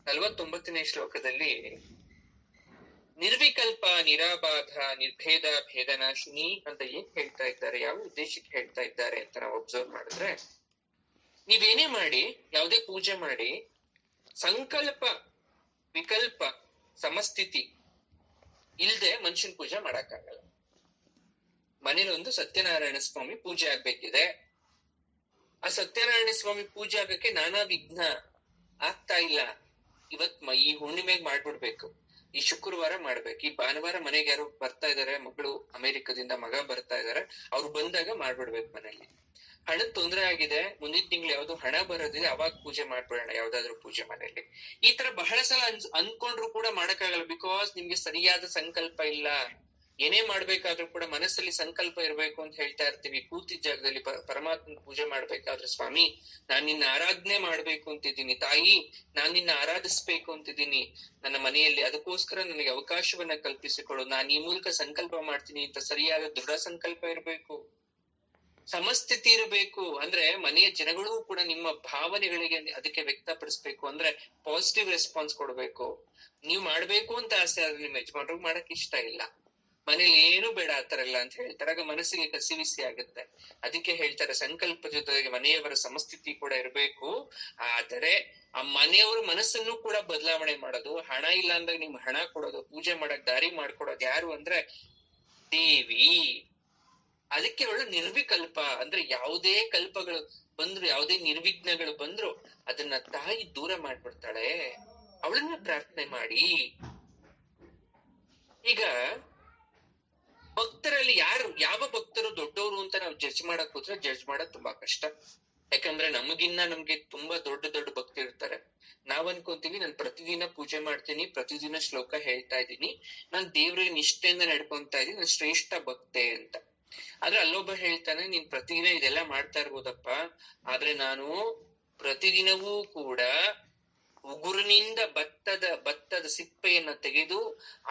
49ನೇ ಶ್ಲೋಕದಲ್ಲಿ ನಿರ್ವಿಕಲ್ಪ ನಿರಾಬಾಧ ನಿರ್ಭೇದ ಭೇದನಾಶಿನಿ ಅಂತ ಏನ್ ಹೇಳ್ತಾ ಇದ್ದಾರೆ, ಯಾವ ಉದ್ದೇಶಕ್ಕೆ ಹೇಳ್ತಾ ಇದ್ದಾರೆ ಅಂತ ನಾವು ಅಬ್ಸರ್ವ್ ಮಾಡಿದ್ರೆ, ನೀವೇನೇ ಮಾಡಿ, ಯಾವುದೇ ಪೂಜೆ ಮಾಡಿ, ಸಂಕಲ್ಪ ವಿಕಲ್ಪ ಸಮಸ್ಥಿತಿ ಇಲ್ದೆ ಮನುಷ್ಯನ್ ಪೂಜೆ ಮಾಡಕ್ಕಾಗಲ್ಲ. ಮನೇಲಿ ಒಂದು ಸತ್ಯನಾರಾಯಣ ಸ್ವಾಮಿ ಪೂಜೆ ಆಗ್ಬೇಕಿದೆ. ಆ ಸತ್ಯನಾರಾಯಣ ಸ್ವಾಮಿ ಪೂಜೆ ಆಗಕ್ಕೆ ನಾನಾ ವಿಘ್ನ ಆಗ್ತಾ ಇಲ್ಲ. ಇವತ್ ಈ ಹುಣ್ಣಿಮೆಗ್ ಮಾಡ್ಬಿಡ್ಬೇಕು, ಈ ಶುಕ್ರವಾರ ಮಾಡ್ಬೇಕು, ಈ ಭಾನುವಾರ ಮನೆಗೆ ಯಾರು ಬರ್ತಾ ಇದಾರೆ, ಮಗಳು ಅಮೆರಿಕದಿಂದ ಮಗ ಬರ್ತಾ ಇದಾರೆ, ಅವ್ರು ಬಂದಾಗ ಮಾಡ್ಬಿಡ್ಬೇಕು. ಮನೇಲಿ ಹಣದ ತೊಂದರೆ ಆಗಿದೆ, ಮುಂದಿನ ತಿಂಗಳು ಯಾವ್ದು ಹಣ ಬರೋದಿದೆ, ಅವಾಗ ಪೂಜೆ ಮಾಡ್ಬಿಡೋಣ ಯಾವ್ದಾದ್ರು ಪೂಜೆ ಮನೇಲಿ. ಈ ತರ ಬಹಳ ಸಲ ಅನ್ಕೊಂಡ್ರು ಕೂಡ ಮಾಡಕ್ಕಾಗಲ್ಲ. ಬಿಕಾಸ್ ನಿಮ್ಗೆ ಸರಿಯಾದ ಸಂಕಲ್ಪ ಇಲ್ಲ. ಏನೇ ಮಾಡ್ಬೇಕಾದ್ರೂ ಕೂಡ ಮನಸ್ಸಲ್ಲಿ ಸಂಕಲ್ಪ ಇರ್ಬೇಕು ಅಂತ ಹೇಳ್ತಾ ಇರ್ತೀವಿ. ಕೂತಿದ್ದ ಜಾಗದಲ್ಲಿ ಪರಮಾತ್ಮನ ಪೂಜೆ ಮಾಡ್ಬೇಕಾದ್ರೆ, ಸ್ವಾಮಿ ನಾನ್ ನಿನ್ನ ಆರಾಧನೆ ಮಾಡ್ಬೇಕು ಅಂತಿದ್ದೀನಿ, ತಾಯಿ ನಾನ್ ನಿನ್ನ ಆರಾಧಿಸ್ಬೇಕು ಅಂತಿದ್ದೀನಿ ನನ್ನ ಮನೆಯಲ್ಲಿ, ಅದಕ್ಕೋಸ್ಕರ ನನಗೆ ಅವಕಾಶವನ್ನ ಕಲ್ಪಿಸಿಕೊಡು, ನಾನ್ ಈ ಮೂಲಕ ಸಂಕಲ್ಪ ಮಾಡ್ತೀನಿ ಅಂತ ಸರಿಯಾದ ದೃಢ ಸಂಕಲ್ಪ ಇರಬೇಕು, ಸಮಸ್ಥಿತಿ ಇರಬೇಕು. ಅಂದ್ರೆ ಮನೆಯ ಜನಗಳು ಕೂಡ ನಿಮ್ಮ ಭಾವನೆಗಳಿಗೆ ಅದಕ್ಕೆ ವ್ಯಕ್ತಪಡಿಸ್ಬೇಕು. ಅಂದ್ರೆ ಪಾಸಿಟಿವ್ ರೆಸ್ಪಾನ್ಸ್ ಕೊಡ್ಬೇಕು. ನೀವ್ ಮಾಡ್ಬೇಕು ಅಂತ ಆಸೆ ಆದ್ರೆ ನಿಮ್ಮ ಯಜಮಾನ್ರಿಗೆ ಮಾಡಕ್ ಇಷ್ಟ ಇಲ್ಲ, ಮನೇಲಿ ಏನು ಬೇಡ ಆತರ ಎಲ್ಲ ಅಂತ ಹೇಳ್ತಾರೆ. ಆಗ ಮನಸ್ಸಿಗೆ ಕಸಿವಿಸಿ ಆಗುತ್ತೆ. ಅದಕ್ಕೆ ಹೇಳ್ತಾರೆ, ಸಂಕಲ್ಪ ಜೊತೆಗೆ ಮನೆಯವರ ಸಮಸ್ಥಿತಿ ಕೂಡ ಇರಬೇಕು. ಆದರೆ ಆ ಮನೆಯವ್ರ ಮನಸ್ಸನ್ನು ಕೂಡ ಬದಲಾವಣೆ ಮಾಡೋದು, ಹಣ ಇಲ್ಲ ಅಂದಾಗ ನಿಮ್ಗೆ ಹಣ ಕೊಡೋದು, ಪೂಜೆ ಮಾಡಕ್ ದಾರಿ ಮಾಡ್ಕೊಡೋದು ಯಾರು ಅಂದ್ರೆ ದೇವಿ. ಅದಕ್ಕೆ ಒಳ್ಳೆ ನಿರ್ವಿಕಲ್ಪ ಅಂದ್ರೆ ಯಾವುದೇ ಕಲ್ಪಗಳು ಬಂದ್ರು, ಯಾವುದೇ ನಿರ್ವಿಘ್ನಗಳು ಬಂದ್ರು ಅದನ್ನ ತಾಯಿ ದೂರ ಮಾಡ್ಬಿಡ್ತಾಳೆ. ಅವಳನ್ನ ಪ್ರಾರ್ಥನೆ ಮಾಡಿ. ಈಗ ಭಕ್ತರಲ್ಲಿ ಯಾವ ಭಕ್ತರು ದೊಡ್ಡವರು ಅಂತ ನಾವು ಜಡ್ಜ್ ಮಾಡಕ್ ಹೋದ್ರೆ ಜಡ್ಜ್ ಮಾಡಕ್ ತುಂಬಾ ಕಷ್ಟ. ಯಾಕಂದ್ರೆ ನಮ್ಗೆ ತುಂಬಾ ದೊಡ್ಡ ದೊಡ್ಡ ಭಕ್ತರು ಇರ್ತಾರೆ. ನಾವ್ ಅನ್ಕೊಂತೀವಿ, ನಾನು ಪ್ರತಿದಿನ ಪೂಜೆ ಮಾಡ್ತೀನಿ, ಪ್ರತಿದಿನ ಶ್ಲೋಕ ಹೇಳ್ತಾ ಇದ್ದೀನಿ, ನಾನ್ ದೇವ್ರಿಗೆ ನಿಷ್ಠೆಯಿಂದ ನಡ್ಕೊಂತಾ ಇದೀನಿ, ನಾನು ಶ್ರೇಷ್ಠ ಭಕ್ತೆ ಅಂತ. ಆದ್ರೆ ಅಲ್ಲೊಬ್ಬ ಹೇಳ್ತಾನೆ, ನೀನ್ ಪ್ರತಿದಿನ ಇದೆಲ್ಲ ಮಾಡ್ತಾ ಇರ್ಬೋದಪ್ಪ, ಆದ್ರೆ ನಾನು ಪ್ರತಿದಿನವೂ ಕೂಡ ಉಗುರಿನಿಂದ ಭತ್ತದ ಸಿಪ್ಪೆಯನ್ನ ತೆಗೆದು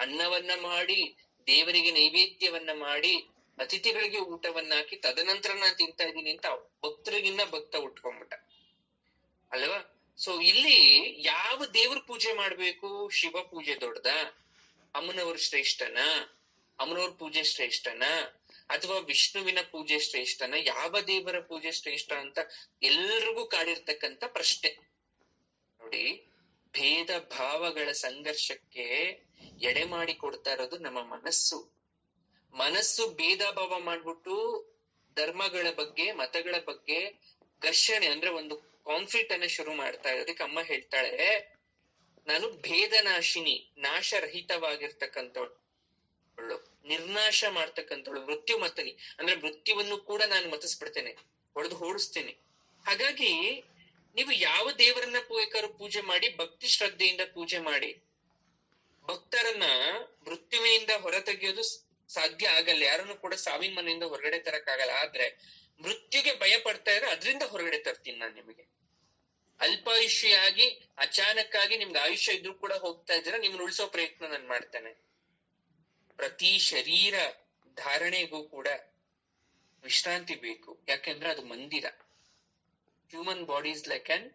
ಅನ್ನವನ್ನ ಮಾಡಿ, ದೇವರಿಗೆ ನೈವೇದ್ಯವನ್ನ ಮಾಡಿ, ಅತಿಥಿಗಳಿಗೆ ಊಟವನ್ನ ಹಾಕಿ, ತದನಂತರ ನಾನು ತಿಂತಾ ಇದ್ದೀನಿ ಅಂತ ಭಕ್ತರಿಗಿನ್ನ ಭಕ್ತ ಉಟ್ಕೊಂಡ್ಬಿಟ್ಟ ಅಲ್ವಾ. ಸೊ ಇಲ್ಲಿ ಯಾವ ದೇವ್ರ ಪೂಜೆ ಮಾಡ್ಬೇಕು? ಶಿವ ಪೂಜೆ ದೊಡ್ಡದ? ಅಮ್ಮನವ್ರ ಶ್ರೇಷ್ಠನ? ಅಮ್ಮನವ್ರ ಪೂಜೆ ಶ್ರೇಷ್ಠನ? ಅಥವಾ ವಿಷ್ಣುವಿನ ಪೂಜೆ ಶ್ರೇಷ್ಠನ? ಯಾವ ದೇವರ ಪೂಜೆ ಶ್ರೇಷ್ಠ ಅಂತ ಎಲ್ರಿಗೂ ಕಾಡಿರ್ತಕ್ಕಂಥ ಪ್ರಶ್ನೆ. ನೋಡಿ, ಭೇದ ಭಾವಗಳ ಸಂಘರ್ಷಕ್ಕೆ ಎಡೆ ಮಾಡಿ ಕೊಡ್ತಾ ಇರೋದು ನಮ್ಮ ಮನಸ್ಸು ಭೇದ ಭಾವ ಮಾಡ್ಬಿಟ್ಟು ಧರ್ಮಗಳ ಬಗ್ಗೆ, ಮತಗಳ ಬಗ್ಗೆ ಘರ್ಷಣೆ ಅಂದ್ರೆ ಒಂದು ಕಾನ್ಫ್ಲಿಕ್ಟ್ ಅನ್ನ ಶುರು ಮಾಡ್ತಾ ಇರೋದಕ್ಕೆ ಅಮ್ಮ ಹೇಳ್ತಾಳೆ, ನಾನು ಭೇದನಾಶಿನಿ, ನಾಶರಹಿತವಾಗಿರ್ತಕ್ಕಂಥವಳು, ನಿರ್ನಾಶ ಮಾಡ್ತಕ್ಕಂಥವಳು, ಮೃತ್ಯು ಮತನಿ ಅಂದ್ರೆ ಮೃತ್ಯುವನ್ನು ಕೂಡ ನಾನು ಮತಿಸ್ಬಿಡ್ತೇನೆ, ಹೊಡೆದು ಓಡಿಸ್ತೇನೆ. ಹಾಗಾಗಿ ನೀವು ಯಾವ ದೇವರನ್ನ ಪೂಜೆ ಮಾಡಿ, ಭಕ್ತಿ ಶ್ರದ್ಧೆಯಿಂದ ಪೂಜೆ ಮಾಡಿ. ಭಕ್ತರನ್ನ ಮೃತ್ಯುವಿನಿಂದ ಹೊರತೆಗೆಯೋದು ಸಾಧ್ಯ ಆಗಲ್ಲ, ಯಾರನ್ನು ಕೂಡ ಸಾವಿನ ಮನೆಯಿಂದ ಹೊರಗಡೆ ತರಕ್ಕಾಗಲ್ಲ. ಆದ್ರೆ ಮೃತ್ಯುಗೆ ಭಯ ಪಡ್ತಾ ಇದ್ರೆ ಅದರಿಂದ ಹೊರಗಡೆ ತರ್ತೀನಿ ನಾನು ನಿಮಗೆ. ಅಲ್ಪಾಯುಷ್ಯಾಗಿ ಅಚಾನಕ್ ಆಗಿ ನಿಮ್ಗೆ ಆಯುಷ್ಯ ಇದ್ರೂ ಕೂಡ ಹೋಗ್ತಾ ಇದ್ದೀರಾ, ನಿಮ್ನ ಉಳಿಸೋ ಪ್ರಯತ್ನ ನಾನು ಮಾಡ್ತೇನೆ. ಪ್ರತಿ ಶರೀರ ಧಾರಣೆಗೂ ಕೂಡ ವಿಶ್ರಾಂತಿ ಬೇಕು, ಯಾಕೆಂದ್ರೆ ಅದು ಮಂದಿರ. Human body is like an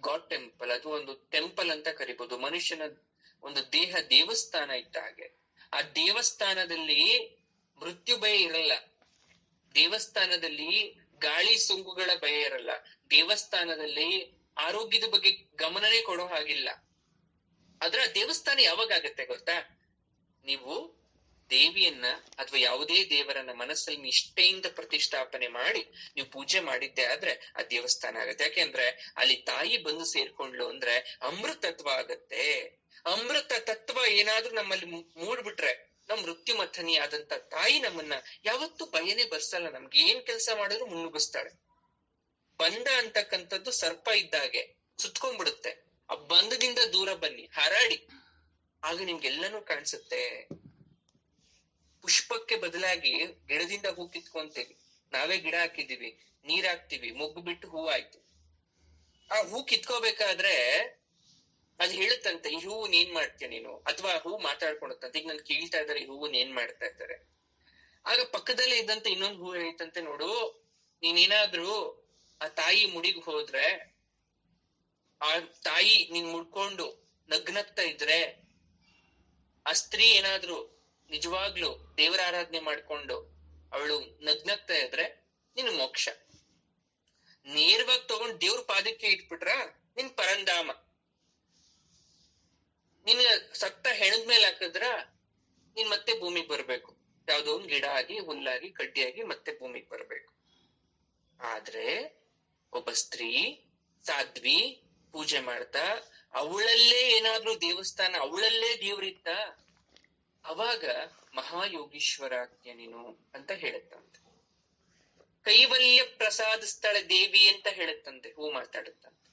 god temple, ಅದು ಒಂದು ಟೆಂಪಲ್ ಅಂತ ಕರಿಬಹುದು. ಮನುಷ್ಯನ ಒಂದು ದೇಹ ದೇವಸ್ಥಾನ ಇದ್ದ ಹಾಗೆ. ಆ ದೇವಸ್ಥಾನದಲ್ಲಿ ಮೃತ್ಯು ಭಯ ಇರಲ್ಲ, ದೇವಸ್ಥಾನದಲ್ಲಿ ಗಾಳಿ ಸೋಂಕುಗಳ ಭಯ ಇರಲ್ಲ, ದೇವಸ್ಥಾನದಲ್ಲಿ ಆರೋಗ್ಯದ ಬಗ್ಗೆ ಗಮನನೇ ಕೊಡೋ ಹಾಗಿಲ್ಲ. ಆದ್ರೆ ಆ ದೇವಸ್ಥಾನ ಯಾವಾಗ ಆಗತ್ತೆ ಗೊತ್ತಾ? ನೀವು ದೇವಿಯನ್ನ ಅಥವಾ ಯಾವುದೇ ದೇವರನ್ನ ಮನಸ್ಸಲ್ಲಿ ನಿಷ್ಠೆಯಿಂದ ಪ್ರತಿಷ್ಠಾಪನೆ ಮಾಡಿ ನೀವು ಪೂಜೆ ಮಾಡಿದ್ದೆ ಆದ್ರೆ ಆ ದೇವಸ್ಥಾನ ಆಗತ್ತೆ. ಯಾಕೆಂದ್ರೆ ಅಲ್ಲಿ ತಾಯಿ ಬಂದು ಸೇರ್ಕೊಂಡ್ಲು ಅಂದ್ರೆ ಅಮೃತತ್ವ ಆಗತ್ತೆ. ಅಮೃತ ತತ್ವ ಏನಾದ್ರೂ ನಮ್ಮಲ್ಲಿ ಮೂಡ್ಬಿಟ್ರೆ, ನಮ್ ಮೃತ್ಯು ಮಥನಿ ಆದಂತ ತಾಯಿ ನಮ್ಮನ್ನ ಯಾವತ್ತೂ ಭಯನೇ ಬರ್ಸಲ್ಲ. ನಮ್ಗೆ ಏನ್ ಕೆಲಸ ಮಾಡಿದ್ರು ಮುನ್ನುಗ್ಗಿಸ್ತಾಳೆ. ಬಂಧ ಅಂತಕ್ಕಂಥದ್ದು ಸರ್ಪ ಇದ್ದಾಗೆ ಸುತ್ಕೊಂಡ್ಬಿಡುತ್ತೆ. ಆ ಬಂಧದಿಂದ ದೂರ ಬನ್ನಿ, ಹಾರಾಡಿ, ಆಗ ನಿಮ್ಗೆಲ್ಲನೂ ಕಾಣಿಸುತ್ತೆ. ಪುಷ್ಪಕ್ಕೆ ಬದಲಾಗಿ ಗಿಡದಿಂದ ಹೂ ಕಿತ್ಕೊಂತೀವಿ. ನಾವೇ ಗಿಡ ಹಾಕಿದೀವಿ, ನೀರ್ ಹಾಕ್ತಿವಿ, ಮೊಗ್ಗು ಬಿಟ್ಟು ಹೂ ಆಯ್ತು. ಆ ಹೂ ಕಿತ್ಕೋಬೇಕಾದ್ರೆ ಅದ್ ಹೇಳುತ್ತಂತೆ, ಈ ಹೂವನ್ ಏನ್ ಮಾಡ್ತೀಯ ನೀನು, ಅಥವಾ ಹೂ ಮಾತಾಡ್ಕೊಳತ್ತಂತೆ, ಈಗ ನನ್ ಕೇಳ್ತಾ ಇದಾರೆ ಈ ಹೂವನ್ ಏನ್ ಮಾಡ್ತಾ ಇದ್ದಾರೆ. ಆಗ ಪಕ್ಕದಲ್ಲೇ ಇದ್ದಂತೆ ಇನ್ನೊಂದು ಹೂ ಹೇಳ್ತಂತೆ, ನೋಡು ನೀನೇನಾದ್ರೂ ಆ ತಾಯಿ ಮುಡಿಗ್ ಹೋದ್ರೆ, ಆ ತಾಯಿ ನೀನ್ ಮುಡ್ಕೊಂಡು ನಗ್ನಗ್ತಾ ಇದ್ರೆ, ಆ ಸ್ತ್ರೀ ಏನಾದ್ರು ನಿಜವಾಗ್ಲು ದೇವರ ಆರಾಧನೆ ಮಾಡ್ಕೊಂಡು ಅವಳು ನಗ್ನಗ್ತಾ ಇದ್ರೆ ನಿನ್ ಮೋಕ್ಷ. ನೇರವಾಗಿ ತಗೊಂಡ್ ದೇವ್ರ ಪಾದಕ್ಕೆ ಇಟ್ಬಿಟ್ರ ನಿನ್ ಪರಂಧಾಮ. ನಿನ್ ಸತ್ತ ಹೆಣದ್ಮೇಲೆ ಹಾಕಿದ್ರ ನೀನ್ ಮತ್ತೆ ಭೂಮಿಗೆ ಬರ್ಬೇಕು, ಯಾವ್ದೋ ಒಂದ್ ಗಿಡ ಆಗಿ ಹುಲ್ಲಾಗಿ ಕಡ್ಡಿಯಾಗಿ ಮತ್ತೆ ಭೂಮಿಗೆ ಬರ್ಬೇಕು. ಆದ್ರೆ ಒಬ್ಬ ಸ್ತ್ರೀ ಸಾಧ್ವಿ ಪೂಜೆ ಮಾಡ್ತಾ ಅವಳಲ್ಲೇ ಏನಾದ್ರೂ ದೇವಸ್ಥಾನ, ಅವಳಲ್ಲೇ ದೇವ್ರಿದ್ದ, ಅವಾಗ ಮಹಾಯೋಗೀಶ್ವರ ಆಗ್ತೀಯ ನೀನು ಅಂತ ಹೇಳುತ್ತಂತೆ. ಕೈವಲ್ಯ ಪ್ರಸಾದ ಸ್ಥಳ ದೇವಿ ಅಂತ ಹೇಳುತ್ತಂತೆ, ಹೂ ಮಾತಾಡುತ್ತಂತೆ.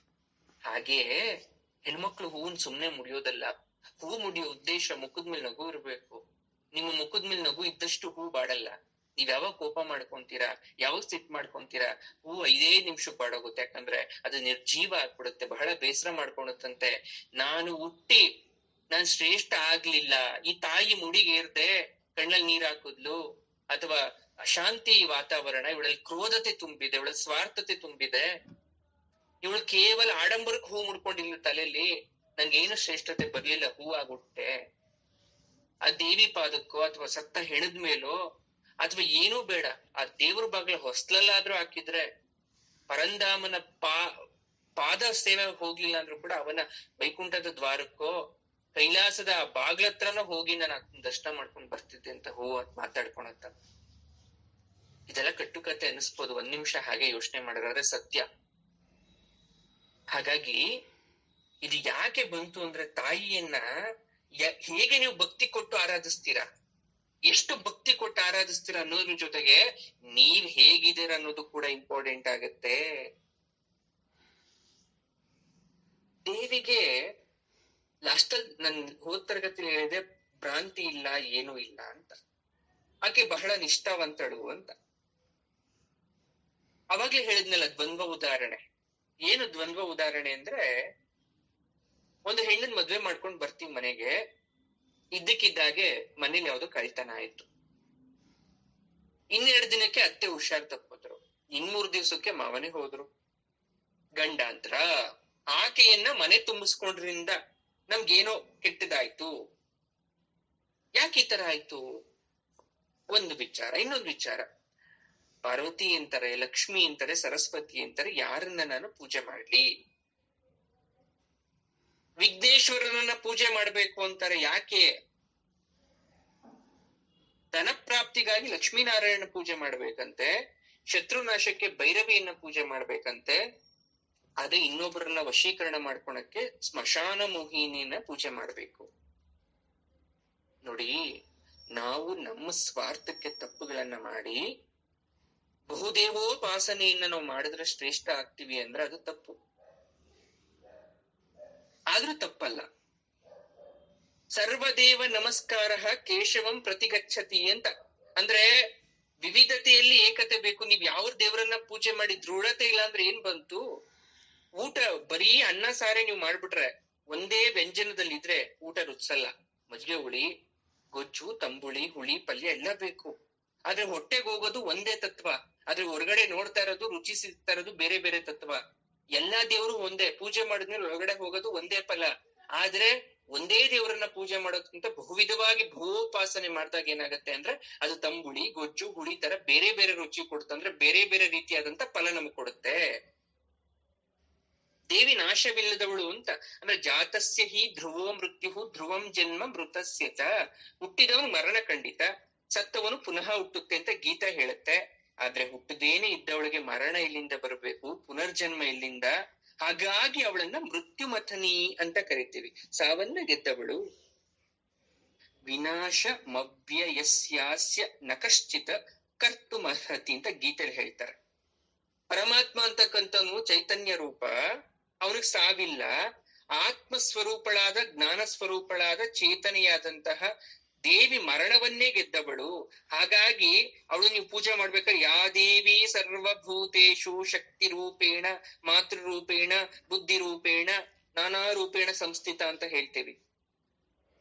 ಹಾಗೆ ಹೆಣ್ಮಕ್ಳು ಹೂವನ್ ಸುಮ್ನೆ ಮುಡಿಯೋದಲ್ಲ. ಹೂ ಮುಡಿಯೋ ಉದ್ದೇಶ ಮುಖದ ಮೇಲೆ ನಗು ಇರ್ಬೇಕು. ನಿಮ್ಮ ಮುಖದ ಮೇಲೆ ನಗು ಇದ್ದಷ್ಟು ಹೂ ಬಾಡಲ್ಲ. ನೀವ್ ಯಾವಾಗ ಕೋಪ ಮಾಡ್ಕೊಂತೀರಾ, ಯಾವಾಗ ಸಿಟ್ ಮಾಡ್ಕೊಂತೀರಾ, ಹೂ 5 ನಿಮಿಷ ಬಾಡೋಗುತ್ತೆ. ಯಾಕಂದ್ರೆ ಅದು ನಿರ್ಜೀವ ಆಗ್ಬಿಡುತ್ತೆ, ಬಹಳ ಬೇಸರ ಮಾಡ್ಕೊಳುತ್ತಂತೆ. ನಾನು ಹುಟ್ಟಿ ನಾನ್ ಶ್ರೇಷ್ಠ ಆಗ್ಲಿಲ್ಲ, ಈ ತಾಯಿ ಮುಡಿಗೇರ್ದೆ ಕಣ್ಣಲ್ಲಿ ನೀರ್ ಹಾಕುದ್ಲು, ಅಥವಾ ಅಶಾಂತಿ ವಾತಾವರಣ, ಇವಳಲ್ಲಿ ಕ್ರೋಧತೆ ತುಂಬಿದೆ, ಇವಳಲ್ಲಿ ಸ್ವಾರ್ಥತೆ ತುಂಬಿದೆ, ಇವಳು ಕೇವಲ ಆಡಂಬರಕ್ಕೆ ಹೂ ಮುಡ್ಕೊಂಡಿಲ್ಲ ತಲೆಯಲ್ಲಿ, ನಂಗೇನು ಶ್ರೇಷ್ಠತೆ ಬರ್ಲಿಲ್ಲ, ಹೂ ಆಗ್ಬಿಟ್ಟೆ. ಆ ದೇವಿ ಪಾದಕ್ಕೋ ಅಥವಾ ಸತ್ತ ಹೆಣದ ಮೇಲೋ ಅಥವಾ ಏನೂ ಬೇಡ, ಆ ದೇವ್ರ ಬಾಗ್ಲ ಹೊಸ್ಲಲ್ಲಾದ್ರೂ ಹಾಕಿದ್ರೆ, ಪರಂಧಾಮನ ಪಾದ ಸೇವೆ ಹೋಗ್ಲಿಲ್ಲ ಅಂದ್ರೂ ಕೂಡ ಅವನ ವೈಕುಂಠದ ದ್ವಾರಕ್ಕೋ ಕೈಲಾಸದ ಬಾಗ್ಲತ್ರನೋ ಹೋಗಿ ನಾನು ದರ್ಶನ ಮಾಡ್ಕೊಂಡ್ ಬರ್ತಿದ್ದೆ ಅಂತ ಹೋ ಅಂತ ಮಾತಾಡ್ಕೊಳತ್ತ. ಇದೆಲ್ಲ ಕಟ್ಟುಕತೆ ಅನಿಸ್ಬೋದು, 1 ನಿಮಿಷ ಹಾಗೆ ಯೋಚನೆ ಮಾಡಿದ್ರೆ ಸತ್ಯ. ಹಾಗಾಗಿ ಇದು ಯಾಕೆ ಬಂತು ಅಂದ್ರೆ, ತಾಯಿಯನ್ನ ಹೇಗೆ ನೀವು ಭಕ್ತಿ ಕೊಟ್ಟು ಆರಾಧಿಸ್ತೀರಾ, ಎಷ್ಟು ಭಕ್ತಿ ಕೊಟ್ಟು ಆರಾಧಿಸ್ತೀರಾ ಅನ್ನೋದ್ರ ಜೊತೆಗೆ ನೀವ್ ಹೇಗಿದ್ದೀರ ಅನ್ನೋದು ಕೂಡ ಇಂಪಾರ್ಟೆಂಟ್ ಆಗತ್ತೆ. ದೇವಿಗೆ ಲಾಸ್ಟಲ್ಲಿ ನನ್ ಹೋದ ತರಗತಿಲಿ ಹೇಳಿದೆ, ಭ್ರಾಂತಿ ಇಲ್ಲ ಏನೂ ಇಲ್ಲ ಅಂತ. ಆಕೆ ಬಹಳ ನಿಷ್ಠಾವಂತಳು ಅಂತ. ಅವಾಗ್ಲೇ ಹೇಳಿದ್ನಲ್ಲ ದ್ವಂದ್ವ ಉದಾಹರಣೆ. ಏನು ದ್ವಂದ್ವ ಉದಾಹರಣೆ ಅಂದ್ರೆ, ಒಂದು ಹೆಣ್ಣನ್ ಮದ್ವೆ ಮಾಡ್ಕೊಂಡ್ ಬರ್ತೀವಿ ಮನೆಗೆ, ಇದ್ದಕ್ಕಿದ್ದಾಗೆ ಮನೇಲಿ ಯಾವ್ದು ಕಳ್ತನ ಆಯ್ತು. 2 ದಿನಕ್ಕೆ ಅತ್ತೆ ಹುಷಾರ್ ತಪ್ಪೋದ್ರು, 3 ದಿವ್ಸಕ್ಕೆ ಮಾವನೇ ಹೋದ್ರು. ಗಂಡಾಂತರ ಆಕೆಯನ್ನ ಮನೆ ತುಂಬಿಸ್ಕೊಂಡ್ರಿಂದ ನಮ್ಗೇನೋ ಕೆಟ್ಟದಾಯ್ತು. ಯಾಕೆ ಈ ತರ ಆಯ್ತು? ಒಂದು ವಿಚಾರ. ಇನ್ನೊಂದು ವಿಚಾರ, ಪಾರ್ವತಿ ಅಂತಾರೆ, ಲಕ್ಷ್ಮಿ ಅಂತಾರೆ, ಸರಸ್ವತಿ ಅಂತಾರೆ, ಯಾರನ್ನ ನಾನು ಪೂಜೆ ಮಾಡ್ಲಿ? ವಿಘ್ನೇಶ್ವರನನ್ನ ಪೂಜೆ ಮಾಡ್ಬೇಕು ಅಂತಾರೆ, ಯಾಕೆ? ಧನ ಪ್ರಾಪ್ತಿಗಾಗಿ ಲಕ್ಷ್ಮೀನಾರಾಯಣ ಪೂಜೆ ಮಾಡ್ಬೇಕಂತೆ, ಶತ್ರುನಾಶಕ್ಕೆ ಭೈರವಿಯನ್ನ ಪೂಜೆ ಮಾಡ್ಬೇಕಂತೆ, ಅದೇ ಇನ್ನೊಬ್ಬರನ್ನ ವಶೀಕರಣ ಮಾಡ್ಕೊಳಕ್ಕೆ ಸ್ಮಶಾನ ಮೋಹಿನಿಯನ್ನ ಪೂಜೆ ಮಾಡ್ಬೇಕು. ನೋಡಿ, ನಾವು ನಮ್ಮ ಸ್ವಾರ್ಥಕ್ಕೆ ತಪ್ಪುಗಳನ್ನ ಮಾಡಿ ಬಹುದೇವೋಪಾಸನೆಯನ್ನ ನಾವು ಮಾಡಿದ್ರೆ ಶ್ರೇಷ್ಠ ಆಗ್ತೀವಿ ಅಂದ್ರೆ ಅದು ತಪ್ಪು. ಆದ್ರೂ ತಪ್ಪಲ್ಲ. ಸರ್ವದೇವ ನಮಸ್ಕಾರ ಕೇಶವಂ ಪ್ರತಿಗಚ್ಚತಿ ಅಂತ ಅಂದ್ರೆ, ವಿವಿಧತೆಯಲ್ಲಿ ಏಕತೆ ಬೇಕು. ನೀವ್ ಯಾವ ದೇವರನ್ನ ಪೂಜೆ ಮಾಡಿ ದೃಢತೆ ಇಲ್ಲ ಅಂದ್ರೆ ಏನ್ ಬಂತು? ಊಟ ಬರೀ ಅನ್ನ ಸಾರೇ ನೀವ್ ಮಾಡ್ಬಿಟ್ರೆ, ಒಂದೇ ವ್ಯಂಜನದಲ್ಲಿ ಇದ್ರೆ ಊಟ ರುಚಿಸಲ್ಲ. ಮಜ್ಜಿಗೆ ಹುಳಿ, ಗೊಜ್ಜು, ತಂಬುಳಿ, ಹುಳಿ, ಪಲ್ಯ ಎಲ್ಲ ಬೇಕು. ಆದ್ರೆ ಹೊಟ್ಟೆಗೆ ಹೋಗೋದು ಒಂದೇ ತತ್ವ, ಆದ್ರೆ ಹೊರಗಡೆ ನೋಡ್ತಾ ಇರೋದು, ರುಚಿ ಸಿಗ್ತಾ ಇರೋದು ಬೇರೆ ಬೇರೆ ತತ್ವ. ಎಲ್ಲಾ ದೇವರು ಒಂದೇ, ಪೂಜೆ ಮಾಡಿದ್ಮೇಲೆ ಹೊರಗಡೆ ಹೋಗೋದು ಒಂದೇ ಫಲ. ಆದ್ರೆ ಒಂದೇ ದೇವರನ್ನ ಪೂಜೆ ಮಾಡೋದ್ಕಿಂತ ಬಹುವಿಧವಾಗಿ ಭೂಪಾಸನೆ ಮಾಡಿದಾಗ ಏನಾಗತ್ತೆ ಅಂದ್ರೆ, ಅದು ತಂಬುಳಿ, ಗೊಜ್ಜು, ಹುಳಿ ತರ ಬೇರೆ ಬೇರೆ ರುಚಿ ಕೊಡುತ್ತಂದ್ರೆ ಬೇರೆ ಬೇರೆ ರೀತಿಯಾದಂತ ಫಲ ನಮಗ್ ಕೊಡುತ್ತೆ. ದೇವಿ ನಾಶವಿಲ್ಲದವಳು ಅಂತ ಅಂದ್ರೆ, ಜಾತಸ್ಯ ಹಿ ಧ್ರುವೋ ಮೃತ್ಯು ಧ್ರುವಂ ಜನ್ಮ ಮೃತಸ್ಯ ಚ. ಹುಟ್ಟಿದವನು ಮರಣ ಖಂಡಿತ, ಸತ್ತವನು ಪುನಃ ಹುಟ್ಟುತ್ತೆ ಅಂತ ಗೀತಾ ಹೇಳುತ್ತೆ. ಆದ್ರೆ ಹುಟ್ಟದೇನೆ ಇದ್ದವಳಿಗೆ ಮರಣ ಎಲ್ಲಿಂದ ಬರಬೇಕು, ಪುನರ್ಜನ್ಮ ಎಲ್ಲಿಂದ? ಹಾಗಾಗಿ ಅವಳನ್ನ ಮೃತ್ಯುಮಥನಿ ಅಂತ ಕರಿತೀವಿ, ಸಾವನ್ನ ಗೆದ್ದವಳು. ವಿನಾಶ ಮವ್ಯಯಸ್ಯಾಸ್ಯ ನಕಶ್ಚಿತ ಕರ್ತುಮರ್ಹತಿ ಅಂತ ಗೀತೆಯಲ್ಲಿ ಹೇಳ್ತಾರೆ. ಪರಮಾತ್ಮ ಅಂತಕ್ಕಂಥವನು ಚೈತನ್ಯ ರೂಪ, ಅವನಿಗೆ ಸಾವಿಲ್ಲ. ಆತ್ಮ ಸ್ವರೂಪಳಾದ, ಜ್ಞಾನ ಸ್ವರೂಪಳಾದ, ಚೇತನೆಯಾದಂತಹ ದೇವಿ ಮರಣವನ್ನೇ ಗೆದ್ದವಳು. ಹಾಗಾಗಿ ಅವಳು ನೀವು ಪೂಜೆ ಮಾಡ್ಬೇಕಾದ್ರೆ, ಯಾ ದೇವಿ ಸರ್ವಭೂತೇಶು ಶಕ್ತಿ ರೂಪೇಣ ಮಾತೃರೂಪೇಣ ಬುದ್ಧಿ ರೂಪೇಣ ನಾನಾ ರೂಪೇಣ ಸಂಸ್ಥಿತ ಅಂತ ಹೇಳ್ತೇವಿ.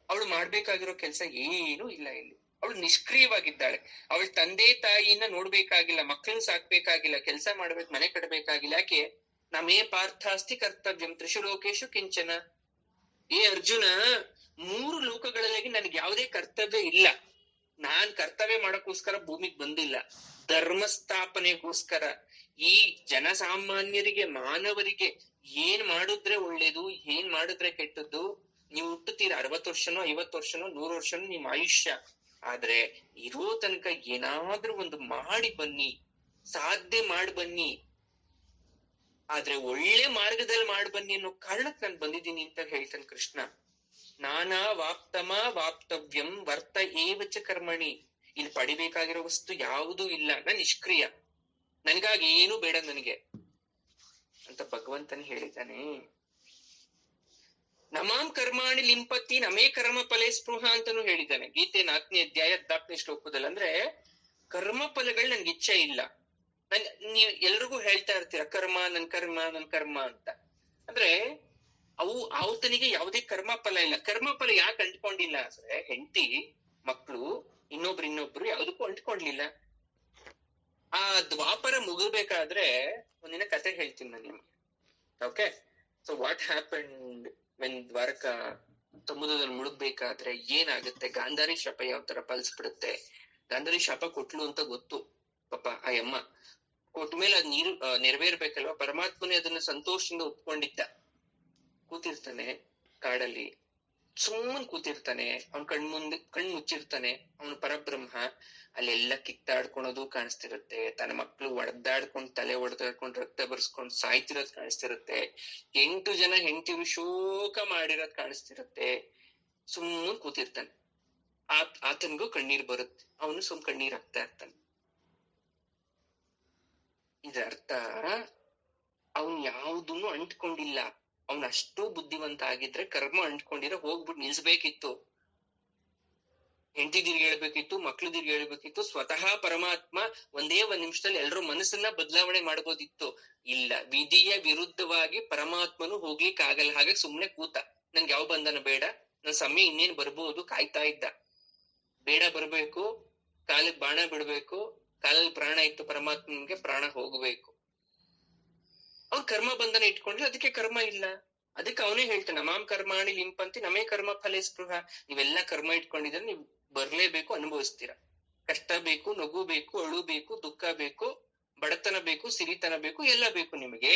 ಅವಳು ಮಾಡ್ಬೇಕಾಗಿರೋ ಕೆಲಸ ಏನೂ ಇಲ್ಲ ಇಲ್ಲಿ. ಅವಳು ನಿಷ್ಕ್ರಿಯವಾಗಿದ್ದಾಳೆ. ಅವಳ ತಂದೆ ತಾಯಿಯನ್ನ ನೋಡ್ಬೇಕಾಗಿಲ್ಲ, ಮಕ್ಕಳನ್ನ ಸಾಕ್ಬೇಕಾಗಿಲ್ಲ, ಕೆಲಸ ಮಾಡ್ಬೇಕು, ಮನೆ ಕಟ್ಟಬೇಕಾಗಿಲ್ಲ. ಯಾಕೆ? ನಮೇ ಪಾರ್ಥಾಸ್ತಿ ಕರ್ತವ್ಯಂ ತ್ರಿಷು ಲೋಕೇಶು ಕಿಂಚನ. ಏ ಅರ್ಜುನ, 3 ಲೋಕಗಳಲ್ಲಿ ನನಗೆ ಯಾವುದೇ ಕರ್ತವ್ಯ ಇಲ್ಲ. ನಾನ್ ಕರ್ತವ್ಯ ಮಾಡಕ್ಕೋಸ್ಕರ ಭೂಮಿಗೆ ಬಂದಿಲ್ಲ. ಧರ್ಮ ಸ್ಥಾಪನೆಗೋಸ್ಕರ ಈ ಜನಸಾಮಾನ್ಯರಿಗೆ, ಮಾನವರಿಗೆ ಏನ್ ಮಾಡಿದ್ರೆ ಒಳ್ಳೇದು, ಏನ್ ಮಾಡಿದ್ರೆ ಕೆಟ್ಟದ್ದು. ನೀವು ಹುಟ್ಟುತ್ತೀರ 60 ವರ್ಷನೋ 50 ವರ್ಷನೋ 100 ವರ್ಷನೋ ನಿಮ್ ಆಯುಷ್ಯ. ಆದ್ರೆ ಇರೋ ತನಕ ಏನಾದ್ರೂ ಒಂದು ಮಾಡಿ ಬನ್ನಿ, ಸಾಧ್ಯ ಮಾಡಿ ಬನ್ನಿ. ಆದ್ರೆ ಒಳ್ಳೆ ಮಾರ್ಗದಲ್ಲಿ ಮಾಡಿ ಬನ್ನಿ ಅನ್ನೋ ಕಾರಣಕ್ಕೆ ನಾನು ಬಂದಿದ್ದೀನಿ ಅಂತ ಹೇಳ್ತಾನೆ ಕೃಷ್ಣ. ನಾನಾ ವಾಪ್ತಮ ವಾಪ್ತವ್ಯಂ ವರ್ತ ಏವಚ ಕರ್ಮಣಿ. ಇಲ್ಲಿ ಪಡಿಬೇಕಾಗಿರೋ ವಸ್ತು ಯಾವುದೂ ಇಲ್ಲ, ನಾನು ನಿಷ್ಕ್ರಿಯ, ನನ್ಗಾಗಿ ಏನು ಬೇಡ ನನಗೆ ಅಂತ ಭಗವಂತನ ಹೇಳಿದ್ದಾನೆ. ನಮಾಂ ಕರ್ಮಾಣಿ ಲಿಂಪತಿ ನಮೇ ಕರ್ಮ ಫಲೇ ಸ್ಪೃಹ ಅಂತಾನು ಹೇಳಿದ್ದಾನೆ ಗೀತೆ 4ನೇ ಅಧ್ಯಾಯ 14ನೇ ಶ್ಲೋಕದಲ್ಲಿ. ಅಂದ್ರೆ ಕರ್ಮ ಫಲಗಳು ನನ್ಗೆ ಇಚ್ಛೆ ಇಲ್ಲ. ನೀವ್ ಎಲ್ರಿಗೂ ಹೇಳ್ತಾ ಇರ್ತೀರ ಕರ್ಮ ನನ್ ಕರ್ಮ ನನ್ ಕರ್ಮ ಅಂತ. ಅಂದ್ರೆ ಆತನಿಗೆ ಯಾವುದೇ ಕರ್ಮ ಫಲ ಇಲ್ಲ. ಕರ್ಮ ಫಲ ಯಾಕೆ ಅಂಟ್ಕೊಂಡಿಲ್ಲ ಅಂದ್ರೆ, ಹೆಂಡತಿ ಮಕ್ಕಳು ಇನ್ನೊಬ್ರು ಯಾವ್ದಕ್ಕೂ ಅಂಟ್ಕೊಂಡ್ಲಿಲ್ಲ. ಆ ದ್ವಾಪರ ಮುಗಿಬೇಕಾದ್ರೆ ಒಂದಿನ ಕತೆ ಹೇಳ್ತೀನಿ ನಾನು ನಿಮ್ಗೆ. Okay, so what happened when Dwarka ಸಮುದ್ರದಲ್ಲಿ ಮುಳುಗ್ಬೇಕಾದ್ರೆ ಏನಾಗುತ್ತೆ, ಗಾಂಧಾರಿ ಶಾಪ ಯಾವ ತರ ಫಲಿಸ್ಬಿಡುತ್ತೆ. ಗಾಂಧಾರಿ ಶಾಪ ಕೊಟ್ಲು ಅಂತ ಗೊತ್ತು ಪಾಪ ಆ ಅಮ್ಮ. ಕೊಟ್ಮೇಲೆ ಅದ್ ನೀರು ನೆರವೇರ್ಬೇಕಲ್ವಾ. ಪರಮಾತ್ಮನೇ ಅದನ್ನ ಸಂತೋಷದಿಂದ ಒಪ್ಕೊಂಡಿದ್ದ. ಕೂತಿರ್ತಾನೆ ಕಾಡಲ್ಲಿ, ಸುಮ್ಮನ್ ಕೂತಿರ್ತಾನೆ. ಅವ್ನ್ ಕಣ್ ಮುಚ್ಚಿರ್ತಾನೆ. ಅವನು ಪರಬ್ರಹ್ಮ. ಅಲ್ಲೆಲ್ಲ ಕಿತ್ತಾಡ್ಕೊಳೋದು ಕಾಣಿಸ್ತಿರುತ್ತೆ. ತನ್ನ ಮಕ್ಳು ಒಡೆದಾಡ್ಕೊಂಡ್ ತಲೆ ಒಡೆದಾಡ್ಕೊಂಡ್ ರಕ್ತ ಬರ್ಸ್ಕೊಂಡ್ ಸಾಯ್ತಿರೋದ್ ಕಾಣಿಸ್ತಿರುತ್ತೆ. 8 ಜನ ಹೆಂಡತಿರು ಶೋಕ ಮಾಡಿರೋದ್ ಕಾಣಿಸ್ತಿರುತ್ತೆ. ಸುಮ್ಮನ್ ಕೂತಿರ್ತಾನೆ. ಆತನಿಗೂ ಕಣ್ಣೀರ್ ಬರುತ್ತೆ. ಅವನು ಕಣ್ಣೀರ್ ಹಾಕ್ತಾ ಇರ್ತಾನೆ. ಇದ್ರ ಅರ್ಥ, ಅವನ್ ಯಾವ್ದನ್ನು ಅಂಟ್ಕೊಂಡಿಲ್ಲ. ಅವನ್ ಅಷ್ಟು ಬುದ್ಧಿವಂತ ಆಗಿದ್ರೆ ಕರ್ಮ ಅಂಟ್ಕೊಂಡಿರೋ ಹೋಗ್ಬಿಟ್ಟು ನಿಲ್ಸ್ಬೇಕಿತ್ತು. ಹೆಂಡತಿದಿರ್ಗೆ ಹೇಳ್ಬೇಕಿತ್ತು, ಮಕ್ಳದಿರ್ಗೆ ಹೇಳ್ಬೇಕಿತ್ತು. ಸ್ವತಃ ಪರಮಾತ್ಮ ಒಂದೇ 1 ನಿಮಿಷದಲ್ಲಿ ಎಲ್ರೂ ಮನಸ್ಸನ್ನ ಬದಲಾವಣೆ ಮಾಡ್ಬೋದಿತ್ತು. ಇಲ್ಲ, ವಿಧಿಯ ವಿರುದ್ಧವಾಗಿ ಪರಮಾತ್ಮನು ಹೋಗ್ಲಿಕ್ಕೆ ಆಗಲ್ಲ. ಹಾಗೆ ಸುಮ್ನೆ ಕೂತ. ನನ್ಗೆ ಯಾವ ಬಂಧನ ಬೇಡ, ನನ್ ಸಮಯ ಇನ್ನೇನ್ ಬರ್ಬೋದು ಕಾಯ್ತಾ ಇದ್ದ. ಬೇಡ ಬರ್ಬೇಕು, ಕಾಲಕ್ಕೆ ಬಾಣ ಬಿಡ್ಬೇಕು. ಕಾಲಲ್ಲಿ ಪ್ರಾಣ ಇತ್ತು ಪರಮಾತ್ಮನ್ಗೆ, ಪ್ರಾಣ ಹೋಗ್ಬೇಕು. ಅವ್ನ್ ಕರ್ಮ ಬಂಧನ ಇಟ್ಕೊಂಡ್ರೆ ಅದಕ್ಕೆ ಕರ್ಮ ಇಲ್ಲ. ಅದಕ್ಕೆ ಅವನೇ ಹೇಳ್ತಾನೆ ನಮಾಂ ಕರ್ಮಾಣಿ ಲಿಂಪಂತಿ ನಮೇ ಕರ್ಮ ಫಲೇ ಸ್ಪೃಹ. ನೀವೆಲ್ಲಾ ಕರ್ಮ ಇಟ್ಕೊಂಡಿದ್ರೆ ನೀವ್ ಬರ್ಲೇಬೇಕು, ಅನುಭವಿಸ್ತೀರ. ಕಷ್ಟ ಬೇಕು, ನಗು ಬೇಕು, ಅಳು ಬೇಕು, ದುಃಖ ಬೇಕು, ಬಡತನ ಬೇಕು, ಸಿರಿತನ ಬೇಕು, ಎಲ್ಲ ಬೇಕು ನಿಮಗೆ.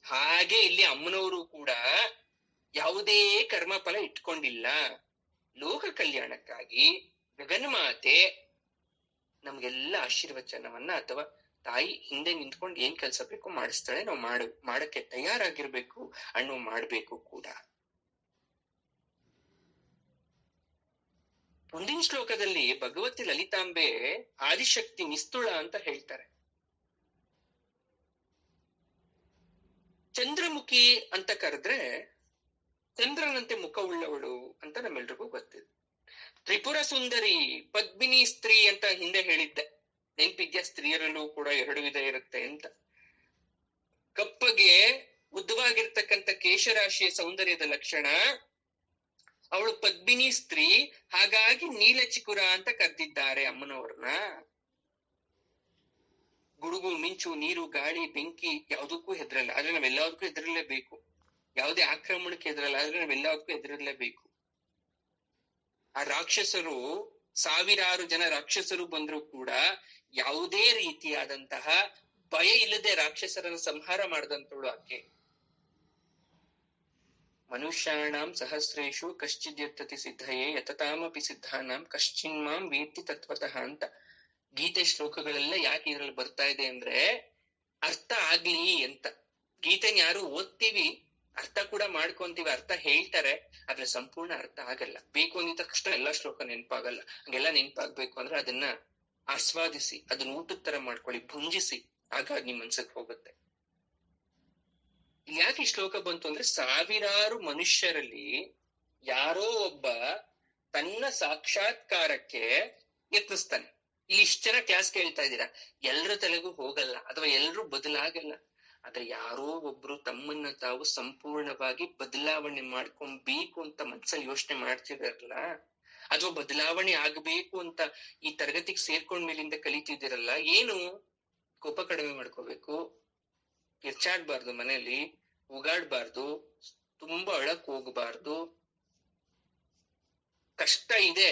ಹಾಗೆ ಇಲ್ಲಿ ಅಮ್ಮನವರು ಕೂಡ ಯಾವುದೇ ಕರ್ಮ ಫಲ ಇಟ್ಕೊಂಡಿಲ್ಲ. ಲೋಕ ಕಲ್ಯಾಣಕ್ಕಾಗಿ ಜಗನ್ಮಾತೆ ನಮ್ಗೆಲ್ಲ ಆಶೀರ್ವಚನವನ್ನ, ಅಥವಾ ತಾಯಿ ಹಿಂದೆ ನಿಂತ್ಕೊಂಡು ಏನ್ ಕೆಲ್ಸ ಬೇಕು ಮಾಡಿಸ್ತಾಳೆ. ನಾವು ಮಾಡಕ್ಕೆ ತಯಾರಾಗಿರ್ಬೇಕು, ಅಣ್ಣು ಮಾಡ್ಬೇಕು ಕೂಡ. ಮುಂದಿನ ಶ್ಲೋಕದಲ್ಲಿ ಭಗವತಿ ಲಲಿತಾಂಬೆ ಆದಿಶಕ್ತಿ ನಿಸ್ತುಳ ಅಂತ ಹೇಳ್ತಾರೆ. ಚಂದ್ರಮುಖಿ ಅಂತ ಕರೆದ್ರೆ ಚಂದ್ರನಂತೆ ಮುಖ ಉಳ್ಳವಳು ಅಂತ ನಮ್ಮೆಲ್ರಿಗೂ ಗೊತ್ತಿದೆ. ತ್ರಿಪುರ ಸುಂದರಿ, ಪದ್ಮಿನಿ ಸ್ತ್ರೀ ಅಂತ ಹಿಂದೆ ಹೇಳಿದ್ದೆ, ನೆನ್ಪಿದ್ಯಾ? ಸ್ತ್ರೀಯರಲ್ಲೂ ಕೂಡ 2 ವಿಧ ಇರುತ್ತೆ ಅಂತ. ಕಪ್ಪಗೆ ಉದ್ದವಾಗಿರ್ತಕ್ಕಂಥ ಕೇಶರಾಶಿಯ ಸೌಂದರ್ಯದ ಲಕ್ಷಣ. ಅವಳು ಪದ್ಮಿನಿ ಸ್ತ್ರೀ, ಹಾಗಾಗಿ ನೀಲಚಿಕುರ ಅಂತ ಕರೆದಿದ್ದಾರೆ ಅಮ್ಮನವ್ರನ್ನ. ಗುಡುಗು, ಮಿಂಚು, ನೀರು, ಗಾಳಿ, ಬೆಂಕಿ ಯಾವುದಕ್ಕೂ ಹೆದರಲ್ಲ, ಆದ್ರೆ ನಾವೆಲ್ಲದಕ್ಕೂ ಹೆದರಲೇಬೇಕು. ಯಾವುದೇ ಆಕ್ರಮಣಕ್ಕೆ ಹೆದರಲ್ಲ, ಆದ್ರೆ ನಾವೆಲ್ಲದಕ್ಕೂ ಹೆದರಲೇಬೇಕು. ಆ ರಾಕ್ಷಸರು, 1000 ಜನ ರಾಕ್ಷಸರು ಬಂದ್ರು ಕೂಡ ಯಾವುದೇ ರೀತಿಯಾದಂತಹ ಭಯ ಇಲ್ಲದೆ ರಾಕ್ಷಸರನ್ನು ಸಂಹಾರ ಮಾಡಿದಂತವಳು ಆಕೆ. ಮನುಷ್ಯಾಣಾಂ ಸಹಸ್ರೇಶು ಕಶ್ಚಿದ್ಯರ್ಥತಿ ಸಿದ್ಧಯೇ ಯತತಾಮಪಿ ಸಿದ್ಧಾನಾಂ ಕಶ್ಚಿನ್ಮಾಂ ವೇತ್ತಿ ತತ್ವತಃ ಅಂತ ಗೀತೆ ಶ್ಲೋಕಗಳೆಲ್ಲ ಯಾಕೆ ಇದ್ರಲ್ಲಿ ಬರ್ತಾ ಇದೆ ಅಂದ್ರೆ, ಅರ್ಥ ಆಗ್ಲಿ ಅಂತ. ಗೀತೆನ ಯಾರು ಓದ್ತೀವಿ, ಅರ್ಥ ಕೂಡ ಮಾಡ್ಕೊಂತೀವಿ, ಅರ್ಥ ಹೇಳ್ತಾರೆ, ಆದ್ರೆ ಸಂಪೂರ್ಣ ಅರ್ಥ ಆಗಲ್ಲ. ಬೇಕು ಅಂದಿದ ತಕ್ಷಣ ಎಲ್ಲಾ ಶ್ಲೋಕ ನೆನಪಾಗಲ್ಲ. ಹಂಗೆಲ್ಲ ನೆನಪಾಗ್ಬೇಕು ಅಂದ್ರೆ ಅದನ್ನ ಆಸ್ವಾದಿಸಿ, ಅದನ್ನ ಊಟದ ತರ ಮಾಡ್ಕೊಳ್ಳಿ, ಭುಂಜಿಸಿ, ಆಗ ನಿಮ್ ಮನ್ಸಕ್ ಹೋಗುತ್ತೆ. ಇಲ್ಲಿ ಯಾಕೆ ಈ ಶ್ಲೋಕ ಬಂತು ಅಂದ್ರೆ, 1000 ಮನುಷ್ಯರಲ್ಲಿ ಯಾರೋ ಒಬ್ಬ ತನ್ನ ಸಾಕ್ಷಾತ್ಕಾರಕ್ಕೆ ಯತ್ನಿಸ್ತಾನೆ. ಇಲ್ಲಿ ಇಷ್ಟ ಜನ ಕ್ಲಾಸ್ ಕೇಳ್ತಾ ಇದ್ದೀರಾ, ಎಲ್ರ ತಲೆಗೂ ಹೋಗಲ್ಲ ಅಥವಾ ಎಲ್ರೂ ಬದಲಾಗಲ್ಲ. ಆದ್ರೆ ಯಾರೋ ಒಬ್ರು ತಮ್ಮನ್ನ ತಾವು ಸಂಪೂರ್ಣವಾಗಿ ಬದಲಾವಣೆ ಮಾಡ್ಕೊಬೇಕು ಅಂತ ಮನ್ಸಲ್ಲಿ ಯೋಚನೆ ಮಾಡ್ತಿದಾರಲ್ಲ, ಅಥವಾ ಬದಲಾವಣೆ ಆಗ್ಬೇಕು ಅಂತ ಈ ತರಗತಿಗೆ ಸೇರ್ಕೊಂಡ್ ಮೇಲಿಂದ ಕಲಿತಿದ್ದೀರಲ್ಲ, ಏನು ಕೋಪ ಕಡಿಮೆ ಮಾಡ್ಕೋಬೇಕು, ಕಿರ್ಚಾಡ್ಬಾರ್ದು, ಮನೆಯಲ್ಲಿ ಉಗಾಡ್ಬಾರ್ದು, ತುಂಬಾ ಅಳಕ್ ಹೋಗಬಾರ್ದು. ಕಷ್ಟ ಇದೆ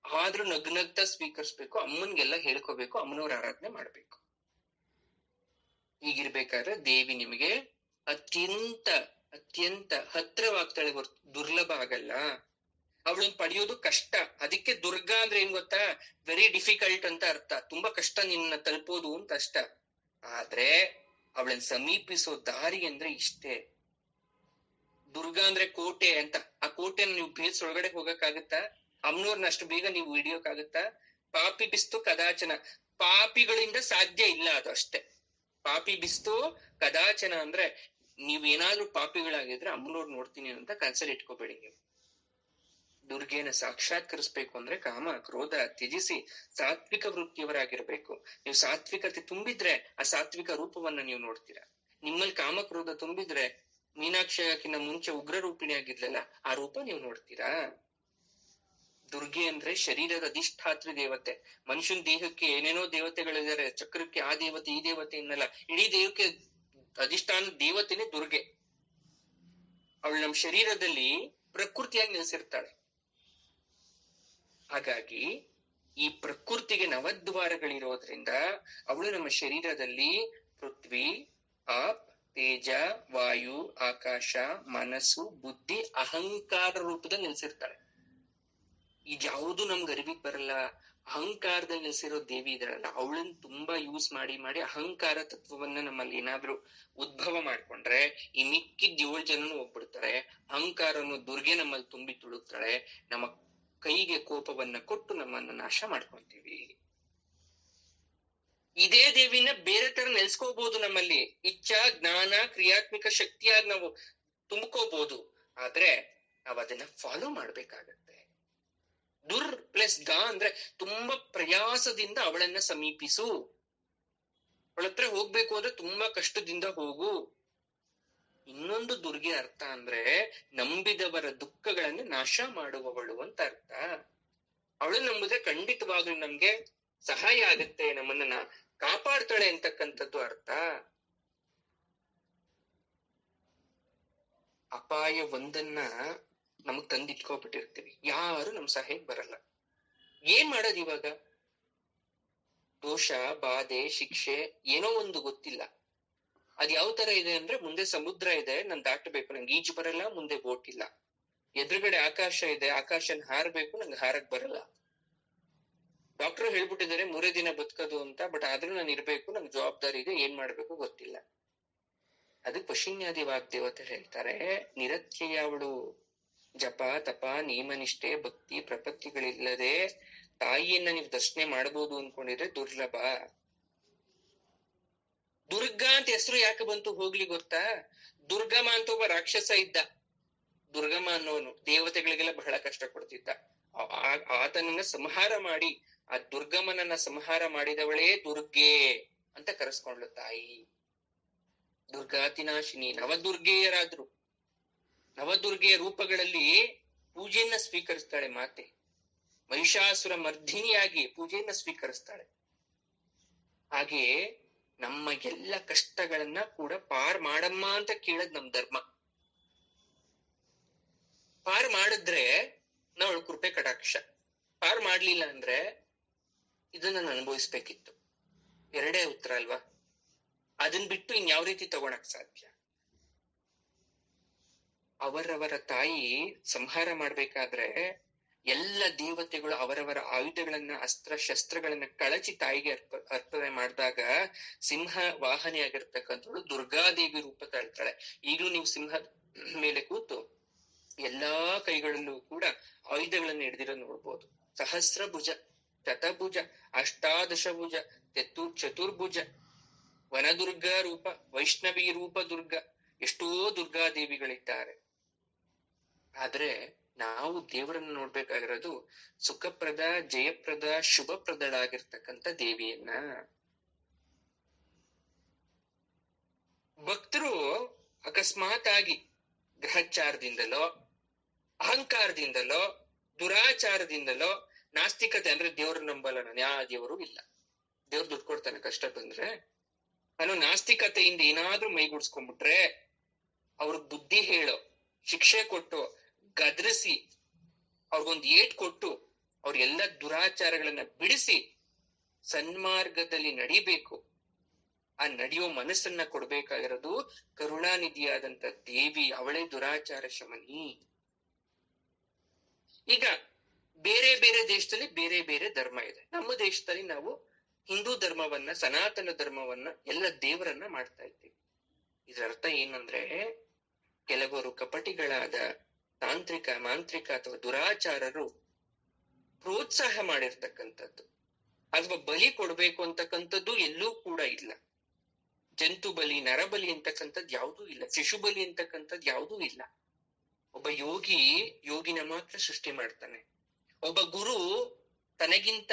ಆದ್ರೂ ನಗ್ನಗ್ತಾ ಸ್ವೀಕರಿಸ್ಬೇಕು. ಅಮ್ಮನ್ಗೆಲ್ಲ ಹೇಳ್ಕೋಬೇಕು, ಅಮ್ಮನವ್ರ ಆರಾಧನೆ ಮಾಡ್ಬೇಕು. ಹೀಗಿರ್ಬೇಕಾದ್ರೆ ದೇವಿ ನಿಮಗೆ ಅತ್ಯಂತ ಅತ್ಯಂತ ಹತ್ರವಾಗ್ತಾಳೆ ಹೊರ್ತು ದುರ್ಲಭ ಆಗಲ್ಲ. ಅವಳನ್ನ ಪಡೆಯೋದು ಕಷ್ಟ. ಅದಕ್ಕೆ ದುರ್ಗಾ ಅಂದ್ರೆ ಏನ್ ಗೊತ್ತಾ? ವೆರಿ ಡಿಫಿಕಲ್ಟ್ ಅಂತ ಅರ್ಥ. ತುಂಬಾ ಕಷ್ಟ ನಿನ್ನ ತಲುಪೋದು ಅಂತ ಅಷ್ಟ. ಆದ್ರೆ ಅವಳನ್ನ ಸಮೀಪಿಸೋ ದಾರಿ ಅಂದ್ರೆ ಇಷ್ಟೇ. ದುರ್ಗಾ ಅಂದ್ರೆ ಕೋಟೆ ಅಂತ. ಆ ಕೋಟೆನ ನೀವು ಭೇದ್ಸ್ ಒಳಗಡೆ ಹೋಗಕ್ಕಾಗತ್ತಾ? ಅಮ್ಮನವ್ರನ್ನ ಅಷ್ಟು ಬೇಗ ನೀವು ಹಿಡಿಯೋಕ್ಕಾಗತ್ತಾ? ಪಾಪಿ ಬಿಸ್ತು ಕದಾಚನ, ಪಾಪಿಗಳಿಂದ ಸಾಧ್ಯ ಇಲ್ಲ, ಅದು ಅಷ್ಟೇ. ಪಾಪಿ ಬಿಸ್ತು ಕದಾಚನ ಅಂದ್ರೆ ನೀವ್ ಏನಾದ್ರೂ ಪಾಪಿಗಳಾಗಿದ್ರೆ ಅಮ್ಮನವ್ರು ನೋಡ್ತೀನಿ ಅಂತ ಕನ್ಸಲ್ಲಿ ಇಟ್ಕೋಬೇಡಿ. ನೀವು ದುರ್ಗೆನ ಸಾಕ್ಷಾತ್ಕರಿಸ್ಬೇಕು ಅಂದ್ರೆ ಕಾಮ ಕ್ರೋಧ ತ್ಯಜಿಸಿ ಸಾತ್ವಿಕ ವೃತ್ತಿಯವರಾಗಿರ್ಬೇಕು. ನೀವು ಸಾತ್ವಿಕತೆ ತುಂಬಿದ್ರೆ ಆ ಸಾತ್ವಿಕ ರೂಪವನ್ನ ನೀವು ನೋಡ್ತೀರಾ. ನಿಮ್ಮಲ್ಲಿ ಕಾಮ ಕ್ರೋಧ ತುಂಬಿದ್ರೆ ಮೀನಾಕ್ಷಿನ ಮುಂಚೆ ಉಗ್ರ ರೂಪಿಣಿ ಆಗಿದ್ಲಲ್ಲ, ಆ ರೂಪ ನೀವು ನೋಡ್ತೀರಾ. ದುರ್ಗೆ ಅಂದ್ರೆ ಶರೀರದ ಅಧಿಷ್ಠಾತ್ರಿ ದೇವತೆ. ಮನುಷ್ಯನ ದೇಹಕ್ಕೆ ಏನೇನೋ ದೇವತೆಗಳಿದ್ದಾರೆ, ಚಕ್ರಕ್ಕೆ ಆ ದೇವತೆ ಈ ದೇವತೆ ಇನ್ನಲ್ಲ, ಇಡೀ ದೇಹಕ್ಕೆ ಅಧಿಷ್ಠಾನ ದೇವತೆನೇ ದುರ್ಗೆ. ಅವಳು ನಮ್ಮ ಶರೀರದಲ್ಲಿ ಪ್ರಕೃತಿಯಾಗಿ ನೆಲೆಸಿರ್ತಾಳೆ. ಹಾಗಾಗಿ ಈ ಪ್ರಕೃತಿಗೆ ನವದ್ವಾರಗಳಿರೋದ್ರಿಂದ ಅವಳು ನಮ್ಮ ಶರೀರದಲ್ಲಿ ಪೃಥ್ವಿ, ಆಪ್, ತೇಜ, ವಾಯು, ಆಕಾಶ, ಮನಸ್ಸು, ಬುದ್ಧಿ, ಅಹಂಕಾರ ರೂಪದಲ್ಲಿ ನೆಲೆಸಿರ್ತಾಳೆ. ಇದ್ಯಾವುದು ನಮ್ಗೆ ಅರಿವಿಗೆ ಬರಲ್ಲ. ಅಹಂಕಾರದಲ್ಲಿ ನೆಲೆಸಿರೋ ದೇವಿ ಇದಾಳಲ್ಲ, ಅವಳನ್ನ ತುಂಬಾ ಯೂಸ್ ಮಾಡಿ ಮಾಡಿ ಅಹಂಕಾರ ತತ್ವವನ್ನ ನಮ್ಮಲ್ಲಿ ಏನಾದ್ರೂ ಉದ್ಭವ ಮಾಡ್ಕೊಂಡ್ರೆ ಈ ಮಿಕ್ಕಿದ್ 7 ಜನನು ಹೋಗ್ಬಿಡ್ತಾರೆ. ಅಹಂಕಾರನು ದುರ್ಗೆ ನಮ್ಮಲ್ಲಿ ತುಂಬಿ ತುಳುಕ್ತಾಳೆ. ನಮ್ಮ ಕೈಗೆ ಕೋಪವನ್ನ ಕೊಟ್ಟು ನಮ್ಮನ್ನ ನಾಶ ಮಾಡ್ಕೊಂತೀವಿ. ಇದೇ ದೇವಿನ ಬೇರೆ ತರ ನೆಲ್ಸ್ಕೋಬಹುದು. ನಮ್ಮಲ್ಲಿ ಇಚ್ಛಾ ಜ್ಞಾನ ಕ್ರಿಯಾತ್ಮಕ ಶಕ್ತಿಯಾಗಿ ನಾವು ತುಂಬ್ಕೋಬಹುದು. ಆದ್ರೆ ನಾವ್ ಅದನ್ನ ಫಾಲೋ ಮಾಡ್ಬೇಕಾಗತ್ತೆ. ದುರ್ ಪ್ಲಸ್ ಗಾ ಅಂದ್ರೆ ತುಂಬಾ ಪ್ರಯಾಸದಿಂದ ಅವಳನ್ನ ಸಮೀಪಿಸು. ಅವಳ ಹತ್ರ ಹೋಗ್ಬೇಕು ಅಂದ್ರೆ ತುಂಬಾ ಕಷ್ಟದಿಂದ ಹೋಗು. ಇನ್ನೊಂದು ದುರ್ಗೆ ಅರ್ಥ ಅಂದ್ರೆ ನಂಬಿದವರ ದುಃಖಗಳನ್ನ ನಾಶ ಮಾಡುವವಳು ಅಂತ ಅರ್ಥ. ಅವಳು ನಂಬಿದ್ರೆ ಖಂಡಿತವಾಗ್ಲೂ ನಮ್ಗೆ ಸಹಾಯ ಆಗತ್ತೆ, ನಮ್ಮನ್ನ ಕಾಪಾಡ್ತಾಳೆ ಅಂತಕ್ಕಂಥದ್ದು ಅರ್ಥ. ಅಪಾಯ ಒಂದನ್ನ ನಮಗ್ ತಂದಿಟ್ಕೊಬಿಟ್ಟಿರ್ತೀವಿ, ಯಾರು ನಮ್ ಸಹಾಯಕ್ ಬರಲ್ಲ. ಏನ್ ಮಾಡೋದು ಇವಾಗ? ದೋಷ ಬಾಧೆ ಶಿಕ್ಷೆ ಏನೋ ಒಂದು ಗೊತ್ತಿಲ್ಲ. ಅದ್ ಯಾವ ತರ ಇದೆ ಅಂದ್ರೆ, ಮುಂದೆ ಸಮುದ್ರ ಇದೆ, ನಾನ್ ದಾಟಬೇಕು, ನಂಗೆ ಈಜು ಬರಲ್ಲ, ಮುಂದೆ ಬೋಟ್ ಇಲ್ಲ. ಎದುರುಗಡೆ ಆಕಾಶ ಇದೆ, ಆಕಾಶನ್ ಹಾರಬೇಕು, ನಂಗೆ ಹಾರಕ್ ಬರಲ್ಲ. ಡಾಕ್ಟರ್ ಹೇಳ್ಬಿಟ್ಟಿದ್ದಾರೆ 3 ದಿನ ಬದುಕೋದು ಅಂತ, ಬಟ್ ಆದ್ರೂ ನಾನು ಇರ್ಬೇಕು, ನಂಗೆ ಜವಾಬ್ದಾರಿ ಇದೆ, ಏನ್ ಮಾಡ್ಬೇಕು ಗೊತ್ತಿಲ್ಲ. ಅದಕ್ಕೆ ಪಶುನ್ಯಾದಿ ವಾಗ್ದೇವತೆ ಹೇಳ್ತಾರೆ, ನಿರತ್ಯಯ ಅವಳು. ಜಪ ತಪ ನಿಯಮನಿಷ್ಠೆ ಭಕ್ತಿ ಪ್ರಪತ್ತಿಗಳಿಲ್ಲದೆ ತಾಯಿಯನ್ನ ನೀವು ದರ್ಶನ ಮಾಡಬಹುದು ಅನ್ಕೊಂಡಿದ್ರೆ ದುರ್ಲಭ. ದುರ್ಗಾ ಅಂತ ಹೆಸರು ಯಾಕೆ ಬಂತು ಹೋಗ್ಲಿ ಗೊತ್ತಾ? ದುರ್ಗಮ ಅಂತ ಒಬ್ಬ ರಾಕ್ಷಸ ಇದ್ದ. ದುರ್ಗಮ ಅನ್ನೋನು ದೇವತೆಗಳಿಗೆಲ್ಲ ಬಹಳ ಕಷ್ಟ ಕೊಡ್ತಿದ್ದ. ಆತನನ್ನ ಸಂಹಾರ ಮಾಡಿ, ಆ ದುರ್ಗಮನನ್ನ ಸಂಹಾರ ಮಾಡಿದವಳೇ ದುರ್ಗೆ ಅಂತ ಕರೆಸ್ಕೊಂಡ್ಲು ತಾಯಿ. ದುರ್ಗಾತಿನಾಶಿನಿ. ನವದುರ್ಗೆಯರಾದ್ರು. ನವದುರ್ಗೆಯ ರೂಪಗಳಲ್ಲಿ ಪೂಜೆಯನ್ನ ಸ್ವೀಕರಿಸ್ತಾಳೆ ಮಾತೆ. ಮಹಿಷಾಸುರ ಮರ್ಧಿನಿಯಾಗಿ ಪೂಜೆಯನ್ನ ಸ್ವೀಕರಿಸ್ತಾಳೆ. ಹಾಗೆ ನಮ್ಮ ಎಲ್ಲ ಕಷ್ಟಗಳನ್ನ ಕೂಡ ಪಾರ್ ಮಾಡಮ್ಮ ಅಂತ ಕೇಳದ್ ನಮ್ ಧರ್ಮ. ಪಾರ್ ಮಾಡಿದ್ರೆ ನಾವು ಕೃಪೆ ಕಟಾಕ್ಷ, ಪಾರ್ ಮಾಡ್ಲಿಲ್ಲ ಅಂದ್ರೆ ಇದನ್ನ ನಾನು ಅನುಭವಿಸ್ಬೇಕಿತ್ತು. ಎರಡೇ ಉತ್ತರ ಅಲ್ವಾ? ಅದನ್ ಬಿಟ್ಟು ಇನ್ಯಾವ ರೀತಿ ತಗೊಳಕ್ ಸಾಧ್ಯ? ಅವರವರ ತಾಯಿ ಸಂಹಾರ ಮಾಡ್ಬೇಕಾದ್ರೆ ಎಲ್ಲ ದೇವತೆಗಳು ಅವರವರ ಆಯುಧಗಳನ್ನ ಅಸ್ತ್ರ ಶಸ್ತ್ರಗಳನ್ನ ಕಳಚಿ ತಾಯಿಗೆ ಅರ್ಪಣೆ ಮಾಡಿದಾಗ ಸಿಂಹ ವಾಹನೆಯಾಗಿರ್ತಕ್ಕಂಥವಳು ದುರ್ಗಾದೇವಿ ರೂಪ ತಾಳ್ತಾಳೆ. ಈಗಲೂ ನೀವು ಸಿಂಹ ಮೇಲೆ ಕೂತು ಎಲ್ಲಾ ಕೈಗಳಲ್ಲೂ ಕೂಡ ಆಯುಧಗಳನ್ನ ಹಿಡಿದಿರೋ ನೋಡ್ಬೋದು. ಸಹಸ್ರ ಭುಜ, ಶತಭುಜ, ಅಷ್ಟಾದಶ ಭುಜ, ಚತುರ್ಭುಜ, ವನದುರ್ಗಾ ರೂಪ, ವೈಷ್ಣವಿ ರೂಪ ದುರ್ಗ, ಎಷ್ಟೋ ದುರ್ಗಾದೇವಿಗಳಿದ್ದಾರೆ. ಆದ್ರೆ ನಾವು ದೇವರನ್ನ ನೋಡ್ಬೇಕಾಗಿರೋದು ಸುಖಪ್ರದ, ಜಯಪ್ರದ, ಶುಭಪ್ರದಳಾಗಿರ್ತಕ್ಕಂಥ ದೇವಿಯನ್ನ. ಭಕ್ತರು ಅಕಸ್ಮಾತ್ ಆಗಿ ಗ್ರಹಚಾರದಿಂದಲೋ ಅಹಂಕಾರದಿಂದಲೋ ದುರಾಚಾರದಿಂದಲೋ ನಾಸ್ತಿಕತೆ ಅಂದ್ರೆ ದೇವ್ರ ನಂಬಲ್ಲ ನಾನು, ಯಾವ ದೇವರು ಇಲ್ಲ, ದೇವ್ರು ದುಡ್ಡು ಕೊಡ್ತಾನೆ ಕಷ್ಟ ಬಂದ್ರೆ, ನಾನು ನಾಸ್ತಿಕತೆಯಿಂದ ಏನಾದ್ರೂ ಮೈಗೂಡ್ಸ್ಕೊಂಡ್ಬಿಟ್ರೆ ಅವ್ರಿಗೆ ಬುದ್ಧಿ ಹೇಳೋ ಶಿಕ್ಷೆ ಕೊಟ್ಟು ಗದರಿಸಿ ಅವ್ರಿಗೊಂದು ಏಟ್ ಕೊಟ್ಟು ಅವ್ರ ಎಲ್ಲ ದುರಾಚಾರಗಳನ್ನ ಬಿಡಿಸಿ ಸನ್ಮಾರ್ಗದಲ್ಲಿ ನಡಿಬೇಕು. ಆ ನಡೆಯೋ ಮನಸ್ಸನ್ನ ಕೊಡ್ಬೇಕಾಗಿರೋದು ಕರುಣಾನಿಧಿಯಾದಂತ ದೇವಿ, ಅವಳೇ ದುರಾಚಾರ ಶಮನಿ. ಈಗ ಬೇರೆ ಬೇರೆ ದೇಶದಲ್ಲಿ ಬೇರೆ ಬೇರೆ ಧರ್ಮ ಇದೆ. ನಮ್ಮ ದೇಶದಲ್ಲಿ ನಾವು ಹಿಂದೂ ಧರ್ಮವನ್ನ, ಸನಾತನ ಧರ್ಮವನ್ನ, ಎಲ್ಲ ದೇವರನ್ನ ಮಾಡ್ತಾ ಇದ್ದೀವಿ. ಇದರ ಅರ್ಥ ಏನಂದ್ರೆ, ಕೆಲವರು ಕಪಟಿಗಳಾದ ತಾಂತ್ರಿಕ, ಮಾಂತ್ರಿಕ ಅಥವಾ ದುರಾಚಾರರು ಪ್ರೋತ್ಸಾಹ ಮಾಡಿರ್ತಕ್ಕಂಥದ್ದು ಅಥವಾ ಬಲಿ ಕೊಡ್ಬೇಕು ಅಂತಕ್ಕಂಥದ್ದು ಎಲ್ಲೂ ಕೂಡ ಇಲ್ಲ. ಜಂತು ಬಲಿ, ನರಬಲಿ ಅಂತಕ್ಕಂಥದ್ದು ಯಾವುದೂ ಇಲ್ಲ. ಶಿಶು ಬಲಿ ಅಂತಕ್ಕಂಥದ್ದು ಯಾವುದೂ ಇಲ್ಲ. ಒಬ್ಬ ಯೋಗಿನ ಮಾತ್ರ ಸೃಷ್ಟಿ ಮಾಡ್ತಾನೆ. ಒಬ್ಬ ಗುರು ತನಗಿಂತ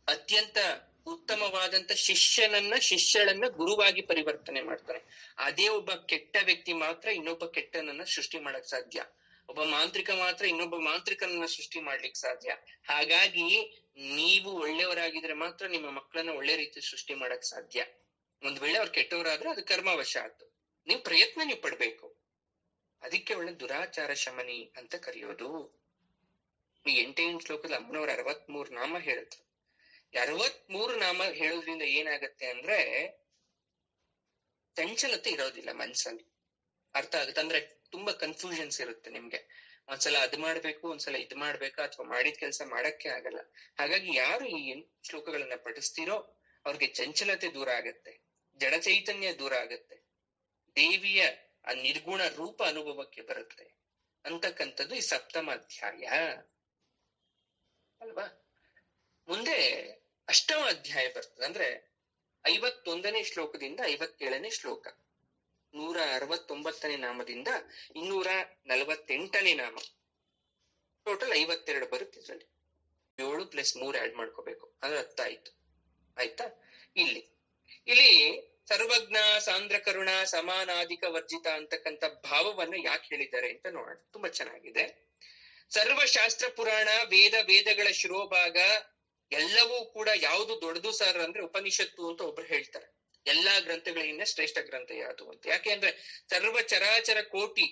ಅತ್ಯಂತ ಉತ್ತಮವಾದಂತ ಶಿಷ್ಯಳನ್ನ ಗುರುವಾಗಿ ಪರಿವರ್ತನೆ ಮಾಡ್ತಾನೆ. ಅದೇ ಒಬ್ಬ ಕೆಟ್ಟ ವ್ಯಕ್ತಿ ಮಾತ್ರ ಇನ್ನೊಬ್ಬ ಕೆಟ್ಟನನ್ನ ಸೃಷ್ಟಿ ಮಾಡಕ್ ಸಾಧ್ಯ. ಒಬ್ಬ ಮಾಂತ್ರಿಕ ಮಾತ್ರ ಇನ್ನೊಬ್ಬ ಮಾಂತ್ರಿಕನನ್ನ ಸೃಷ್ಟಿ ಮಾಡ್ಲಿಕ್ಕೆ ಸಾಧ್ಯ. ಹಾಗಾಗಿ ನೀವು ಒಳ್ಳೆಯವರಾಗಿದ್ರೆ ಮಾತ್ರ ನಿಮ್ಮ ಮಕ್ಕಳನ್ನ ಒಳ್ಳೆ ರೀತಿ ಸೃಷ್ಟಿ ಮಾಡಕ್ ಸಾಧ್ಯ. ಒಂದ್ ವೇಳೆ ಅವ್ರು ಕೆಟ್ಟವರಾದ್ರೆ ಅದು ಕರ್ಮವಶ ಆಯ್ತು. ನೀವು ಪ್ರಯತ್ನ ನೀವು ಪಡ್ಬೇಕು. ಅದಕ್ಕೆ ಒಳ್ಳೆ ದುರಾಚಾರ ಶಮನಿ ಅಂತ ಕರೆಯೋದು. ಈ 8ನೇ ಶ್ಲೋಕದ ಅಮ್ಮನವ್ರ 63 ನಾಮ ಹೇಳಿದ್ರು. 63 ನಾಮ ಹೇಳೋದ್ರಿಂದ ಏನಾಗತ್ತೆ ಅಂದ್ರೆ ಚಂಚಲತೆ ಇರೋದಿಲ್ಲ ಮನ್ಸಲ್ಲಿ. ಅರ್ಥ ಆಗುತ್ತೆ ಅಂದ್ರೆ ತುಂಬಾ ಕನ್ಫ್ಯೂಷನ್ಸ್ ಇರುತ್ತೆ ನಿಮ್ಗೆ. ಒಂದ್ಸಲ ಅದ್ ಮಾಡ್ಬೇಕು, ಒಂದ್ಸಲ ಇದ್ ಮಾಡ್ಬೇಕಾ, ಅಥವಾ ಮಾಡಿದ ಕೆಲಸ ಮಾಡಕ್ಕೆ ಆಗಲ್ಲ. ಹಾಗಾಗಿ ಯಾರು ಈ ಶ್ಲೋಕಗಳನ್ನ ಪಠಿಸ್ತೀರೋ ಅವ್ರಿಗೆ ಚಂಚಲತೆ ದೂರ ಆಗತ್ತೆ, ಜಡ ಚೈತನ್ಯ ದೂರ ಆಗತ್ತೆ, ದೇವಿಯ ಆ ನಿರ್ಗುಣ ರೂಪ ಅನುಭವಕ್ಕೆ ಬರುತ್ತೆ ಅಂತಕ್ಕಂಥದ್ದು ಈ 7ಮ ಅಧ್ಯಾಯ ಅಲ್ವಾ. ಮುಂದೆ 8ಮ ಅಧ್ಯಾಯ ಬರ್ತದೆ. ಅಂದ್ರೆ 51ನೇ ಶ್ಲೋಕದಿಂದ 57ನೇ ಶ್ಲೋಕ, 169ನೇ ನಾಮದಿಂದ 248ನೇ ನಾಮ, ಟೋಟಲ್ 52 ಬರುತ್ತೆ. ಇದ್ರಲ್ಲಿ 7 + 3 ಆಡ್ ಮಾಡ್ಕೋಬೇಕು, ಅದ್ರ ಅರ್ಥ ಆಯ್ತಾ. ಇಲ್ಲಿ ಸರ್ವಜ್ಞ, ಸಾಂದ್ರ ಕರುಣ, ಸಮಾನಾಧಿಕ ವರ್ಜಿತ ಅಂತಕ್ಕಂಥ ಭಾವವನ್ನ ಯಾಕೆ ಹೇಳಿದ್ದಾರೆ ಅಂತ ನೋಡೋಣ. ತುಂಬಾ ಚೆನ್ನಾಗಿದೆ. ಸರ್ವಶಾಸ್ತ್ರ ಪುರಾಣ, ವೇದಗಳ ಶಿರೋಭಾಗ ಎಲ್ಲವೂ ಕೂಡ ಯಾವುದು ದೊಡ್ಡದು ಸರ್ ಅಂದ್ರೆ ಉಪನಿಷತ್ತು ಅಂತ ಒಬ್ರು ಹೇಳ್ತಾರೆ. ಎಲ್ಲಾ ಗ್ರಂಥಗಳಿಂದ ಶ್ರೇಷ್ಠ ಗ್ರಂಥ ಯಾವುದು ಅಂತ. ಯಾಕೆ ಅಂದ್ರೆ ಸರ್ವ ಚರಾಚರ ಕೋಟಿ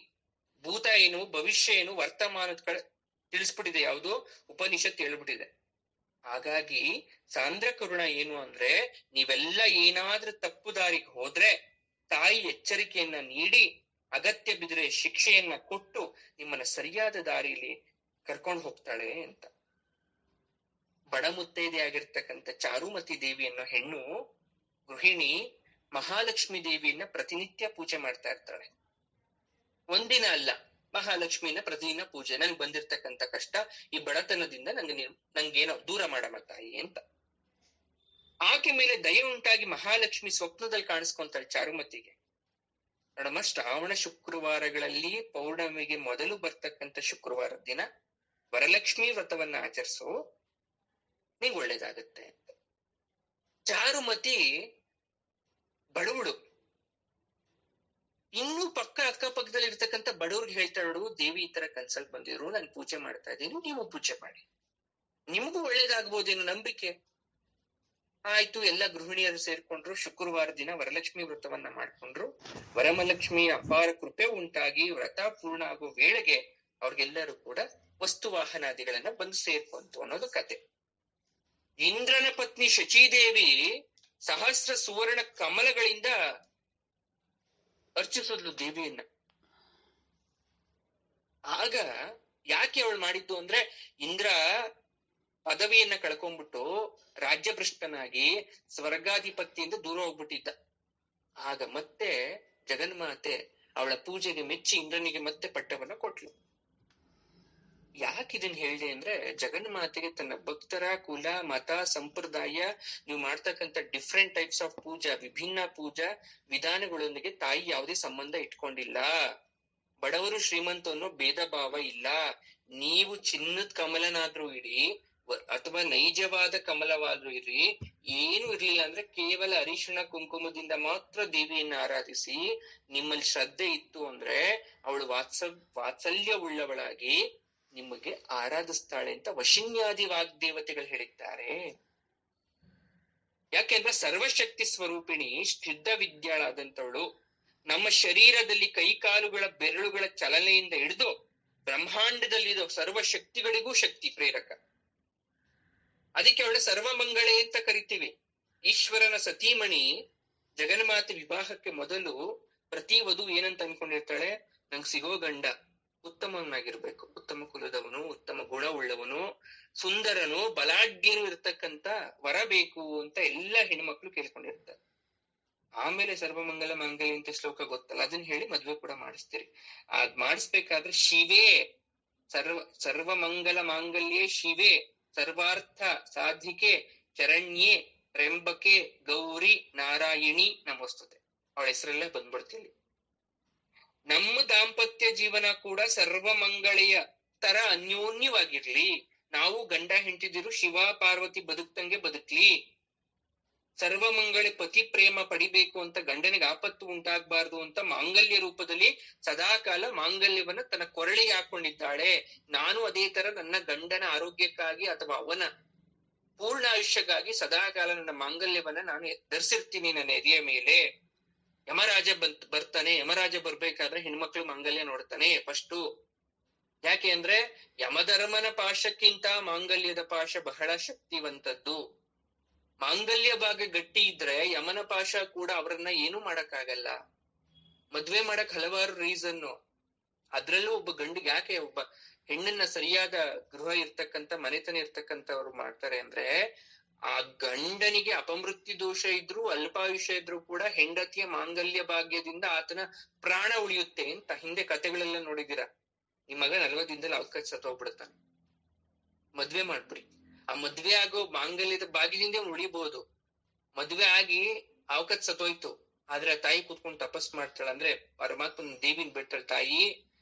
ಭೂತ ಏನು, ಭವಿಷ್ಯ ಏನು, ವರ್ತಮಾನದ ತಿಳಿಸ್ಬಿಟ್ಟಿದೆ. ಯಾವುದು ಉಪನಿಷತ್ ಹೇಳ್ಬಿಟ್ಟಿದೆ. ಹಾಗಾಗಿ ಸಾಂದ್ರ ಕರುಣ ಏನು ಅಂದ್ರೆ, ನೀವೆಲ್ಲ ಏನಾದ್ರೂ ತಪ್ಪು ದಾರಿಗೆ ಹೋದ್ರೆ ತಾಯಿ ಎಚ್ಚರಿಕೆಯನ್ನ ನೀಡಿ ಅಗತ್ಯ ಬಿದ್ರೆ ಶಿಕ್ಷೆಯನ್ನ ಕೊಟ್ಟು ನಿಮ್ಮನ್ನ ಸರಿಯಾದ ದಾರಿಯಲ್ಲಿ ಕರ್ಕೊಂಡು ಹೋಗ್ತಾಳೆ ಅಂತ. ಬಡ ಮುತ್ತೈದೆ ಆಗಿರ್ತಕ್ಕಂಥ ಚಾರುಮತಿ ದೇವಿ ಅನ್ನೋ ಹೆಣ್ಣು ಗೃಹಿಣಿ ಮಹಾಲಕ್ಷ್ಮಿ ದೇವಿಯನ್ನ ಪ್ರತಿನಿತ್ಯ ಪೂಜೆ ಮಾಡ್ತಾ ಇರ್ತಾಳೆ. ಒಂದಿನ ಅಲ್ಲ, ಮಹಾಲಕ್ಷ್ಮಿಯನ್ನ ಪ್ರತಿದಿನ ಪೂಜೆ. ನನ್ಗೆ ಬಂದಿರ್ತಕ್ಕಂಥ ಕಷ್ಟ, ಈ ಬಡತನದಿಂದ ನಂಗೇನೋ ದೂರ ಮಾಡಮ್ಮ ತಾಯಿ ಅಂತ. ಆಕೆ ಮೇಲೆ ದಯೆ ಉಂಟಾಗಿ ಮಹಾಲಕ್ಷ್ಮಿ ಸ್ವಪ್ನದಲ್ಲಿ ಕಾಣಿಸ್ಕೊಂತಾಳೆ ಚಾರುಮತಿಗೆ. ನೋಡಮ್ಮ, ಶ್ರಾವಣ ಶುಕ್ರವಾರಗಳಲ್ಲಿ ಪೌರ್ಣಮಿಗೆ ಮೊದಲು ಬರ್ತಕ್ಕಂಥ ಶುಕ್ರವಾರದ ದಿನ ವರಲಕ್ಷ್ಮಿ ವ್ರತವನ್ನ ಆಚರಿಸು, ನೀವ್ ಒಳ್ಳೇದಾಗತ್ತೆ ಅಂತ. ಚಾರುಮತಿ ಬಡವಳು. ಇನ್ನೂ ಅಕ್ಕಪಕ್ಕದಲ್ಲಿ ಇರ್ತಕ್ಕಂಥ ಬಡವ್ರಿಗೆ ಹೇಳ್ತಾ ನೋಡು, ದೇವಿ ಈ ತರ ಕನ್ಸಲ್ಟ್ ಬಂದಿದ್ರು, ನಾನು ಪೂಜೆ ಮಾಡ್ತಾ ಇದ್ದೀನಿ, ನೀವು ಪೂಜೆ ಮಾಡಿ, ನಿಮ್ಗೂ ಒಳ್ಳೇದಾಗ್ಬೋದೇನೋ ನಂಬಿಕೆ. ಆಯ್ತು, ಎಲ್ಲ ಗೃಹಿಣಿಯರು ಸೇರ್ಕೊಂಡ್ರು. ಶುಕ್ರವಾರ ದಿನ ವರಲಕ್ಷ್ಮಿ ವ್ರತವನ್ನ ಮಾಡ್ಕೊಂಡ್ರು. ವರಮಲಕ್ಷ್ಮಿ ಅಪಾರ ಕೃಪೆ ಉಂಟಾಗಿ ವ್ರತ ಪೂರ್ಣ ಆಗೋ ವೇಳೆಗೆ ಅವ್ರಿಗೆಲ್ಲರೂ ಕೂಡ ವಸ್ತುವಾಹನಾದಿಗಳನ್ನ ಬಂದು ಸೇರ್ಕೊಂತು ಅನ್ನೋದು ಕತೆ. ಇಂದ್ರನ ಪತ್ನಿ ಶಚೀದೇವಿ ಸಹಸ್ರ ಸುವರ್ಣ ಕಮಲಗಳಿಂದ ಅರ್ಚಿಸಿದ್ಲು ದೇವಿಯನ್ನ. ಆಗ ಯಾಕೆ ಅವಳು ಮಾಡಿದ್ದು ಅಂದ್ರೆ, ಇಂದ್ರ ಪದವಿಯನ್ನ ಕಳ್ಕೊಂಡ್ಬಿಟ್ಟು ರಾಜ್ಯಭ್ರಷ್ಟನಾಗಿ ಸ್ವರ್ಗಾಧಿಪತಿಯಿಂದ ದೂರ ಹೋಗ್ಬಿಟ್ಟಿದ್ದ. ಆಗ ಮತ್ತೆ ಜಗನ್ಮಾತೆ ಅವಳ ಪೂಜೆಗೆ ಮೆಚ್ಚಿ ಇಂದ್ರನಿಗೆ ಮತ್ತೆ ಪಟ್ಟವನ್ನ ಕೊಟ್ಲು. ಯಾಕೆ ಇದನ್ನ ಹೇಳಿದೆ ಅಂದ್ರೆ, ಜಗನ್ಮಾತೆಗೆ ತನ್ನ ಭಕ್ತರ ಕುಲ, ಮತ, ಸಂಪ್ರದಾಯ, ನೀವು ಮಾಡ್ತಕ್ಕಂಥ ಡಿಫ್ರೆಂಟ್ ಟೈಪ್ಸ್ ಆಫ್ ಪೂಜಾ, ವಿಭಿನ್ನ ಪೂಜಾ ವಿಧಾನಗಳೊಂದಿಗೆ ತಾಯಿ ಯಾವುದೇ ಸಂಬಂಧ ಇಟ್ಕೊಂಡಿಲ್ಲ. ಬಡವರು ಶ್ರೀಮಂತ ಅನ್ನೋ ಭೇದ ಭಾವ ಇಲ್ಲ. ನೀವು ಚಿನ್ನದ ಕಮಲನಾದ್ರೂ ಇಡಿ ಅಥವಾ ನೈಜವಾದ ಕಮಲವಾದ್ರೂ ಇರ್ರಿ, ಏನು ಇರ್ಲಿಲ್ಲ ಅಂದ್ರೆ ಕೇವಲ ಅರಿಶಿಣ ಕುಂಕುಮದಿಂದ ಮಾತ್ರ ದೇವಿಯನ್ನ ಆರಾಧಿಸಿ ನಿಮ್ಮಲ್ಲಿ ಶ್ರದ್ಧೆ ಇತ್ತು ಅಂದ್ರೆ ಅವಳು ವಾತ್ಸಲ್ಯ ಉಳ್ಳವಳಾಗಿ ನಿಮಗೆ ಆರಾಧಿಸ್ತಾಳೆ ಅಂತ ವಶಿನ್ಯಾದಿ ವಾಗ್ದೇವತೆಗಳು ಹೇಳಿದ್ದಾರೆ. ಯಾಕೆಂದ್ರೆ ಸರ್ವಶಕ್ತಿ ಸ್ವರೂಪಿಣಿ ಸಿದ್ಧ ವಿದ್ಯಾಳಾದಂತವಳು ನಮ್ಮ ಶರೀರದಲ್ಲಿ ಕೈಕಾಲುಗಳ ಬೆರಳುಗಳ ಚಲನೆಯಿಂದ ಹಿಡಿದು ಬ್ರಹ್ಮಾಂಡದಲ್ಲಿರೋ ಸರ್ವ ಶಕ್ತಿಗಳಿಗೂ ಶಕ್ತಿ ಪ್ರೇರಕ. ಅದಕ್ಕೆ ಅವಳ ಸರ್ವಮಂಗಳೆ ಅಂತ ಕರಿತೀವಿ. ಈಶ್ವರನ ಸತೀಮಣಿ ಜಗನ್ಮಾತೆ ವಿವಾಹಕ್ಕೆ ಮೊದಲು ಪ್ರತಿ ವಧು ಏನಂತ ಅನ್ಕೊಂಡಿರ್ತಾಳೆ, ನಂಗೆ ಸಿಗೋ ಗಂಡ ಉತ್ತಮನಾಗಿರ್ಬೇಕು, ಉತ್ತಮ ಕುಲದವನು, ಉತ್ತಮ ಗುಣವುಳ್ಳವನು, ಸುಂದರನು, ಬಲಾಢ್ಯನು ಇರ್ತಕ್ಕಂತ ವರ ಬೇಕು ಅಂತ ಎಲ್ಲಾ ಹೆಣ್ಮಕ್ಳು ಕೇಳ್ಕೊಂಡಿರ್ತಾರೆ. ಆಮೇಲೆ ಸರ್ವಮಂಗಲ ಮಾಂಗಲ್ಯ ಅಂತ ಶ್ಲೋಕ ಗೊತ್ತಲ್ಲ, ಅದನ್ನ ಹೇಳಿ ಮದ್ವೆ ಕೂಡ ಮಾಡಿಸ್ತೀರಿ. ಅದ್ ಮಾಡಿಸ್ಬೇಕಾದ್ರೆ ಶಿವೇ ಸರ್ವಮಂಗಲ ಮಾಂಗಲ್ಯೇ ಶಿವೇ ಸರ್ವಾರ್ಥ ಸಾಧಿಕೆ ಚರಣ್ಯೇ ತ್ರ್ಯಂಬಕೆ ಗೌರಿ ನಾರಾಯಣಿ ನಮಸ್ತುತೆ, ಅವಳ ಹೆಸರಲ್ಲೇ ಬಂದ್ಬಿಡ್ತೀವಿ. ನಮ್ಮ ದಾಂಪತ್ಯ ಜೀವನ ಕೂಡ ಸರ್ವಮಂಗಳೆಯ ತರ ಅನ್ಯೋನ್ಯವಾಗಿರ್ಲಿ, ನಾವು ಗಂಡ ಹೆಂಡತಿದಿರು ಶಿವ ಪಾರ್ವತಿ ಬದುಕ್ತಂಗೆ ಬದುಕ್ಲಿ, ಸರ್ವಮಂಗಳೆ ಪತಿ ಪ್ರೇಮ ಪಡಿಬೇಕು ಅಂತ ಗಂಡನಿಗೆ ಆಪತ್ತು ಉಂಟಾಗಬಾರ್ದು ಅಂತ ಮಾಂಗಲ್ಯ ರೂಪದಲ್ಲಿ ಸದಾಕಾಲ ಮಾಂಗಲ್ಯವನ್ನ ತನ್ನ ಕೊರಳಿಗೆ ಹಾಕೊಂಡಿದ್ದಾಳೆ. ನಾನು ಅದೇ ತರ ನನ್ನ ಗಂಡನ ಆರೋಗ್ಯಕ್ಕಾಗಿ ಅಥವಾ ಅವನ ಪೂರ್ಣ ಆಯುಷ್ಯಕ್ಕಾಗಿ ಸದಾಕಾಲ ನನ್ನ ಮಾಂಗಲ್ಯವನ್ನ ನಾನು ಧರಿಸಿರ್ತೀನಿ ನನ್ನ ಎದೆಯ ಮೇಲೆ. ಯಮರಾಜ ಬರ್ತಾನೆ, ಯಮರಾಜ ಬರ್ಬೇಕಾದ್ರೆ ಹೆಣ್ಮಕ್ಳು ಮಾಂಗಲ್ಯ ನೋಡ್ತಾನೆ ಫಸ್ಟು. ಯಾಕೆ ಅಂದ್ರೆ ಯಮಧರ್ಮನ ಪಾಶಕ್ಕಿಂತ ಮಾಂಗಲ್ಯದ ಪಾಶ ಬಹಳ ಶಕ್ತಿವಂತದ್ದು. ಮಾಂಗಲ್ಯ ಭಾಗ ಗಟ್ಟಿ ಇದ್ರೆ ಯಮನ ಪಾಶ ಕೂಡ ಅವ್ರನ್ನ ಏನು ಮಾಡಕ್ಕಾಗಲ್ಲ. ಮದ್ವೆ ಮಾಡಕ್ ಹಲವಾರು ರೀಸನ್ನು. ಅದ್ರಲ್ಲೂ ಒಬ್ಬ ಗಂಡಿಗೆ ಯಾಕೆ ಒಬ್ಬ ಹೆಣ್ಣನ್ನ ಸರಿಯಾದ ಗೃಹ ಇರ್ತಕ್ಕಂತ ಮನೆತನ ಇರ್ತಕ್ಕಂಥವ್ರು ಮಾಡ್ತಾರೆ ಅಂದ್ರೆ, ಆ ಗಂಡನಿಗೆ ಅಪಮೃತ್ಯು ದೋಷ ಇದ್ರು ಅಲ್ಪಾಯುಷ್ಯ ಇದ್ರು ಕೂಡ ಹೆಂಡತಿಯ ಮಾಂಗಲ್ಯ ಭಾಗ್ಯದಿಂದ ಆತನ ಪ್ರಾಣ ಉಳಿಯುತ್ತೆ ಅಂತ ಹಿಂದೆ ಕಥೆಗಳೆಲ್ಲ ನೋಡಿದೀರ. ನಿಮ್ ಮಗ 40 ದಿನದಲ್ಲಿ ಅವಕಾಶ ಸತ್ತೋಗ್ಬಿಡ್ತಾನೆ, ಮದ್ವೆ ಮಾಡ್ಬಿಡಿ. ಆ ಮದ್ವೆ ಆಗೋ ಮಾಂಗಲ್ಯದ ಭಾಗ್ಯದಿಂದ ಉಳಿಬಹುದು. ಮದ್ವೆ ಆಗಿ ಅವಕಾಶ ಸತ್ತೋಯ್ತು, ಆದ್ರೆ ಆ ತಾಯಿ ಕುತ್ಕೊಂಡು ತಪಸ್ ಮಾಡ್ತಾಳ ಅಂದ್ರೆ ಪರಮಾತ್ಮನ ದೇವಿನ ಬಿಡ್ತಾಳ, ತಾಯಿ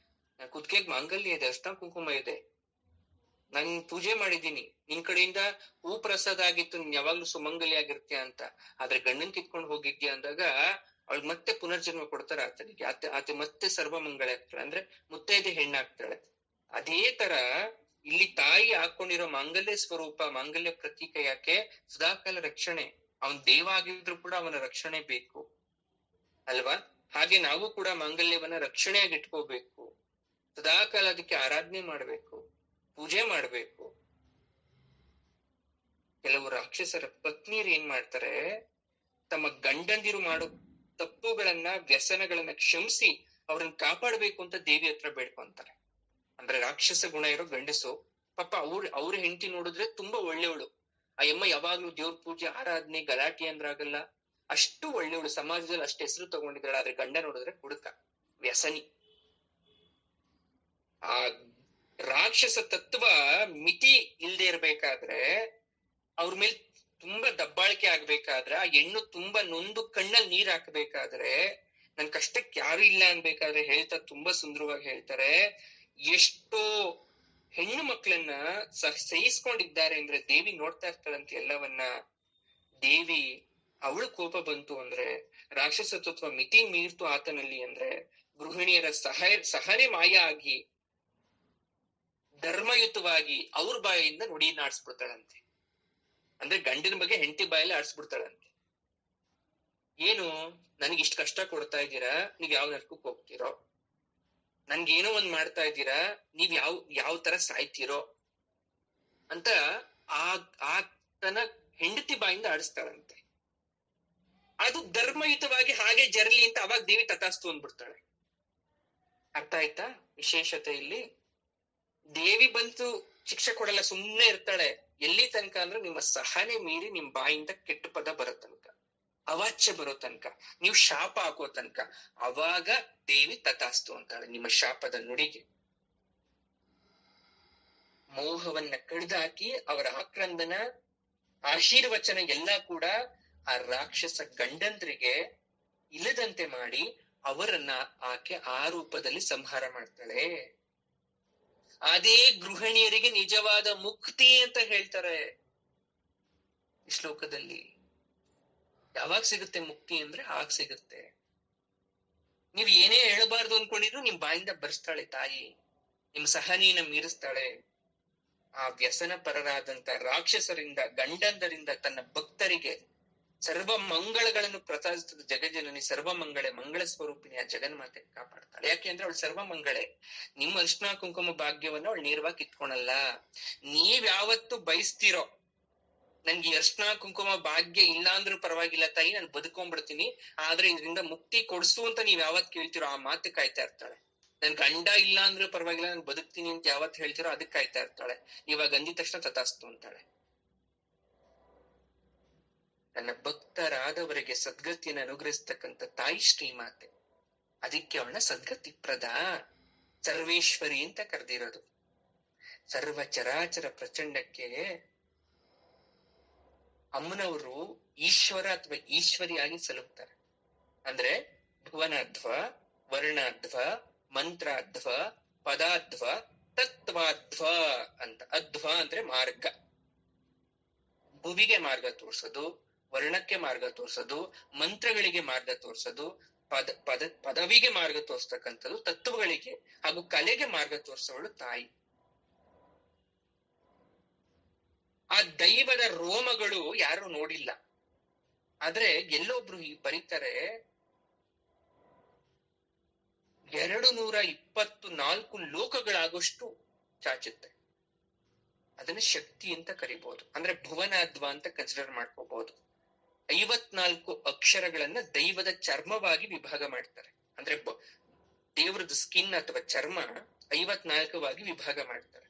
ನನ್ ಕುತ್ಕೆಗ್ ಮಾಂಗಲ್ಯ ಇದೆ, ಅಷ್ಟ ಕುಂಕುಮ ಇದೆ, ನಾನ್ ಪೂಜೆ ಮಾಡಿದೀನಿ, ನಿನ್ ಕಡೆಯಿಂದ ಹೂ ಪ್ರಸಾದ ಆಗಿತ್ತು, ನೀನ್ ಯಾವಾಗ್ಲೂ ಸುಮಂಗಲಿ ಆಗಿರ್ತೀಯ ಅಂತ. ಆದ್ರೆ ಗಂಡನ್ ಕಿತ್ಕೊಂಡು ಹೋಗಿದ್ಯಾ ಅಂದಾಗ ಅವಳು ಮತ್ತೆ ಪುನರ್ಜನ್ಮ ಕೊಡ್ತಾರ ಆತನಿಗೆ. ಆತ ಮತ್ತೆ ಸರ್ವಮಂಗಳೆ ಆಗ್ತಾಳೆ, ಅಂದ್ರೆ ಮುತ್ತೈದೆ ಹೆಣ್ಣಾಗ್ತಾಳೆ. ಅದೇ ತರ ಇಲ್ಲಿ ತಾಯಿ ಹಾಕೊಂಡಿರೋ ಮಾಂಗಲ್ಯ ಸ್ವರೂಪ, ಮಾಂಗಲ್ಯ ಪ್ರತೀಕ ಯಾಕೆ? ಸದಾಕಾಲ ರಕ್ಷಣೆ. ಅವನ್ ದೇವ ಆಗಿದ್ರು ಕೂಡ ಅವನ ರಕ್ಷಣೆ ಬೇಕು ಅಲ್ವಾ? ಹಾಗೆ ನಾವು ಕೂಡ ಮಾಂಗಲ್ಯವನ್ನ ರಕ್ಷಣೆಯಾಗಿ ಇಟ್ಕೋಬೇಕು, ಸದಾಕಾಲ ಅದಕ್ಕೆ ಆರಾಧನೆ ಮಾಡ್ಬೇಕು, ಪೂಜೆ ಮಾಡ್ಬೇಕು. ಕೆಲವು ರಾಕ್ಷಸರ ಪತ್ನಿಯರು ಏನ್ ಮಾಡ್ತಾರೆ, ತಮ್ಮ ಗಂಡಂದಿರು ಮಾಡೋ ತಪ್ಪುಗಳನ್ನ ವ್ಯಸನಗಳನ್ನ ಕ್ಷಮಿಸಿ ಅವ್ರನ್ನ ಕಾಪಾಡ್ಬೇಕು ಅಂತ ದೇವಿ ಹತ್ರ ಬೇಡ್ಕೊಂತಾರೆ. ಅಂದ್ರೆ ರಾಕ್ಷಸ ಗುಣ ಇರೋ ಗಂಡಸು ಪಾಪ ಅವ್ರ ಹೆಂಡತಿ ನೋಡಿದ್ರೆ ತುಂಬಾ ಒಳ್ಳೆಯವಳು, ಆ ಯಮ್ಮ ಯಾವಾಗ್ಲೂ ದೇವ್ರ ಪೂಜೆ ಆರಾಧನೆ ಗಲಾಟೆ ಅಂದ್ರಾಗಲ್ಲ, ಅಷ್ಟು ಒಳ್ಳೆಯವಳು, ಸಮಾಜದಲ್ಲಿ ಅಷ್ಟು ಹೆಸರು ತಗೊಂಡಿದ್ದಾಳೆ. ಆದ್ರೆ ಗಂಡ ನೋಡಿದ್ರೆ ಹುಡುಕ ವ್ಯಸನಿ. ಆ ರಾಕ್ಷಸ ತತ್ವ ಮಿತಿ ಇಲ್ದೆ ಇರ್ಬೇಕಾದ್ರೆ, ಅವ್ರ ಮೇಲೆ ತುಂಬಾ ದಬ್ಬಾಳಿಕೆ ಆಗ್ಬೇಕಾದ್ರೆ, ಆ ಹೆಣ್ಣು ತುಂಬಾ ನೊಂದು ಕಣ್ಣಲ್ಲಿ ನೀರ್ ಹಾಕ್ಬೇಕಾದ್ರೆ, ನನ್ ಕಷ್ಟಕ್ಕೆ ಯಾರು ಇಲ್ಲ ಅನ್ಬೇಕಾದ್ರೆ ಹೇಳ್ತಾ ತುಂಬಾ ಸುಂದರವಾಗಿ ಹೇಳ್ತಾರೆ, ಎಷ್ಟೋ ಹೆಣ್ಣು ಮಕ್ಕಳನ್ನ ಸಹಿಸ್ಕೊಂಡಿದ್ದಾರೆ ಅಂದ್ರೆ ದೇವಿ ನೋಡ್ತಾ ಇರ್ತಾಳಂತೆ ಎಲ್ಲವನ್ನ. ದೇವಿ ಅವಳು ಕೋಪ ಬಂತು ಅಂದ್ರೆ, ರಾಕ್ಷಸ ತತ್ವ ಮಿತಿ ಮೀರ್ತು ಆತನಲ್ಲಿ ಅಂದ್ರೆ, ಗೃಹಿಣಿಯರ ಸಹನೆ ಮಾಯ ಆಗಿ ಧರ್ಮಯುತವಾಗಿ ಅವ್ರ ಬಾಯಿಂದ ನುಡಿ ನಾಡ್ಸ್ಬಿಡ್ತಾಳಂತೆ. ಅಂದ್ರೆ ಗಂಡಿನ ಬಗ್ಗೆ ಹೆಂಡತಿ ಬಾಯಲ್ಲಿ ಆಡ್ಸ್ಬಿಡ್ತಾಳಂತೆ. ಏನು, ನನ್ಗೆ ಇಷ್ಟ ಕಷ್ಟ ಕೊಡ್ತಾ ಇದ್ದೀರಾ, ನೀವ್ ಯಾವ ನರ್ಕಕ್ಕೆ ಹೋಗ್ತೀರೋ, ನನ್ಗೇನೋ ಒಂದ್ ಮಾಡ್ತಾ ಇದ್ದೀರಾ, ನೀವ್ ಯಾವ ತರ ಸಾಯ್ತೀರೋ ಅಂತ ಆತನ ಹೆಂಡತಿ ಬಾಯಿಂದ ಆಡಿಸ್ತಾಳಂತೆ. ಅದು ಧರ್ಮಯುತವಾಗಿ ಹಾಗೆ ಜರ್ಲಿ ಅಂತ ಅವಾಗ ದೇವಿ ತಥಾಸ್ತು ಅಂದ್ಬಿಡ್ತಾಳೆ. ಅರ್ಥ ಆಯ್ತಾ ವಿಶೇಷತೆ ಇಲ್ಲಿ? ದೇವಿ ಬಂತು ಶಿಕ್ಷೆ ಕೊಡಲ್ಲ, ಸುಮ್ನೆ ಇರ್ತಾಳೆ. ಎಲ್ಲಿ ತನಕ ಅಂದ್ರೆ ನಿಮ್ಮ ಸಹನೆ ಮೀರಿ ನಿಮ್ ಬಾಯಿಂದ ಕೆಟ್ಟ ಪದ ಬರೋ ತನಕ, ಅವಾಚ್ಯ ಬರೋ ತನಕ, ನೀವು ಶಾಪ ಹಾಕೋ ತನಕ, ಅವಾಗ ದೇವಿ ತಥಾಸ್ತು ಅಂತಾಳೆ ನಿಮ್ಮ ಶಾಪದ ನುಡಿಗೆ. ಮೋಹವನ್ನ ಕಡ್ದಾಕಿ ಅವರ ಆಕ್ರಂದನ ಆಶೀರ್ವಚನ ಎಲ್ಲಾ ಕೂಡ ಆ ರಾಕ್ಷಸ ಗಂಡಂದ್ರಿಗೆ ಇಲ್ಲದಂತೆ ಮಾಡಿ ಅವರನ್ನ ಆಕೆ ಆ ರೂಪದಲ್ಲಿ ಸಂಹಾರ ಮಾಡ್ತಾಳೆ. ಅದೇ ಗೃಹಿಣಿಯರಿಗೆ ನಿಜವಾದ ಮುಕ್ತಿ ಅಂತ ಹೇಳ್ತಾರೆ ಈ ಶ್ಲೋಕದಲ್ಲಿ. ಯಾವಾಗ ಸಿಗುತ್ತೆ ಮುಕ್ತಿ ಅಂದ್ರೆ ಆಗ ಸಿಗುತ್ತೆ. ನೀವ್ ಏನೇ ಹೇಳಬಾರ್ದು ಅನ್ಕೊಂಡಿದ್ರು ನಿಮ್ ಬಾಯಿಂದ ಬರ್ಸ್ತಾಳೆ ತಾಯಿ, ನಿಮ್ ಸಹನೆಯನ್ನ ಮೀರಿಸ್ತಾಳೆ. ಆ ವ್ಯಸನ ಪರರಾದಂತ ರಾಕ್ಷಸರಿಂದ ಗಂಡಂದರಿಂದ ತನ್ನ ಭಕ್ತರಿಗೆ ಸರ್ವ ಮಂಗಳಗಳನ್ನು ಪ್ರಸಾದಿಸಿದ ಜಗಜನನಿ ಸರ್ವ ಮಂಗಳೆ, ಮಂಗಳ ಸ್ವರೂಪಿಣಿ ಆ ಜಗನ್ಮಾತೆ ಕಾಪಾಡ್ತಾಳೆ. ಯಾಕೆ ಅಂದ್ರೆ ಅವಳು ಸರ್ವ ಮಂಗಳೆ. ನಿಮ್ಮ ಅರ್ಶನ ಕುಂಕುಮ ಭಾಗ್ಯವನ್ನು ಅವಳು ನೇರವಾಗಿ ಕಿತ್ಕೊಳಲ್ಲ. ನೀವ್ ಯಾವತ್ತು ಬಯಸ್ತಿರೋ ನನ್ಗೆ ಅರ್ಶನ ಕುಂಕುಮ ಭಾಗ್ಯ ಇಲ್ಲ ಅಂದ್ರೂ ಪರವಾಗಿಲ್ಲ ತಾಯಿ, ನಾನು ಬದುಕೊಂಡ್ಬಿಡ್ತೀನಿ, ಆದ್ರೆ ಇದರಿಂದ ಮುಕ್ತಿ ಕೊಡ್ಸು ಅಂತ ನೀವ್ ಯಾವತ್ ಕೇಳ್ತಿರೋ ಆ ಮಾತು ಕಾಯ್ತಾ ಇರ್ತಾಳೆ. ನನ್ ಗಂಡ ಇಲ್ಲ ಅಂದ್ರೂ ಪರವಾಗಿಲ್ಲ, ನಾನು ಬದುಕ್ತೀನಿ ಅಂತ ಯಾವತ್ ಹೇಳ್ತಿರೋ ಅದಕ್ಕೆ ಕಾಯ್ತಾ ಇರ್ತಾಳೆ. ಇವಾಗ ಅಂದಿದ ತಕ್ಷಣ ತಥಾಸ್ತು ಅಂತಾಳೆ. ನನ್ನ ಭಕ್ತರಾದವರಿಗೆ ಸದ್ಗತಿಯನ್ನು ಅನುಗ್ರಹಿಸ್ತಕ್ಕಂಥ ತಾಯಿ ಶ್ರೀಮಾತೆ. ಅದಕ್ಕೆ ಅವಳನ್ನ ಸದ್ಗತಿ ಪ್ರದ ಸರ್ವೇಶ್ವರಿ ಅಂತ ಕರೆದಿರೋದು. ಸರ್ವ ಚರಾಚರ ಪ್ರಚಂಡಕ್ಕೆ ಅಮ್ಮನವರು ಈಶ್ವರ ಅಥವಾ ಈಶ್ವರಿಯಾಗಿ ಸಲುಕ್ತಾರೆ. ಅಂದ್ರೆ ಭುವನಾಧ್ವ, ವರ್ಣಾಧ್ವ, ಮಂತ್ರಾಧ್ವ, ಪದಾಧ್ವ, ತತ್ವಾಧ್ವ ಅಂತ. ಅಧ್ವ ಅಂದ್ರೆ ಮಾರ್ಗ, ಭುವಿಗೆ ಮಾರ್ಗ ತೋರ್ಸೋದು, ವರ್ಣಕ್ಕೆ ಮಾರ್ಗ ತೋರ್ಸೋದು, ಮಂತ್ರಗಳಿಗೆ ಮಾರ್ಗ ತೋರ್ಸೋದು, ಪದವಿಗೆ ಮಾರ್ಗ ತೋರ್ಸ್ತಕ್ಕಂಥದ್ದು, ತತ್ವಗಳಿಗೆ ಹಾಗೂ ಕಲೆಗೆ ಮಾರ್ಗ ತೋರ್ಸೋಳು ತಾಯಿ. ಆ ದೈವದ ರೋಮಗಳು ಯಾರು ನೋಡಿಲ್ಲ, ಆದ್ರೆ ಎಲ್ಲೊಬ್ರು ಬರೀತಾರೆ 224 ಲೋಕಗಳಾಗೋಷ್ಟು ಚಾಚುತ್ತೆ. ಅದನ್ನ ಶಕ್ತಿ ಅಂತ ಕರಿಬಹುದು. ಅಂದ್ರೆ ಭುವನಾಧ್ವ ಅಂತ ಕನ್ಸಿಡರ್ ಮಾಡ್ಕೋಬಹುದು. 54 ಅಕ್ಷರಗಳನ್ನ ದೈವದ ಚರ್ಮವಾಗಿ ವಿಭಾಗ ಮಾಡ್ತಾರೆ. ಅಂದ್ರೆ ದೇವ್ರದ್ದು ಸ್ಕಿನ್ ಅಥವಾ ಚರ್ಮ 54ವಾಗಿ ವಿಭಾಗ ಮಾಡ್ತಾರೆ.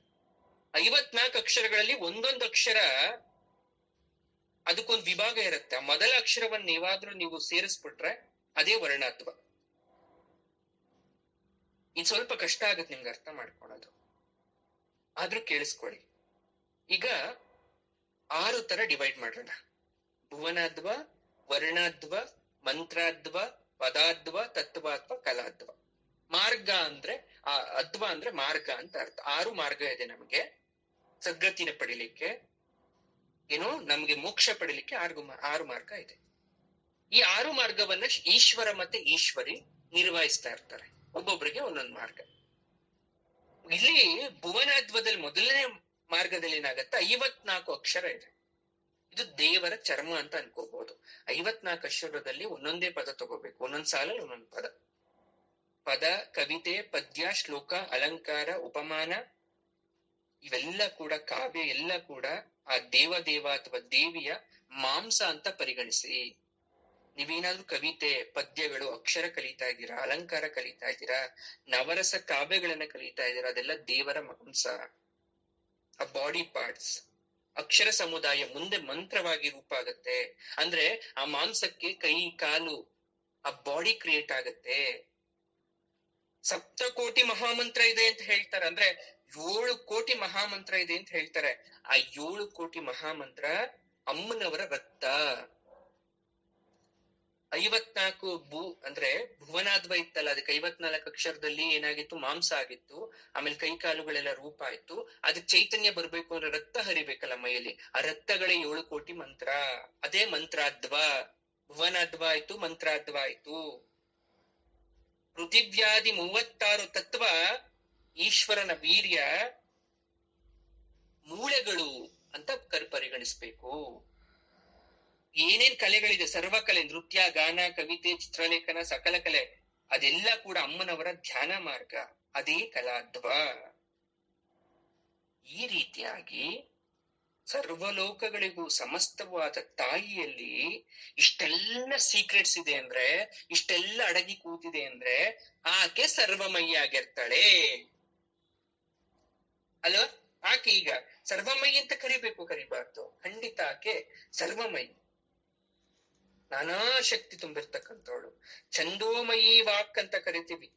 54 ಅಕ್ಷರಗಳಲ್ಲಿ ಒಂದೊಂದು ಅಕ್ಷರ ಅದಕ್ಕೊಂದು ವಿಭಾಗ ಇರುತ್ತೆ. ಆ ಮೊದಲ ಅಕ್ಷರವನ್ನ ನೀವಾದ್ರೂ ನೀವು ಸೇರಿಸ್ಬಿಟ್ರೆ ಅದೇ ವರ್ಣಾಧ್ವ. ಇದು ಸ್ವಲ್ಪ ಕಷ್ಟ ಆಗುತ್ತೆ ನಿಮ್ಗೆ ಅರ್ಥ ಮಾಡ್ಕೊಳ್ಳೋದು, ಆದ್ರೂ ಕೇಳಿಸ್ಕೊಳ್ಳಿ. ಈಗ 6 ತರ ಡಿವೈಡ್ ಮಾಡೋಣ. ಭುವನಾಧ್ವ, ವರ್ಣಾಧ್ವ, ಮಂತ್ರಾಧ್ವ, ಪದಾಧ್ವ, ತತ್ವಾಧ್ವ, ಕಲಾಧ್ವ. ಮಾರ್ಗ ಅಂದ್ರೆ ಅಧ್ವ ಅಂದ್ರೆ ಮಾರ್ಗ ಅಂತ ಅರ್ಥ. 6 ಮಾರ್ಗ ಇದೆ ನಮ್ಗೆ ಸದ್ಗತಿನ ಪಡಿಲಿಕ್ಕೆ, ಏನೋ ನಮ್ಗೆ ಮೋಕ್ಷ ಪಡಿಲಿಕ್ಕೆ 6 ಮಾರ್ಗ ಇದೆ. ಈ 6 ಮಾರ್ಗವನ್ನ ಈಶ್ವರ ಮತ್ತೆ ಈಶ್ವರಿ ನಿರ್ವಹಿಸ್ತಾ ಇರ್ತಾರೆ, ಒಬ್ಬೊಬ್ರಿಗೆ ಒಂದೊಂದು ಮಾರ್ಗ. ಇಲ್ಲಿ ಭುವನಾಧ್ವದಲ್ಲಿ ಮೊದಲನೇ ಮಾರ್ಗದಲ್ಲಿ ಏನಾಗತ್ತೆ, 54 ಅಕ್ಷರ ಇದೆ. ಇದು ದೇವರ ಚರ್ಮ ಅಂತ ಅನ್ಕೋಬಹುದು. 54 ಅಕ್ಷರದಲ್ಲಿ ಒಂದೊಂದೇ ಪದ ತಗೋಬೇಕು, ಒಂದೊಂದ್ ಸಾಲಲ್ಲಿ ಒಂದೊಂದು ಪದ. ಪದ, ಕವಿತೆ, ಪದ್ಯ, ಶ್ಲೋಕ, ಅಲಂಕಾರ, ಉಪಮಾನ, ಇವೆಲ್ಲ ಕೂಡ ಕಾವ್ಯ ಎಲ್ಲ ಕೂಡ ಆ ದೇವ ಅಥವಾ ದೇವಿಯ ಮಾಂಸ ಅಂತ ಪರಿಗಣಿಸಿ. ನೀವೇನಾದ್ರೂ ಕವಿತೆ, ಪದ್ಯಗಳು, ಅಕ್ಷರ ಕಲಿತಾ ಇದ್ದೀರಾ, ಅಲಂಕಾರ ಕಲಿತಾ ಇದ್ದೀರಾ, ನವರಸ ಕಾವ್ಯಗಳನ್ನ ಕಲಿತಾ ಇದ್ದೀರಾ, ಅದೆಲ್ಲ ದೇವರ ಮಾಂಸ, ಆ ಬಾಡಿ ಪಾರ್ಟ್ಸ್. ಅಕ್ಷರ ಸಮುದಾಯ ಮುಂದೆ ಮಂತ್ರವಾಗಿ ರೂಪ ಆಗತ್ತೆ. ಅಂದ್ರೆ ಆ ಮಾಂಸಕ್ಕೆ ಕೈ, ಕಾಲು, ಆ ಬಾಡಿ ಕ್ರಿಯೇಟ್ ಆಗತ್ತೆ. ಸಪ್ತಕೋಟಿ ಮಹಾಮಂತ್ರ ಇದೆ ಅಂತ ಹೇಳ್ತಾರೆ. ಅಂದ್ರೆ 7 ಕೋಟಿ ಮಹಾಮಂತ್ರ ಇದೆ ಅಂತ ಹೇಳ್ತಾರೆ. ಆ 7 ಕೋಟಿ ಮಹಾಮಂತ್ರ ಅಮ್ಮನವರ ರಕ್ತ. 54 ಅಂದ್ರೆ ಭುವನಾಧ್ವ ಇತ್ತಲ್ಲ, ಅದಕ್ಕೆ 54 ಅಕ್ಷರದಲ್ಲಿ ಏನಾಗಿತ್ತು, ಮಾಂಸ ಆಗಿತ್ತು. ಆಮೇಲೆ ಕೈ ಕಾಲುಗಳೆಲ್ಲ ರೂಪ ಆಯ್ತು. ಅದಕ್ಕೆ ಚೈತನ್ಯ ಬರ್ಬೇಕು ಅಂದ್ರೆ ರಕ್ತ ಹರಿಬೇಕಲ್ಲ ಮೈಯಲ್ಲಿ, ಆ ರಕ್ತಗಳೇ 7 ಕೋಟಿ ಮಂತ್ರ. ಅದೇ ಮಂತ್ರಾಧ್ವ. ಭುವನಾಧ್ವ ಆಯ್ತು, ಮಂತ್ರಾಧ್ವ ಆಯ್ತು. ಪೃಥಿವ್ಯಾದಿ 36 ತತ್ವ ಈಶ್ವರನ ವೀರ್ಯ ಮೂಳೆಗಳು ಅಂತ ಪರಿಗಣಿಸ್ಬೇಕು. ಏನೇನ್ ಕಲೆಗಳಿದೆ, ಸರ್ವಕಲೆ, ನೃತ್ಯ, ಗಾನ, ಕವಿತೆ, ಚಿತ್ರಲೇಖನ, ಸಕಲ ಕಲೆ, ಅದೆಲ್ಲ ಕೂಡ ಅಮ್ಮನವರ ಧ್ಯಾನ ಮಾರ್ಗ, ಅದೇ ಕಲಾಧ್ವ. ಈ ರೀತಿಯಾಗಿ ಸರ್ವಲೋಕಗಳಿಗೂ ಸಮಸ್ತವಾದ ತಾಯಿಯಲ್ಲಿ ಇಷ್ಟೆಲ್ಲ ಸೀಕ್ರೆಟ್ಸ್ ಇದೆ ಅಂದ್ರೆ, ಇಷ್ಟೆಲ್ಲ ಅಡಗಿ ಕೂತಿದೆ ಅಂದ್ರೆ ಆಕೆ ಸರ್ವಮಯಿ ಆಗಿರ್ತಾಳೆ ಅಲ್ವಾ? ಆಕೆ ಈಗ ಸರ್ವಮಯಿ ಅಂತ ಕರಿಬೇಕು, ಕರಿಬಾರ್ದು? ಖಂಡಿತ ಆಕೆ ಸರ್ವಮಯಿ, ನಾನಾ ಶಕ್ತಿ ತುಂಬಿರ್ತಕ್ಕಂಥವಳು. ಛಂದೋಮಯಿ ವಾಕ್ ಅಂತ ಕರಿತೀವಿ.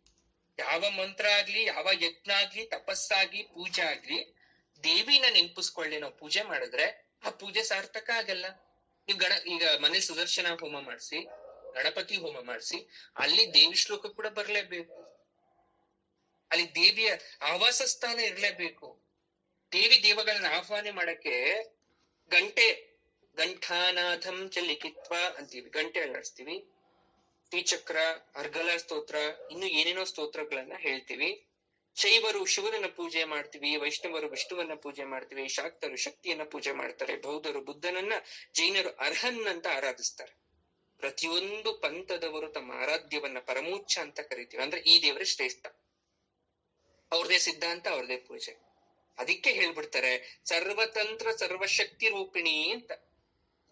ಯಾವ ಮಂತ್ರ ಆಗ್ಲಿ, ಯಾವ ಯಜ್ಞ ಆಗ್ಲಿ, ತಪಸ್ಸಾಗ್ಲಿ, ಪೂಜೆ ಆಗ್ಲಿ, ದೇವಿನ ನೆನಪಿಸ್ಕೊಳ್ಳಿ ನಾವು ಪೂಜೆ ಮಾಡಿದ್ರೆ ಆ ಪೂಜೆ ಸಾರ್ಥಕ ಆಗಲ್ಲ. ನೀವು ಈಗ ಮನೆ ಸುದರ್ಶನ ಹೋಮ ಮಾಡಿಸಿ, ಗಣಪತಿ ಹೋಮ ಮಾಡಿಸಿ, ಅಲ್ಲಿ ದೇವಿ ಶ್ಲೋಕ ಕೂಡ ಬರ್ಲೇಬೇಕು, ಅಲ್ಲಿ ದೇವಿಯ ಆವಾಸ ಸ್ಥಾನ ಇರ್ಲೇಬೇಕು. ದೇವಿ ದೇವಗಳನ್ನ ಆಹ್ವಾನ ಮಾಡಕ್ಕೆ ಗಂಠಾನಾಥಂ ಚ ಲಿಖಿತ್ವ ಅಂತೀವಿ, ಗಂಟೆ ಅಲ್ಲಾಡಿಸ್ತೀವಿ. ಶ್ರೀಚಕ್ರ, ಅರ್ಗಲ ಸ್ತೋತ್ರ, ಇನ್ನು ಏನೇನೋ ಸ್ತೋತ್ರಗಳನ್ನ ಹೇಳ್ತೀವಿ. ಶೈವರು ಶಿವನನ್ನ ಪೂಜೆ ಮಾಡ್ತೀವಿ, ವೈಷ್ಣವರು ವಿಷ್ಣುವನ್ನ ಪೂಜೆ ಮಾಡ್ತೀವಿ, ಶಾಕ್ತರು ಶಕ್ತಿಯನ್ನ ಪೂಜೆ ಮಾಡ್ತಾರೆ, ಬೌದ್ಧರು ಬುದ್ಧನನ್ನ, ಜೈನರು ಅರ್ಹನ್ ಅಂತ ಆರಾಧಿಸ್ತಾರೆ. ಪ್ರತಿಯೊಂದು ಪಂಥದವರು ತಮ್ಮ ಆರಾಧ್ಯವನ್ನ ಪರಮೋಚ್ಚ ಅಂತ ಕರಿತೀವಿ. ಅಂದ್ರೆ ಈ ದೇವರೇ ಶ್ರೇಷ್ಠ, ಅವ್ರದೇ ಸಿದ್ಧಾಂತ, ಅವ್ರದೇ ಪೂಜೆ. ಅದಕ್ಕೆ ಹೇಳ್ಬಿಡ್ತಾರೆ ಸರ್ವತಂತ್ರ ಸರ್ವಶಕ್ತಿ ರೂಪಿಣಿ ಅಂತ.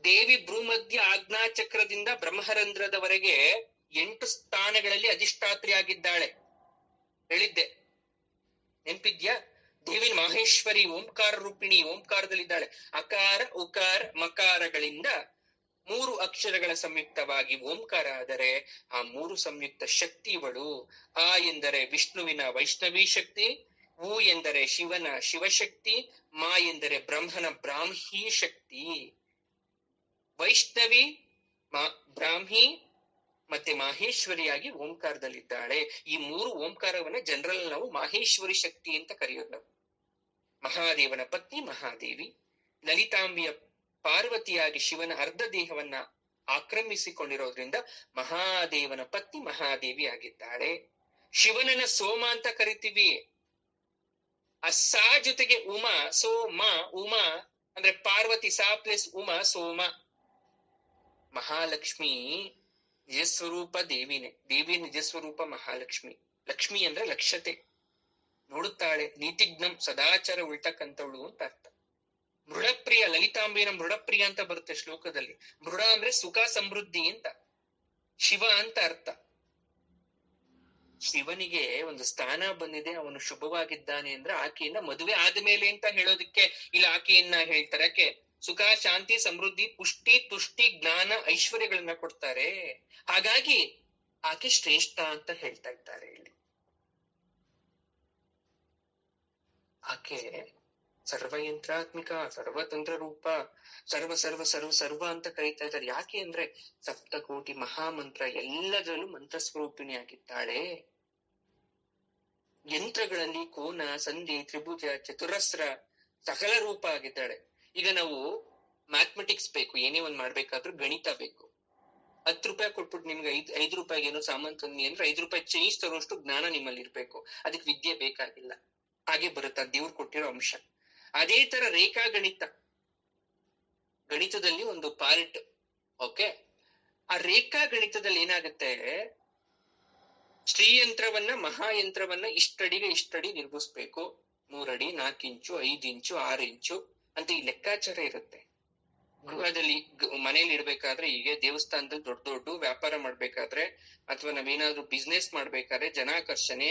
ದೇವಿ ಭ್ರೂಮಧ್ಯ ಆಜ್ಞಾ ಚಕ್ರದಿಂದ ಬ್ರಹ್ಮರಂಧ್ರದವರೆಗೆ 8 ಸ್ಥಾನಗಳಲ್ಲಿ ಅಧಿಷ್ಠಾತ್ರಿ ಆಗಿದ್ದಾಳೆ. ಹೇಳಿದ್ದೆ, ನೆನ್ಪಿದ್ಯಾ? ದೇವಿ ಮಾಹೇಶ್ವರಿ ಓಂಕಾರ ರೂಪಿಣಿ, ಓಂಕಾರದಲ್ಲಿದ್ದಾಳೆ. ಅಕಾರ ಉಕಾರ ಮಕಾರಗಳಿಂದ 3 ಅಕ್ಷರಗಳ ಸಂಯುಕ್ತವಾಗಿ ಓಂಕಾರ ಆದರೆ ಆ 3 ಸಂಯುಕ್ತ ಶಕ್ತಿ ಇವಳು. ಆ ಎಂದರೆ ವಿಷ್ಣುವಿನ ವೈಷ್ಣವಿ ಶಕ್ತಿ, ಉ ಎಂದರೆ ಶಿವನ ಶಿವಶಕ್ತಿ, ಮಾ ಎಂದರೆ ಬ್ರಹ್ಮನ ಬ್ರಾಹ್ಮಿ ಶಕ್ತಿ. ವೈಷ್ಣವಿ, ಬ್ರಾಹ್ಮಿ ಮತ್ತೆ ಮಾಹೇಶ್ವರಿಯಾಗಿ ಓಂಕಾರದಲ್ಲಿದ್ದಾಳೆ. ಈ 3 ಓಂಕಾರವನ್ನ ಜನರಲ್ ನಾವು ಮಾಹೇಶ್ವರಿ ಶಕ್ತಿ ಅಂತ ಕರೆಯೋದು ನಾವು. ಮಹಾದೇವನ ಪತ್ನಿ ಮಹಾದೇವಿ, ಲಲಿತಾಂಬಿಯ ಪಾರ್ವತಿಯಾಗಿ ಶಿವನ ಅರ್ಧ ದೇಹವನ್ನ ಆಕ್ರಮಿಸಿಕೊಂಡಿರೋದ್ರಿಂದ ಮಹಾದೇವನ ಪತ್ನಿ ಮಹಾದೇವಿ ಆಗಿದ್ದಾಳೆ. ಶಿವನನ್ನ ಸೋಮ ಅಂತ ಕರಿತೀವಿ. ಸಾ ಜೊತೆಗೆ ಉಮಾ, ಸೋಮ, ಉಮಾ ಅಂದ್ರೆ ಪಾರ್ವತಿ, ಸಾ ಪ್ಲಸ್ ಉಮಾ, ಸೋಮ. ಮಹಾಲಕ್ಷ್ಮಿ ನಿಜಸ್ವರೂಪ ದೇವಿನೇ. ದೇವಿ ನಿಜಸ್ವರೂಪ ಮಹಾಲಕ್ಷ್ಮಿ. ಲಕ್ಷ್ಮಿ ಅಂದ್ರೆ ಲಕ್ಷ್ಯತೆ, ನೋಡುತ್ತಾಳೆ. ನೀತಿಜ್ಞಂ, ಸದಾಚಾರ ಉಳ್ತಕ್ಕಂಥವಳು ಅಂತ ಅರ್ಥ. ಮೃಡಪ್ರಿಯ, ಲಲಿತಾಂಬಿನ ಮೃಡಪ್ರಿಯ ಅಂತ ಬರುತ್ತೆ ಶ್ಲೋಕದಲ್ಲಿ. ಮೃಡ ಅಂದ್ರೆ ಸುಖ ಸಮೃದ್ಧಿ ಅಂತ, ಶಿವ ಅಂತ ಅರ್ಥ. ಶಿವನಿಗೆ ಒಂದು ಸ್ಥಾನ ಬಂದಿದೆ, ಅವನು ಶುಭವಾಗಿದ್ದಾನೆ ಅಂದ್ರೆ ಆಕೆಯನ್ನ ಮದುವೆ ಆದ್ಮೇಲೆ ಅಂತ ಹೇಳೋದಿಕ್ಕೆ ಇಲ್ಲ, ಆಕೆಯನ್ನ ಹೇಳ್ತಾರೆ. ಯಾಕೆ? ಸುಖ, ಶಾಂತಿ, ಸಮೃದ್ಧಿ, ಪುಷ್ಟಿ, ತುಷ್ಟಿ, ಜ್ಞಾನ, ಐಶ್ವರ್ಯಗಳನ್ನ ಕೊಡ್ತಾರೆ. ಹಾಗಾಗಿ ಆಕೆ ಶ್ರೇಷ್ಠ ಅಂತ ಹೇಳ್ತಾ ಇದ್ದಾರೆ ಇಲ್ಲಿ. ಆಕೆ ಸರ್ವಯಂತ್ರಾತ್ಮಿಕ, ಸರ್ವತಂತ್ರ ರೂಪ, ಸರ್ವ ಸರ್ವ ಸರ್ವ ಸರ್ವ ಅಂತ ಕರೀತಾ ಇದ್ದಾರೆ. ಯಾಕೆ ಅಂದ್ರೆ ಸಪ್ತಕೋಟಿ ಮಹಾಮಂತ್ರ ಎಲ್ಲದರಲ್ಲೂ ಮಂತ್ರ ಸ್ವರೂಪಿಣಿ ಆಗಿದ್ದಾಳೆ. ಯಂತ್ರಗಳಲ್ಲಿ ಕೋನ, ಸಂಧಿ, ತ್ರಿಭುಜ, ಚತುರಸ್ರ ಸಕಲ ರೂಪ ಆಗಿದ್ದಾಳೆ. ಈಗ ನಾವು ಮ್ಯಾಥಮೆಟಿಕ್ಸ್ ಬೇಕು, ಏನೇ ಒಂದ್ ಮಾಡ್ಬೇಕಾದ್ರೂ ಗಣಿತ ಬೇಕು. 10 ರೂಪಾಯಿ ಕೊಟ್ಬಿಟ್ಟು ನಿಮ್ಗೆ 5 ರೂಪಾಯಿಗೆ ಏನೋ ಸಾಮಾನ್ ತಂದಿ ಅಂದ್ರೆ 5 ರೂಪಾಯಿ ಚೇಂಜ್ ತರೋಷ್ಟು ಜ್ಞಾನ ನಿಮ್ಮಲ್ಲಿ ಇರ್ಬೇಕು. ಅದಕ್ಕೆ ವಿದ್ಯೆ ಬೇಕಾಗಿಲ್ಲ. ಹಾಗೆ ಬರುತ್ತೆ, ದೇವ್ರು ಕೊಟ್ಟಿರೋ ಅಂಶ. ಅದೇ ತರ ರೇಖಾ ಗಣಿತ, ಗಣಿತದಲ್ಲಿ ಒಂದು ಪಾರ್ಟ್. ಓಕೆ, ಆ ರೇಖಾ ಗಣಿತದಲ್ಲಿ ಏನಾಗುತ್ತೆ, ಶ್ರೀಯಂತ್ರವನ್ನ ಮಹಾಯಂತ್ರವನ್ನ ಇಷ್ಟಡಿಗೆ ಇಷ್ಟಡಿ ನಿರ್ಮಿಸ್ಬೇಕು. 3 ಅಡಿ, 4 ಇಂಚು, 5 ಇಂಚು, 6 ಇಂಚು ಅಂತ ಈ ಲೆಕ್ಕಾಚಾರ ಇರುತ್ತೆ. ಗೃಹದಲ್ಲಿ ಮನೇಲಿ ಇಡ್ಬೇಕಾದ್ರೆ, ಹೀಗೆ ದೇವಸ್ಥಾನದಲ್ಲಿ ದೊಡ್ಡ ದೊಡ್ಡ ವ್ಯಾಪಾರ ಮಾಡ್ಬೇಕಾದ್ರೆ, ಅಥವಾ ನಾವೇನಾದ್ರೂ ಬಿಸ್ನೆಸ್ ಮಾಡ್ಬೇಕಾದ್ರೆ ಜನಾಕರ್ಷಣೆ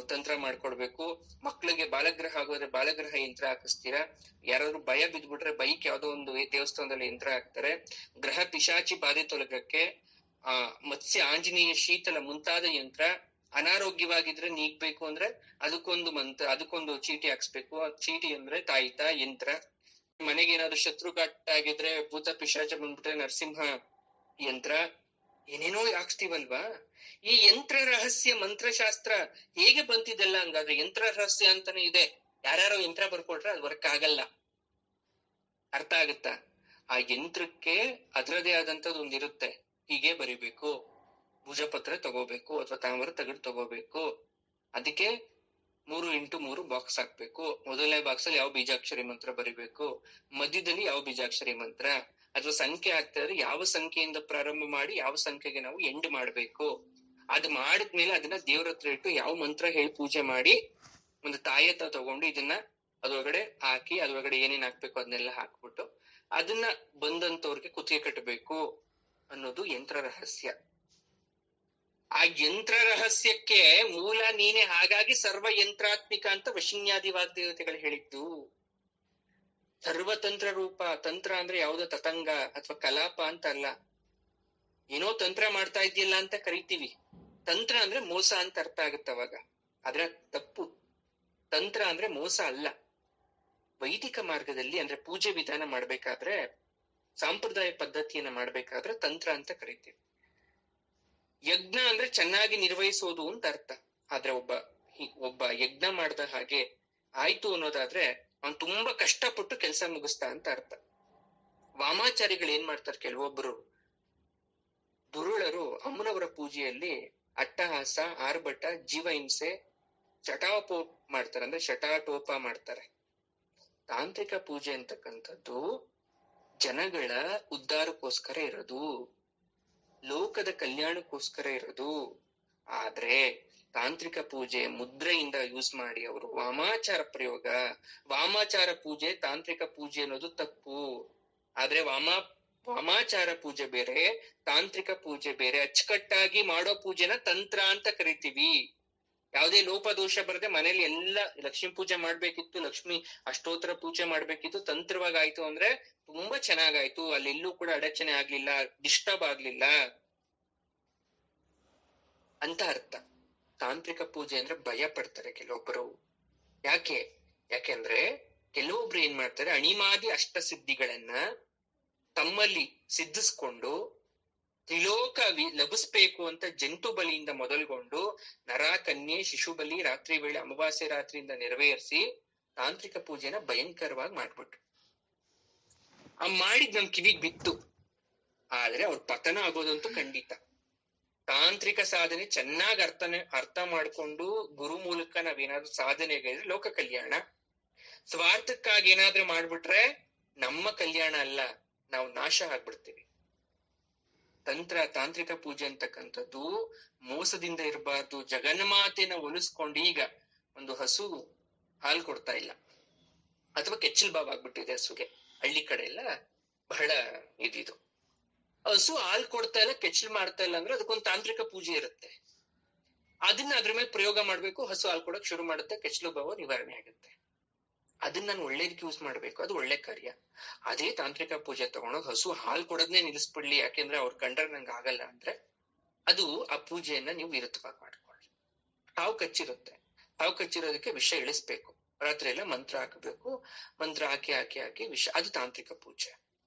ತಂತ್ರ ಮಾಡ್ಕೊಡ್ಬೇಕು. ಮಕ್ಳಿಗೆ ಬಾಲಗ್ರಹ ಆಗೋದ್ರೆ ಬಾಲಗ್ರಹ ಯಂತ್ರ ಹಾಕಿಸ್ತೀರಾ. ಯಾರಾದ್ರೂ ಭಯ ಬಿದ್ಬಿಟ್ರೆ ಬೈಕ್ ಯಾವ್ದೋ ಒಂದು ದೇವಸ್ಥಾನದಲ್ಲಿ ಯಂತ್ರ ಹಾಕ್ತಾರೆ. ಗ್ರಹ ಪಿಶಾಚಿ ಬಾಧೆ ತೊಲಗಕ್ಕೆ ಮತ್ಸ್ಯ ಆಂಜನೇಯ ಶೀತಲ ಮುಂತಾದ ಯಂತ್ರ. ಅನಾರೋಗ್ಯವಾಗಿದ್ರೆ ನೀಗ್ಬೇಕು ಅಂದ್ರೆ ಅದಕ್ಕೊಂದು ಮಂತ್ರ, ಅದಕ್ಕೊಂದು ಚೀಟಿ ಹಾಕ್ಸ್ಬೇಕು. ಆ ಚೀಟಿ ಅಂದ್ರೆ ತಾಯಿತ ಯಂತ್ರ. ಮನೆಗೆ ಏನಾದ್ರು ಶತ್ರುಘಾಟ ಆಗಿದ್ರೆ, ಭೂತ ಪಿಶಾಚ ಬಂದ್ಬಿಟ್ರೆ ನರಸಿಂಹ ಯಂತ್ರ. ಏನೇನೋ ಹಾಕ್ಸ್ತೀವಲ್ವಾ. ಈ ಯಂತ್ರ ರಹಸ್ಯ ಮಂತ್ರಶಾಸ್ತ್ರ ಹೇಗೆ ಬಂತಿದೆಲ್ಲ? ಹಂಗಾದ್ರೆ ಯಂತ್ರ ರಹಸ್ಯ ಅಂತಾನೆ ಇದೆ. ಯಾರ್ಯಾರೋ ಯಂತ್ರ ಬರ್ಕೊಟ್ರೆ ಅದು ವರ್ಕ್ ಆಗಲ್ಲ. ಅರ್ಥ ಆಗುತ್ತಾ? ಆ ಯಂತ್ರಕ್ಕೆ ಅದರದೇ ಆದಂತದ್ದು ಒಂದಿರುತ್ತೆ. ಹೀಗೆ ಬರಿಬೇಕು, ಭುಜಪತ್ರ ತಗೋಬೇಕು ಅಥವಾ ತಾಮ್ರ ತಗಡು ತಗೋಬೇಕು. ಅದಕ್ಕೆ 3x3 ಬಾಕ್ಸ್ ಹಾಕ್ಬೇಕು. ಮೊದಲನೇ ಬಾಕ್ಸ್ ಅಲ್ಲಿ ಯಾವ ಬೀಜಾಕ್ಷರಿ ಮಂತ್ರ ಬರಿಬೇಕು, ಮಧ್ಯದಲ್ಲಿ ಯಾವ ಬೀಜಾಕ್ಷರಿ ಮಂತ್ರ, ಅಥವಾ ಸಂಖ್ಯೆ ಹಾಕ್ತಾ ಇದ್ರೆ ಯಾವ ಸಂಖ್ಯೆಯಿಂದ ಪ್ರಾರಂಭ ಮಾಡಿ ಯಾವ ಸಂಖ್ಯೆಗೆ ನಾವು ಎಂಡ್ ಮಾಡ್ಬೇಕು. ಅದ್ ಮಾಡಿದ್ಮೇಲೆ ಅದನ್ನ ದೇವ್ರ ಹತ್ರ ಇಟ್ಟು ಯಾವ ಮಂತ್ರ ಹೇಳಿ ಪೂಜೆ ಮಾಡಿ ಒಂದು ತಾಯತ ತಗೊಂಡು ಇದನ್ನ ಅದ್ರೊಳಗಡೆ ಹಾಕಿ, ಅದ್ರೊಳಗಡೆ ಏನೇನ್ ಹಾಕ್ಬೇಕು ಅದನ್ನೆಲ್ಲ ಹಾಕ್ಬಿಟ್ಟು ಅದನ್ನ ಬಂದಂತವ್ರಿಗೆ ಕುತ್ತಿಗೆ ಕಟ್ಟಬೇಕು ಅನ್ನೋದು ಯಂತ್ರ ರಹಸ್ಯ. ಆ ಯಂತ್ರ ರಹಸ್ಯಕ್ಕೆ ಮೂಲ ನೀನೆ. ಹಾಗಾಗಿ ಸರ್ವ ಯಂತ್ರಾತ್ಮಿಕ ಅಂತ ವಶಿನ್ಯಾದಿ ವಾಗ್ದೇವತೆಗಳು ಹೇಳಿದ್ದು. ಸರ್ವತಂತ್ರ ರೂಪ. ತಂತ್ರ ಅಂದ್ರೆ ಯಾವುದೋ ತತಂಗ ಅಥವಾ ಕಲಾಪ ಅಂತ ಅಲ್ಲ. ಏನೋ ತಂತ್ರ ಮಾಡ್ತಾ ಇದೆಯಲ್ಲ ಅಂತ ಕರಿತೀವಿ. ತಂತ್ರ ಅಂದ್ರೆ ಮೋಸ ಅಂತ ಅರ್ಥ ಆಗುತ್ತೆ ಅವಾಗ. ಆದ್ರೆ ತಪ್ಪು. ತಂತ್ರ ಅಂದ್ರೆ ಮೋಸ ಅಲ್ಲ. ವೈದಿಕ ಮಾರ್ಗದಲ್ಲಿ ಅಂದ್ರೆ ಪೂಜೆ ವಿಧಾನ ಮಾಡ್ಬೇಕಾದ್ರೆ, ಸಾಂಪ್ರದಾಯ ಪದ್ಧತಿಯನ್ನ ಮಾಡ್ಬೇಕಾದ್ರೆ ತಂತ್ರ ಅಂತ ಕರಿತೀವಿ. ಯಜ್ಞ ಅಂದ್ರೆ ಚೆನ್ನಾಗಿ ನಿರ್ವಹಿಸೋದು ಅಂತ ಅರ್ಥ. ಆದ್ರೆ ಒಬ್ಬ ಯಜ್ಞ ಮಾಡ್ದ ಹಾಗೆ ಆಯ್ತು ಅನ್ನೋದಾದ್ರೆ ಅವ್ನು ತುಂಬಾ ಕಷ್ಟಪಟ್ಟು ಕೆಲಸ ಮುಗಿಸ್ತಾ ಅಂತ ಅರ್ಥ. ವಾಮಾಚಾರಿಗಳು ಏನ್ ಮಾಡ್ತಾರೆ, ಕೆಲವೊಬ್ರು ದುರುಳರು ಅಮ್ಮನವರ ಪೂಜೆಯಲ್ಲಿ ಅಟ್ಟಹಾಸ, ಆರ್ಭಟ, ಜೀವ ಹಿಂಸೆ, ಶಟಾಪೋ ಮಾಡ್ತಾರೆ, ಅಂದ್ರೆ ಶಟಾಟೋಪ ಮಾಡ್ತಾರೆ. ತಾಂತ್ರಿಕ ಪೂಜೆ ಅಂತಕ್ಕಂಥದ್ದು ಜನಗಳ ಉದ್ಧಾರಕ್ಕೋಸ್ಕರ ಇರೋದು, ಲೋಕದ ಕಲ್ಯಾಣಕ್ಕೋಸ್ಕರ ಇರೋದು. ಆದ್ರೆ ತಾಂತ್ರಿಕ ಪೂಜೆ ಮುದ್ರೆಯಿಂದ ಯೂಸ್ ಮಾಡಿ ಅವರು ವಾಮಾಚಾರ ಪ್ರಯೋಗ, ವಾಮಾಚಾರ ಪೂಜೆ ತಾಂತ್ರಿಕ ಪೂಜೆ ಅನ್ನೋದು ತಪ್ಪು. ಆದ್ರೆ ವಾಮಾಚಾರ ಪೂಜೆ ಬೇರೆ, ತಾಂತ್ರಿಕ ಪೂಜೆ ಬೇರೆ. ಅಚ್ಚುಕಟ್ಟಾಗಿ ಮಾಡೋ ಪೂಜೆನ ತಂತ್ರ ಅಂತ ಕರಿತೀವಿ. ಯಾವುದೇ ಲೋಪದೋಷ ಬರದೆ ಮನೇಲಿ ಎಲ್ಲ ಲಕ್ಷ್ಮೀ ಪೂಜೆ ಮಾಡ್ಬೇಕಿತ್ತು, ಲಕ್ಷ್ಮಿ ಅಷ್ಟೋತ್ತರ ಪೂಜೆ ಮಾಡ್ಬೇಕಿತ್ತು, ತಂತ್ರವಾಗಿ ಆಯ್ತು ಅಂದ್ರೆ ತುಂಬಾ ಚೆನ್ನಾಗಾಯ್ತು, ಅಲ್ಲಿ ಎಲ್ಲೂ ಕೂಡ ಅಡಚಣೆ ಆಗ್ಲಿಲ್ಲ, ಡಿಸ್ಟರ್ಬ್ ಆಗ್ಲಿಲ್ಲ ಅಂತ ಅರ್ಥ. ತಾಂತ್ರಿಕ ಪೂಜೆ ಅಂದ್ರೆ ಭಯ ಪಡ್ತಾರೆ ಕೆಲವೊಬ್ಬರು. ಯಾಕೆಂದ್ರೆ ಕೆಲವೊಬ್ರು ಏನ್ ಮಾಡ್ತಾರೆ, ಅಣಿಮಾದಿ ಅಷ್ಟ ಸಿದ್ಧಿಗಳನ್ನ ತಮ್ಮಲ್ಲಿ ಸಿದ್ಧಿಸ್ಕೊಂಡು ತ್ರಿಲೋಕ ಲಭಿಸ್ಬೇಕು ಅಂತ ಜಂತು ಬಲಿಯಿಂದ ಮೊದಲ್ಗೊಂಡು ನರ, ಕನ್ಯೆ, ಶಿಶು ಬಲಿ ರಾತ್ರಿ ವೇಳೆ ಅಮಾವಾಸ್ಯೆ ರಾತ್ರಿಯಿಂದ ನೆರವೇರಿಸಿ ತಾಂತ್ರಿಕ ಪೂಜೆನ ಭಯಂಕರವಾಗಿ ಮಾಡ್ಬಿಟ್ರು. ಆ ಮಾಡಿದ್ ನಮ್ ಕಿವಿಗ್ ಬಿತ್ತು, ಆದ್ರೆ ಅವ್ರ ಪತನ ಆಗೋದಂತೂ ಖಂಡಿತ. ತಾಂತ್ರಿಕ ಸಾಧನೆ ಚೆನ್ನಾಗಿ ಅರ್ಥ ಮಾಡ್ಕೊಂಡು ಗುರು ಮೂಲಕ ನಾವೇನಾದ್ರೂ ಸಾಧನೆಗಳಿದ್ರೆ ಲೋಕ ಕಲ್ಯಾಣ. ಸ್ವಾರ್ಥಕ್ಕಾಗಿ ಏನಾದ್ರೂ ಮಾಡ್ಬಿಟ್ರೆ ನಮ್ಮ ಕಲ್ಯಾಣ ಅಲ್ಲ, ನಾವು ನಾಶ ಆಗ್ಬಿಡ್ತೀವಿ. ತಾಂತ್ರಿಕ ಪೂಜೆ ಅಂತಕ್ಕಂಥದ್ದು ಮೋಸದಿಂದ ಇರಬಾರ್ದು. ಜಗನ್ಮಾತೆನ ಒಲಿಸ್ಕೊಂಡು ಈಗ ಒಂದು ಹಸು ಹಾಲು ಕೊಡ್ತಾ ಇಲ್ಲ, ಅಥವಾ ಕೆಚ್ಚಲ್ ಬಾವ್ ಆಗ್ಬಿಟ್ಟಿದೆ ಹಸುಗೆ. ಹಳ್ಳಿ ಕಡೆ ಎಲ್ಲ ಬಹಳ ಇದಿದು, ಹಸು ಹಾಲು ಕೊಡ್ತಾ ಇಲ್ಲ, ಕೆಚ್ಚಲ್ ಮಾಡ್ತಾ ಇಲ್ಲ ಅಂದ್ರೆ ಅದಕ್ಕೊಂದು ತಾಂತ್ರಿಕ ಪೂಜೆ ಇರುತ್ತೆ. ಅದನ್ನ ಅದ್ರ ಮೇಲೆ ಪ್ರಯೋಗ ಮಾಡ್ಬೇಕು, ಹಸು ಹಾಲು ಕೊಡಕ್ ಶುರು ಮಾಡುತ್ತೆ, ಕೆಚ್ಚಲು ಭಾವ ನಿವಾರಣೆ ಆಗುತ್ತೆ. ಅದನ್ನ ನಾನು ಒಳ್ಳೇದಕ್ಕೆ ಯೂಸ್ ಮಾಡ್ಬೇಕು, ಅದು ಒಳ್ಳೆ ಕಾರ್ಯ. ಅದೇ ತಾಂತ್ರಿಕ ಪೂಜೆ ತಗೊಂಡೋಗಿ ಹಸು ಹಾಲು ಕೊಡೋದನ್ನೇ ನಿಲ್ಲಿಸ್ಬಿಡ್ಲಿ, ಯಾಕೆಂದ್ರೆ ಅವ್ರ ಕಂಡ್ರೆ ನಂಗೆ ಆಗಲ್ಲ ಅಂದ್ರೆ ಅದು ಆ ಪೂಜೆಯನ್ನ ನೀವು ವಿರುದ್ಧವಾಗಿ ಮಾಡ್ಕೊಳ್ಳಿ. ಹಾವು ಕಚ್ಚಿರೋದಕ್ಕೆ ವಿಷ ಇಳಿಸ್ಬೇಕು, ರಾತ್ರಿ ಎಲ್ಲ ಮಂತ್ರ ಹಾಕಬೇಕು, ಮಂತ್ರ ಹಾಕಿ ವಿಷ, ಅದು ತಾಂತ್ರಿಕ ಪೂಜೆ.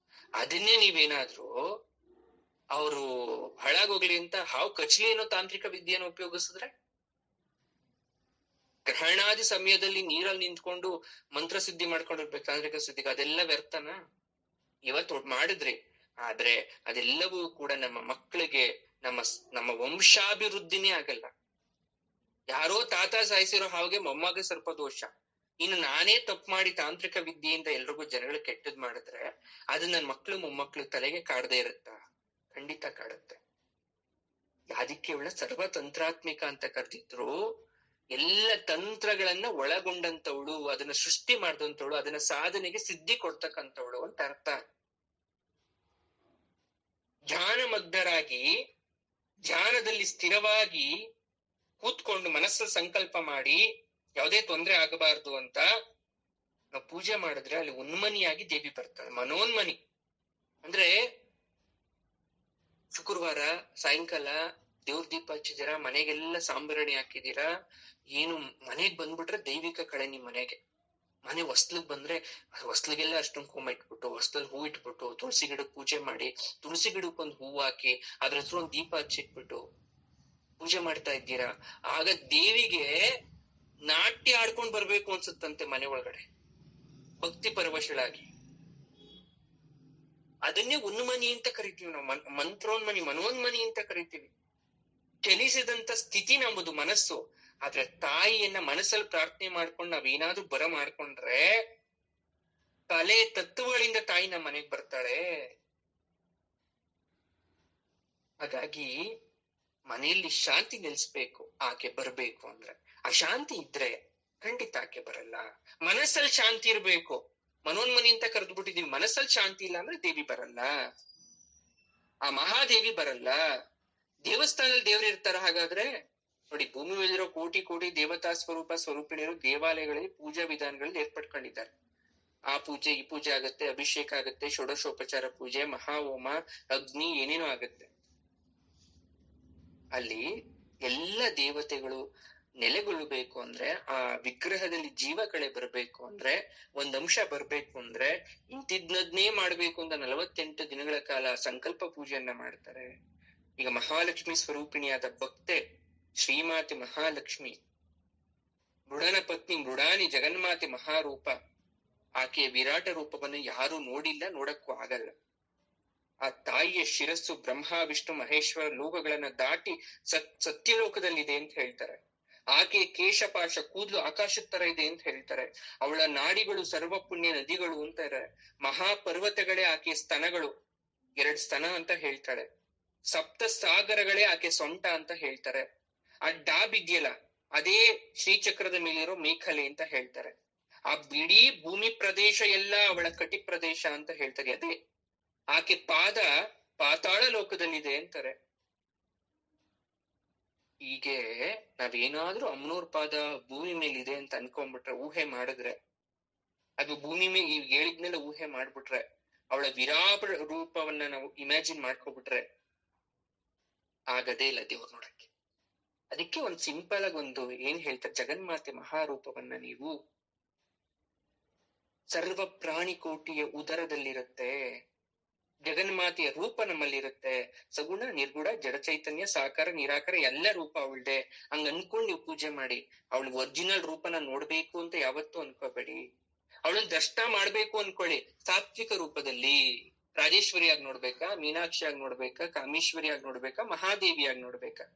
ಅದನ್ನೇ ನೀವೇನಾದ್ರೂ ಅವರು ಹಾಳಾಗೋಗ್ಲಿ ಅಂತ ಹಾವು ಕಚ್ಲಿ ಅನ್ನೋ ತಾಂತ್ರಿಕ ವಿದ್ಯೆಯನ್ನು ಉಪಯೋಗಿಸಿದ್ರೆ, ಗ್ರಹಣಾದಿ ಸಮಯದಲ್ಲಿ ನೀರಲ್ಲಿ ನಿಂತ್ಕೊಂಡು ಮಂತ್ರ ಸಿದ್ಧಿ ಮಾಡ್ಕೊಂಡಿರ್ಬೇಕು ತಾಂತ್ರಿಕ ಸಿದ್ಧಿಗೆ, ಅದೆಲ್ಲ ವ್ಯರ್ಥನ? ಇವತ್ತು ಮಾಡಿದ್ರಿ, ಆದ್ರೆ ಅದೆಲ್ಲವೂ ಕೂಡ ನಮ್ಮ ಮಕ್ಕಳಿಗೆ ನಮ್ಮ ವಂಶಾಭಿವೃದ್ಧಿನೇ ಆಗಲ್ಲ. ಯಾರೋ ತಾತ ಸಾಯಿಸಿರೋ ಹಾವಿಗೆ ಮೊಮ್ಮಗ ಸರ್ಪ ದೋಷ. ಇನ್ನು ನಾನೇ ತಪ್ಪು ಮಾಡಿ ತಾಂತ್ರಿಕ ವಿದ್ಯೆಯಿಂದ ಎಲ್ರಿಗೂ ಜನಗಳು ಕೆಟ್ಟದ್ ಮಾಡಿದ್ರೆ ಅದು ನನ್ನ ಮಕ್ಳು ಮೊಮ್ಮಕ್ಳು ತಲೆಗೆ ಕಾಡದೇ ಇರುತ್ತಾ? ಖಂಡಿತ ಕಾಡುತ್ತೆ. ಅದಕ್ಕೆ ಇವಳ ಸರ್ವತಂತ್ರಾತ್ಮಿಕ ಅಂತ ಕರೆದಿದ್ರು. ಎಲ್ಲ ತಂತ್ರಗಳನ್ನ ಒಳಗೊಂಡಂತವಳು, ಅದನ್ನ ಸೃಷ್ಟಿ ಮಾಡಿದಂತವಳು, ಅದನ್ನ ಸಾಧನೆಗೆ ಸಿದ್ಧಿ ಕೊಡ್ತಕ್ಕಂಥವಳು ಅಂತ ಅರ್ಥ. ಧ್ಯಾನ ಮಗ್ನರಾಗಿ ಧ್ಯಾನದಲ್ಲಿ ಸ್ಥಿರವಾಗಿ ಕೂತ್ಕೊಂಡು ಮನಸ್ಸಲ್ಲಿ ಸಂಕಲ್ಪ ಮಾಡಿ ಯಾವುದೇ ತೊಂದರೆ ಆಗಬಾರ್ದು ಅಂತ ನಾವು ಪೂಜೆ ಮಾಡಿದ್ರೆ ಅಲ್ಲಿ ಉನ್ಮನಿಯಾಗಿ ದೇವಿ ಬರ್ತಾಳೆ. ಮನೋನ್ಮನಿ ಅಂದ್ರೆ ಶುಕ್ರವಾರ ಸಾಯಂಕಾಲ ದೇವ್ರ ದೀಪ ಹಚ್ಚಿದೀರಾ, ಮನೆಗೆಲ್ಲ ಸಾಂಬ್ರಾಣಿ ಹಾಕಿದೀರಾ, ಏನು ಮನೆಗ್ ಬಂದ್ಬಿಟ್ರೆ ದೈವಿಕ ಕಳೆ ನಿಮ್ ಮನೆಗೆ. ಮನೆ ಹೊಸ್ಲಿಗ್ ಬಂದ್ರೆ ಹೊಸ್ಲಿಗೆಲ್ಲ ಅಷ್ಟೊಂದು ಕುಂಕುಮ ಇಟ್ಬಿಟ್ಟು, ಹೊಸ್ಲಲ್ಲಿ ಹೂ ಇಟ್ಬಿಟ್ಟು, ತುಳಸಿ ಗಿಡಕ್ಕೆ ಪೂಜೆ ಮಾಡಿ, ತುಳಸಿ ಗಿಡಕ್ಕೊಂದು ಹೂ ಹಾಕಿ ಅದ್ರ ಹತ್ರ ಒಂದ್ ದೀಪ ಹಚ್ಚಿಟ್ಬಿಟ್ಟು ಪೂಜೆ ಮಾಡ್ತಾ ಇದ್ದೀರಾ, ಆಗ ದೇವಿಗೆ ನಾಟ್ಯ ಆಡ್ಕೊಂಡ್ ಬರ್ಬೇಕು ಅನ್ಸುತ್ತಂತೆ ಮನೆ ಒಳಗಡೆ, ಭಕ್ತಿ ಪರವಶಳಾಗಿ. ಅದನ್ನೇ ಉನ್ಮನಿ ಅಂತ ಕರಿತೀವಿ ನಾವು, ಮಂತ್ರೋನ್ಮನಿ, ಮನೋನ್ಮನಿ ಅಂತ ಕರಿತೀವಿ. ಚಲಿಸಿದಂತ ಸ್ಥಿತಿ ನಮ್ಮದು ಮನಸ್ಸು. ಆದ್ರೆ ತಾಯಿಯನ್ನ ಮನಸ್ಸಲ್ಲಿ ಪ್ರಾರ್ಥನೆ ಮಾಡ್ಕೊಂಡು ನಾವೇನಾದ್ರೂ ಬರ ಮಾಡ್ಕೊಂಡ್ರೆ ಕಲೆ ತತ್ವಗಳಿಂದ ತಾಯಿ ನಮ್ಮ ಮನೆಗ್ ಬರ್ತಾಳೆ. ಹಾಗಾಗಿ ಮನೆಯಲ್ಲಿ ಶಾಂತಿ ನೆಲೆಸ್ಬೇಕು ಆಕೆ ಬರ್ಬೇಕು ಅಂದ್ರೆ. ಆ ಶಾಂತಿ ಇದ್ರೆ ಖಂಡಿತ ಆಕೆ ಬರಲ್ಲ. ಮನಸ್ಸಲ್ಲಿ ಶಾಂತಿ ಇರ್ಬೇಕು. ಮನೋನ್ಮನಿ ಅಂತ ಕರೆದು ಬಿಟ್ಟಿದೀವಿ, ಮನಸ್ಸಲ್ಲಿ ಶಾಂತಿ ಇಲ್ಲ ಅಂದ್ರೆ ದೇವಿ ಬರಲ್ಲ, ಆ ಮಹಾದೇವಿ ಬರಲ್ಲ. ದೇವಸ್ಥಾನದಲ್ಲಿ ದೇವ್ರು ಇರ್ತಾರ? ಹಾಗಾದ್ರೆ ನೋಡಿ, ಭೂಮಿ ಮೇಲಿರೋ ಕೋಟಿ ಕೋಟಿ ದೇವತಾ ಸ್ವರೂಪಿಣಿಯರು ದೇವಾಲಯಗಳಲ್ಲಿ ಪೂಜಾ ವಿಧಾನಗಳಲ್ಲಿ ಏರ್ಪಟ್ಕೊಂಡಿದ್ದಾರೆ. ಆ ಪೂಜೆ ಈ ಪೂಜೆ ಆಗತ್ತೆ, ಅಭಿಷೇಕ ಆಗತ್ತೆ, ಷೋಡಶೋಪಚಾರ ಪೂಜೆ, ಮಹಾಹೋಮ, ಅಗ್ನಿ, ಏನೇನೋ ಆಗತ್ತೆ. ಅಲ್ಲಿ ಎಲ್ಲ ದೇವತೆಗಳು ನೆಲೆಗೊಳ್ಳಬೇಕು ಅಂದ್ರೆ, ಆ ವಿಗ್ರಹದಲ್ಲಿ ಜೀವ ಕಳೆ ಬರ್ಬೇಕು ಅಂದ್ರೆ, ಒಂದ್ ಅಂಶ ಬರ್ಬೇಕು ಅಂದ್ರೆ ಇಂತಿದ್ನದ್ನೇ ಮಾಡ್ಬೇಕು ಅಂತ 48 ದಿನಗಳ ಕಾಲ ಸಂಕಲ್ಪ ಪೂಜೆಯನ್ನ ಮಾಡ್ತಾರೆ. ಈಗ ಮಹಾಲಕ್ಷ್ಮಿ ಸ್ವರೂಪಿಣಿಯಾದ ಭಕ್ತೆ ಶ್ರೀಮಾತೆ ಮಹಾಲಕ್ಷ್ಮಿ, ಮೃಡನ ಪತ್ನಿ ಮೃಡಾನಿ ಜಗನ್ಮಾತೆ ಮಹಾರೂಪ. ಆಕೆಯ ವಿರಾಟ ರೂಪವನ್ನು ಯಾರು ನೋಡಿಲ್ಲ, ನೋಡಕ್ಕೂ ಆಗಲ್ಲ. ಆ ತಾಯಿಯ ಶಿರಸ್ಸು ಬ್ರಹ್ಮ ವಿಷ್ಣು ಮಹೇಶ್ವರ ಲೋಕಗಳನ್ನ ದಾಟಿ ಸತ್ಯಲೋಕದಲ್ಲಿದೆ ಅಂತ ಹೇಳ್ತಾರೆ. ಆಕೆ ಕೇಶಪಾಶ, ಕೂದಲು ಆಕಾಶದ ತರ ಇದೆ ಅಂತ ಹೇಳ್ತಾರೆ. ಅವಳ ನಾಡಿಗಳು ಸರ್ವ ಪುಣ್ಯ ನದಿಗಳು ಅಂತಾರೆ. ಮಹಾಪರ್ವತಗಳೇ ಆಕೆ ಸ್ತನಗಳು, 2 ಸ್ತನ ಅಂತ ಹೇಳ್ತಾಳೆ. ಸಪ್ತ ಸಾಗರಗಳೇ ಆಕೆ ಸೊಂಟ ಅಂತ ಹೇಳ್ತಾರೆ. ಆ ಡಾಬ್ ಇದೆಯಲ್ಲ, ಅದೇ ಶ್ರೀಚಕ್ರದ ಮೇಲಿರೋ ಮೇಖಲೆ ಅಂತ ಹೇಳ್ತಾರೆ. ಆ ಇಡೀ ಭೂಮಿ ಪ್ರದೇಶ ಎಲ್ಲ ಅವಳ ಕಟಿ ಪ್ರದೇಶ ಅಂತ ಹೇಳ್ತಾರೆ. ಅದೇ ಆಕೆ ಪಾದ ಪಾತಾಳ ಲೋಕದಲ್ಲಿದೆ ಅಂತಾರೆ. ಹೀಗೆ ನಾವೇನಾದ್ರೂ ಅಮ್ಮನವ್ರ ಪಾದ ಭೂಮಿ ಮೇಲಿದೆ ಅಂತ ಅನ್ಕೊಂಡ್ಬಿಟ್ರೆ, ಊಹೆ ಮಾಡಿದ್ರೆ, ಅದು ಭೂಮಿ ಮೇಲೆ ಈಗ ಹೇಳಿದ್ಮೇಲೆ ಊಹೆ ಮಾಡ್ಬಿಟ್ರೆ, ಅವಳ ವಿರಾಟ ರೂಪವನ್ನ ನಾವು ಇಮ್ಯಾಜಿನ್ ಮಾಡ್ಕೊಬಿಟ್ರೆ ಆಗದೇ ಇಲ್ಲ ದೇವ್ರು ನೋಡಕ್ಕೆ. ಅದಕ್ಕೆ ಒಂದ್ ಸಿಂಪಲ್ ಆಗಿ ಒಂದು ಏನ್ ಹೇಳ್ತಾರೆ, ಜಗನ್ಮಾತೆ ಮಹಾರೂಪವನ್ನ ನೀವು ಸರ್ವ ಪ್ರಾಣಿ ಕೋಟಿಯ ಉದರದಲ್ಲಿರುತ್ತೆ. ಜಗನ್ಮಾತೆಯ ರೂಪ ನಮ್ಮಲ್ಲಿರುತ್ತೆ. ಸಗುಣ ನಿರ್ಗುಣ ಜಡ ಚೈತನ್ಯ ಸಾಕಾರ ನಿರಾಕಾರ ಎಲ್ಲ ರೂಪ ಅವಳ್ದೆ. ಹಂಗ ಅನ್ಕೊಂಡ್ ನೀವು ಪೂಜೆ ಮಾಡಿ. ಅವಳ ಒರಿಜಿನಲ್ ರೂಪನ ನೋಡ್ಬೇಕು ಅಂತ ಯಾವತ್ತೂ ಅನ್ಕೋಬೇಡಿ. ಅವಳನ್ನ ದರ್ಶನ ಮಾಡ್ಬೇಕು ಅನ್ಕೊಳ್ಳಿ, ಸಾತ್ವಿಕ ರೂಪದಲ್ಲಿ. ರಾಜೇಶ್ವರಿಯಾಗಿ ನೋಡ್ಬೇಕಾ, ಮೀನಾಕ್ಷಿಯಾಗಿ ನೋಡ್ಬೇಕಾ, ಕಾಮೇಶ್ವರಿಯಾಗಿ ನೋಡ್ಬೇಕಾ, ಮಹಾದೇವಿಯಾಗಿ ನೋಡ್ಬೇಕಾ,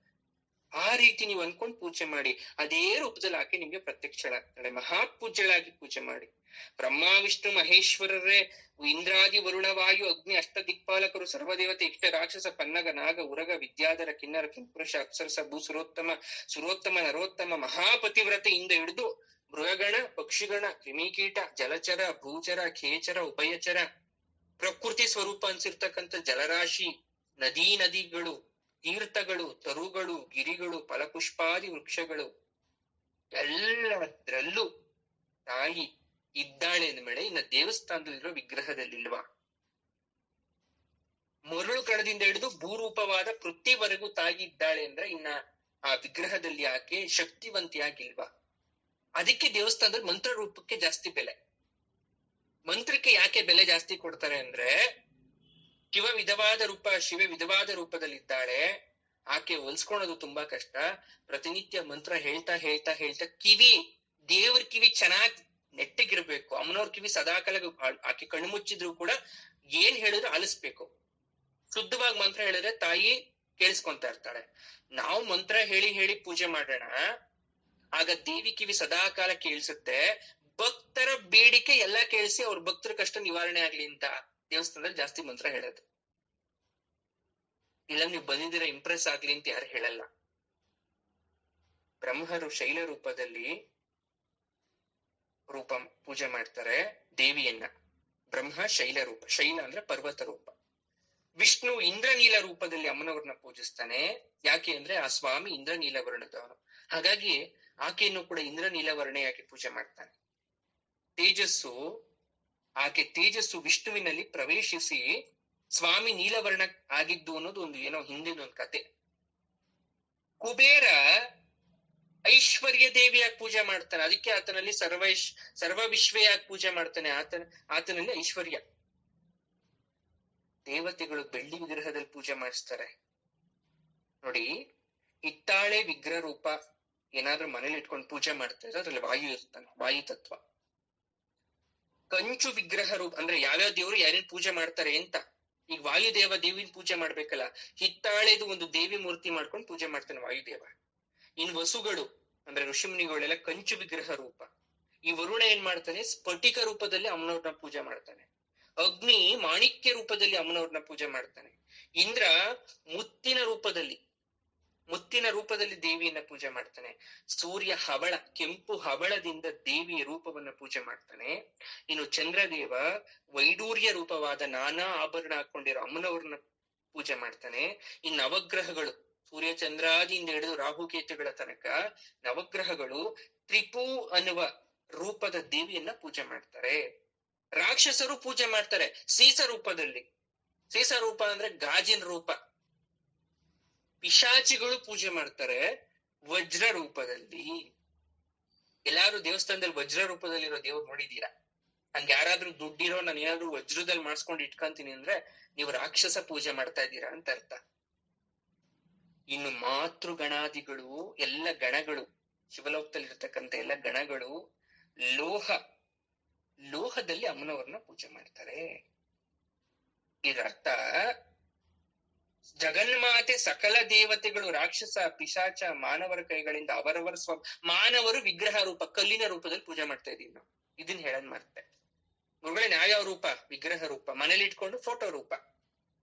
ಆ ರೀತಿ ನೀವು ಅನ್ಕೊಂಡ್ ಪೂಜೆ ಮಾಡಿ. ಅದೇ ರೂಪದಲ್ಲಿ ಆಕೆ ನಿಮ್ಗೆ ಪ್ರತ್ಯಕ್ಷಳಾಗ್ತಾಳೆ. ಮಹಾಪೂಜ್ಯಳಾಗಿ ಪೂಜೆ ಮಾಡಿ. ಬ್ರಹ್ಮ ವಿಷ್ಣು ಮಹೇಶ್ವರರೇ, ಇಂದ್ರಾದಿ ವರುಣ ವಾಯು ಅಗ್ನಿ ಅಷ್ಟ ದಿಕ್ಪಾಲಕರು, ಸರ್ವದೇವತೆ ಇಷ್ಟ ರಾಕ್ಷಸ ಪನ್ನಗ ನಾಗ ಉರಗ ವಿದ್ಯಾಧರ ಕಿನ್ನರ ಕಿಂಪುರುಷ ಅಪ್ಸರಸ ಭೂ ಸುರೋತ್ತಮ ನರೋತ್ತಮ ಮಹಾಪತಿವ್ರತೆ ಇಂದ ಹಿಡಿದು ಮೃಗಗಣ ಪಕ್ಷಿಗಣ ಕ್ರಿಮಿಕೀಟ ಜಲಚರ ಭೂಚರ ಖೇಚರ ಉಭಯಚರ ಪ್ರಕೃತಿ ಸ್ವರೂಪ ಅನ್ಸಿರ್ತಕ್ಕಂಥ ಜಲರಾಶಿ, ನದಿಗಳು, ತೀರ್ಥಗಳು, ತರುಗಳು, ಗಿರಿಗಳು, ಫಲಪುಷ್ಪಾದಿ ವೃಕ್ಷಗಳು ಎಲ್ಲದ್ರಲ್ಲೂ ತಾಯಿ ಇದ್ದಾಳೆ ಅಂದ್ಮೇಲೆ ಇನ್ನ ದೇವಸ್ಥಾನದಲ್ಲಿರೋ ವಿಗ್ರಹದಲ್ಲಿಲ್ವಾ? ಮರಳು ಕಣದಿಂದ ಹಿಡಿದು ಭೂರೂಪವಾದ ಪೃಥ್ವಿವರೆಗೂ ತಾಯಿ ಇದ್ದಾಳೆ ಅಂದ್ರೆ ಇನ್ನ ಆ ವಿಗ್ರಹದಲ್ಲಿ ಆಕೆ ಶಕ್ತಿವಂತಿಯಾಗಿಲ್ವಾ? ಅದಕ್ಕೆ ದೇವಸ್ಥಾನದಲ್ಲಿ ಮಂತ್ರ ರೂಪಕ್ಕೆ ಜಾಸ್ತಿ ಬೆಲೆ. ಮಂತ್ರಕ್ಕೆ ಯಾಕೆ ಬೆಲೆ ಜಾಸ್ತಿ ಕೊಡ್ತಾರೆ ಅಂದ್ರೆ, ಶಿವ ವಿಧವಾದ ರೂಪದಲ್ಲಿದ್ದಾಳೆ, ಆಕೆ ಹೊಲ್ಸ್ಕೊಳೋದು ತುಂಬಾ ಕಷ್ಟ. ಪ್ರತಿನಿತ್ಯ ಮಂತ್ರ ಹೇಳ್ತಾ ಹೇಳ್ತಾ ಹೇಳ್ತಾ ದೇವ್ರ ಕಿವಿ ಚೆನ್ನಾಗ್ ನೆಟ್ಟಗಿರ್ಬೇಕು. ಅಮ್ಮನವ್ರ ಕಿವಿ ಸದಾಕಾಲ ಆಕೆ ಕಣ್ಣು ಮುಚ್ಚಿದ್ರು ಕೂಡ ಏನ್ ಹೇಳಿದ್ರು ಆಲಿಸ್ಬೇಕು. ಶುದ್ಧವಾಗಿ ಮಂತ್ರ ಹೇಳಿದ್ರೆ ತಾಯಿ ಕೇಳಿಸ್ಕೊಂತಾ ಇರ್ತಾಳೆ. ನಾವು ಮಂತ್ರ ಹೇಳಿ ಹೇಳಿ ಪೂಜೆ ಮಾಡೋಣ, ಆಗ ದೇವಿ ಕಿವಿ ಸದಾಕಾಲ ಕೇಳಿಸುತ್ತೆ. ಭಕ್ತರ ಬೇಡಿಕೆ ಎಲ್ಲಾ ಕೇಳಿಸಿ ಅವ್ರ ಭಕ್ತರ ಕಷ್ಟ ನಿವಾರಣೆ ಆಗ್ಲಿ ಅಂತ ದೇವಸ್ಥಾನದಲ್ಲಿ ಜಾಸ್ತಿ ಮಂತ್ರ ಹೇಳೋದು. ಇಲ್ಲ ನೀವು ಬಂದಿದ್ದೀರಾ ಇಂಪ್ರೆಸ್ ಆಗ್ಲಿ ಅಂತ ಯಾರು ಹೇಳಲ್ಲ. ಬ್ರಹ್ಮರು ಶೈಲ ರೂಪದಲ್ಲಿ ಪೂಜೆ ಮಾಡ್ತಾರೆ ದೇವಿಯನ್ನ. ಬ್ರಹ್ಮ ಶೈಲ ರೂಪ, ಶೈಲ ಅಂದ್ರೆ ಪರ್ವತ ರೂಪ. ವಿಷ್ಣು ಇಂದ್ರನೀಲ ರೂಪದಲ್ಲಿ ಅಮ್ಮನವ್ರನ್ನ ಪೂಜಿಸ್ತಾನೆ. ಯಾಕೆ ಅಂದ್ರೆ ಆ ಸ್ವಾಮಿ ಇಂದ್ರನೀಲ ವರ್ಣದವನು, ಹಾಗಾಗಿ ಆಕೆಯನ್ನು ಕೂಡ ಇಂದ್ರನೀಲ ವರ್ಣೆಯಾಗಿ ಪೂಜೆ ಮಾಡ್ತಾನೆ. ಆಕೆ ತೇಜಸ್ಸು ವಿಷ್ಣುವಿನಲ್ಲಿ ಪ್ರವೇಶಿಸಿ ಸ್ವಾಮಿ ನೀಲವರ್ಣ ಆಗಿದ್ದು ಅನ್ನೋದು ಒಂದು ಏನೋ ಹಿಂದಿನ ಒಂದು ಕತೆ. ಕುಬೇರ ಐಶ್ವರ್ಯ ದೇವಿಯಾಗಿ ಪೂಜೆ ಮಾಡ್ತಾನೆ, ಅದಕ್ಕೆ ಆತನಲ್ಲಿ ಸರ್ವ ವಿಶ್ವೆಯಾಗಿ ಪೂಜೆ ಮಾಡ್ತಾನೆ. ಆತನಲ್ಲಿ ಐಶ್ವರ್ಯ. ದೇವತೆಗಳು ಬೆಳ್ಳಿ ವಿಗ್ರಹದಲ್ಲಿ ಪೂಜೆ ಮಾಡಿಸ್ತಾರೆ ನೋಡಿ. ಹಿತ್ತಾಳೆ ವಿಗ್ರಹ ರೂಪ ಏನಾದ್ರೂ ಮನೇಲಿ ಇಟ್ಕೊಂಡು ಪೂಜೆ ಮಾಡ್ತಾರೆ, ಅದ್ರಲ್ಲಿ ವಾಯು ಇರ್ತಾನೆ, ವಾಯು ತತ್ವ. ಕಂಚು ವಿಗ್ರಹ ರೂಪ ಅಂದ್ರೆ ಯಾವ್ಯಾವ ದೇವರು ಯಾರೇನ್ ಪೂಜೆ ಮಾಡ್ತಾರೆ ಅಂತ. ಈಗ ವಾಯುದೇವ ದೇವಿನ ಪೂಜೆ ಮಾಡ್ಬೇಕಲ್ಲ, ಹಿತ್ತಾಳೆದು ಒಂದು ದೇವಿ ಮೂರ್ತಿ ಮಾಡ್ಕೊಂಡು ಪೂಜೆ ಮಾಡ್ತಾನೆ ವಾಯುದೇವ. ಇನ್ ವಸುಗಳು ಅಂದ್ರೆ ಋಷಿಮುನಿಗಳೆಲ್ಲ ಕಂಚು ವಿಗ್ರಹ ರೂಪ. ಈ ವರುಣ ಏನ್ ಮಾಡ್ತಾನೆ, ಸ್ಫಟಿಕ ರೂಪದಲ್ಲಿ ಅಮ್ಮನವ್ರನ್ನ ಪೂಜೆ ಮಾಡ್ತಾನೆ. ಅಗ್ನಿ ಮಾಣಿಕ್ಯ ರೂಪದಲ್ಲಿ ಅಮ್ಮನವ್ರನ್ನ ಪೂಜೆ ಮಾಡ್ತಾನೆ. ಇಂದ್ರ ಮುತ್ತಿನ ರೂಪದಲ್ಲಿ ದೇವಿಯನ್ನ ಪೂಜೆ ಮಾಡ್ತಾನೆ. ಸೂರ್ಯ ಹವಳ, ಕೆಂಪು ಹವಳದಿಂದ ದೇವಿಯ ರೂಪವನ್ನ ಪೂಜೆ ಮಾಡ್ತಾನೆ. ಇನ್ನು ಚಂದ್ರದೇವ ವೈಡೂರ್ಯ ರೂಪವಾದ ನಾನಾ ಆಭರಣ ಹಾಕೊಂಡಿರೋ ಅಮ್ಮನವ್ರನ್ನ ಪೂಜೆ ಮಾಡ್ತಾನೆ. ಇನ್ ನವಗ್ರಹಗಳು ಸೂರ್ಯ ಚಂದ್ರಾದಿಯಿಂದ ಹಿಡಿದು ರಾಹುಕೇತುಗಳ ತನಕ ನವಗ್ರಹಗಳು ತ್ರಿಪು ಅನ್ನುವ ರೂಪದ ದೇವಿಯನ್ನ ಪೂಜೆ ಮಾಡ್ತಾರೆ. ರಾಕ್ಷಸರು ಪೂಜೆ ಮಾಡ್ತಾರೆ ಸೀಸ ರೂಪದಲ್ಲಿ. ಸೀಸ ರೂಪ ಅಂದ್ರೆ ಗಾಜಿನ ರೂಪ. ಪಿಶಾಚಿಗಳು ಪೂಜೆ ಮಾಡ್ತಾರೆ ವಜ್ರ ರೂಪದಲ್ಲಿ. ಎಲ್ಲಾರು ದೇವಸ್ಥಾನದಲ್ಲಿ ವಜ್ರ ರೂಪದಲ್ಲಿರೋ ದೇವ್ರು ನೋಡಿದೀರಾ? ಹಂಗ ಯಾರಾದ್ರೂ ದುಡ್ಡಿರೋ ನಾನು ಏನಾದ್ರು ವಜ್ರದಲ್ಲಿ ಮಾಡ್ಸ್ಕೊಂಡು ಇಟ್ಕೊಂತೀನಿ ಅಂದ್ರೆ ನೀವು ರಾಕ್ಷಸ ಪೂಜೆ ಮಾಡ್ತಾ ಇದ್ದೀರಾ ಅಂತ ಅರ್ಥ. ಇನ್ನು ಮಾತೃಗಣಾದಿಗಳು ಎಲ್ಲ ಗಣಗಳು, ಶಿವಲೋಕದಲ್ಲಿ ಇರ್ತಕ್ಕಂಥ ಎಲ್ಲ ಗಣಗಳು ಲೋಹದಲ್ಲಿ ಅಮ್ಮನವ್ರನ್ನ ಪೂಜೆ ಮಾಡ್ತಾರೆ. ಇದರ ಅರ್ಥ ಜಗನ್ಮಾತೆ ಸಕಲ ದೇವತೆಗಳು ರಾಕ್ಷಸ ಪಿಶಾಚ ಮಾನವರ ಕೈಗಳಿಂದ ಅವರವರ ಮಾನವರು ವಿಗ್ರಹ ರೂಪ ಕಲ್ಲಿನ ರೂಪದಲ್ಲಿ ಪೂಜೆ ಮಾಡ್ತಾ ಇದೀವಿ ನಾವು. ಇದನ್ನ ಹೇಳನ್ ಮಾಡ್ತೆ ಗುರುಗಳೇ. ಯಾವ್ಯಾವ ರೂಪ? ವಿಗ್ರಹ ರೂಪ, ಮನೇಲಿ ಇಟ್ಕೊಂಡು ಫೋಟೋ ರೂಪ.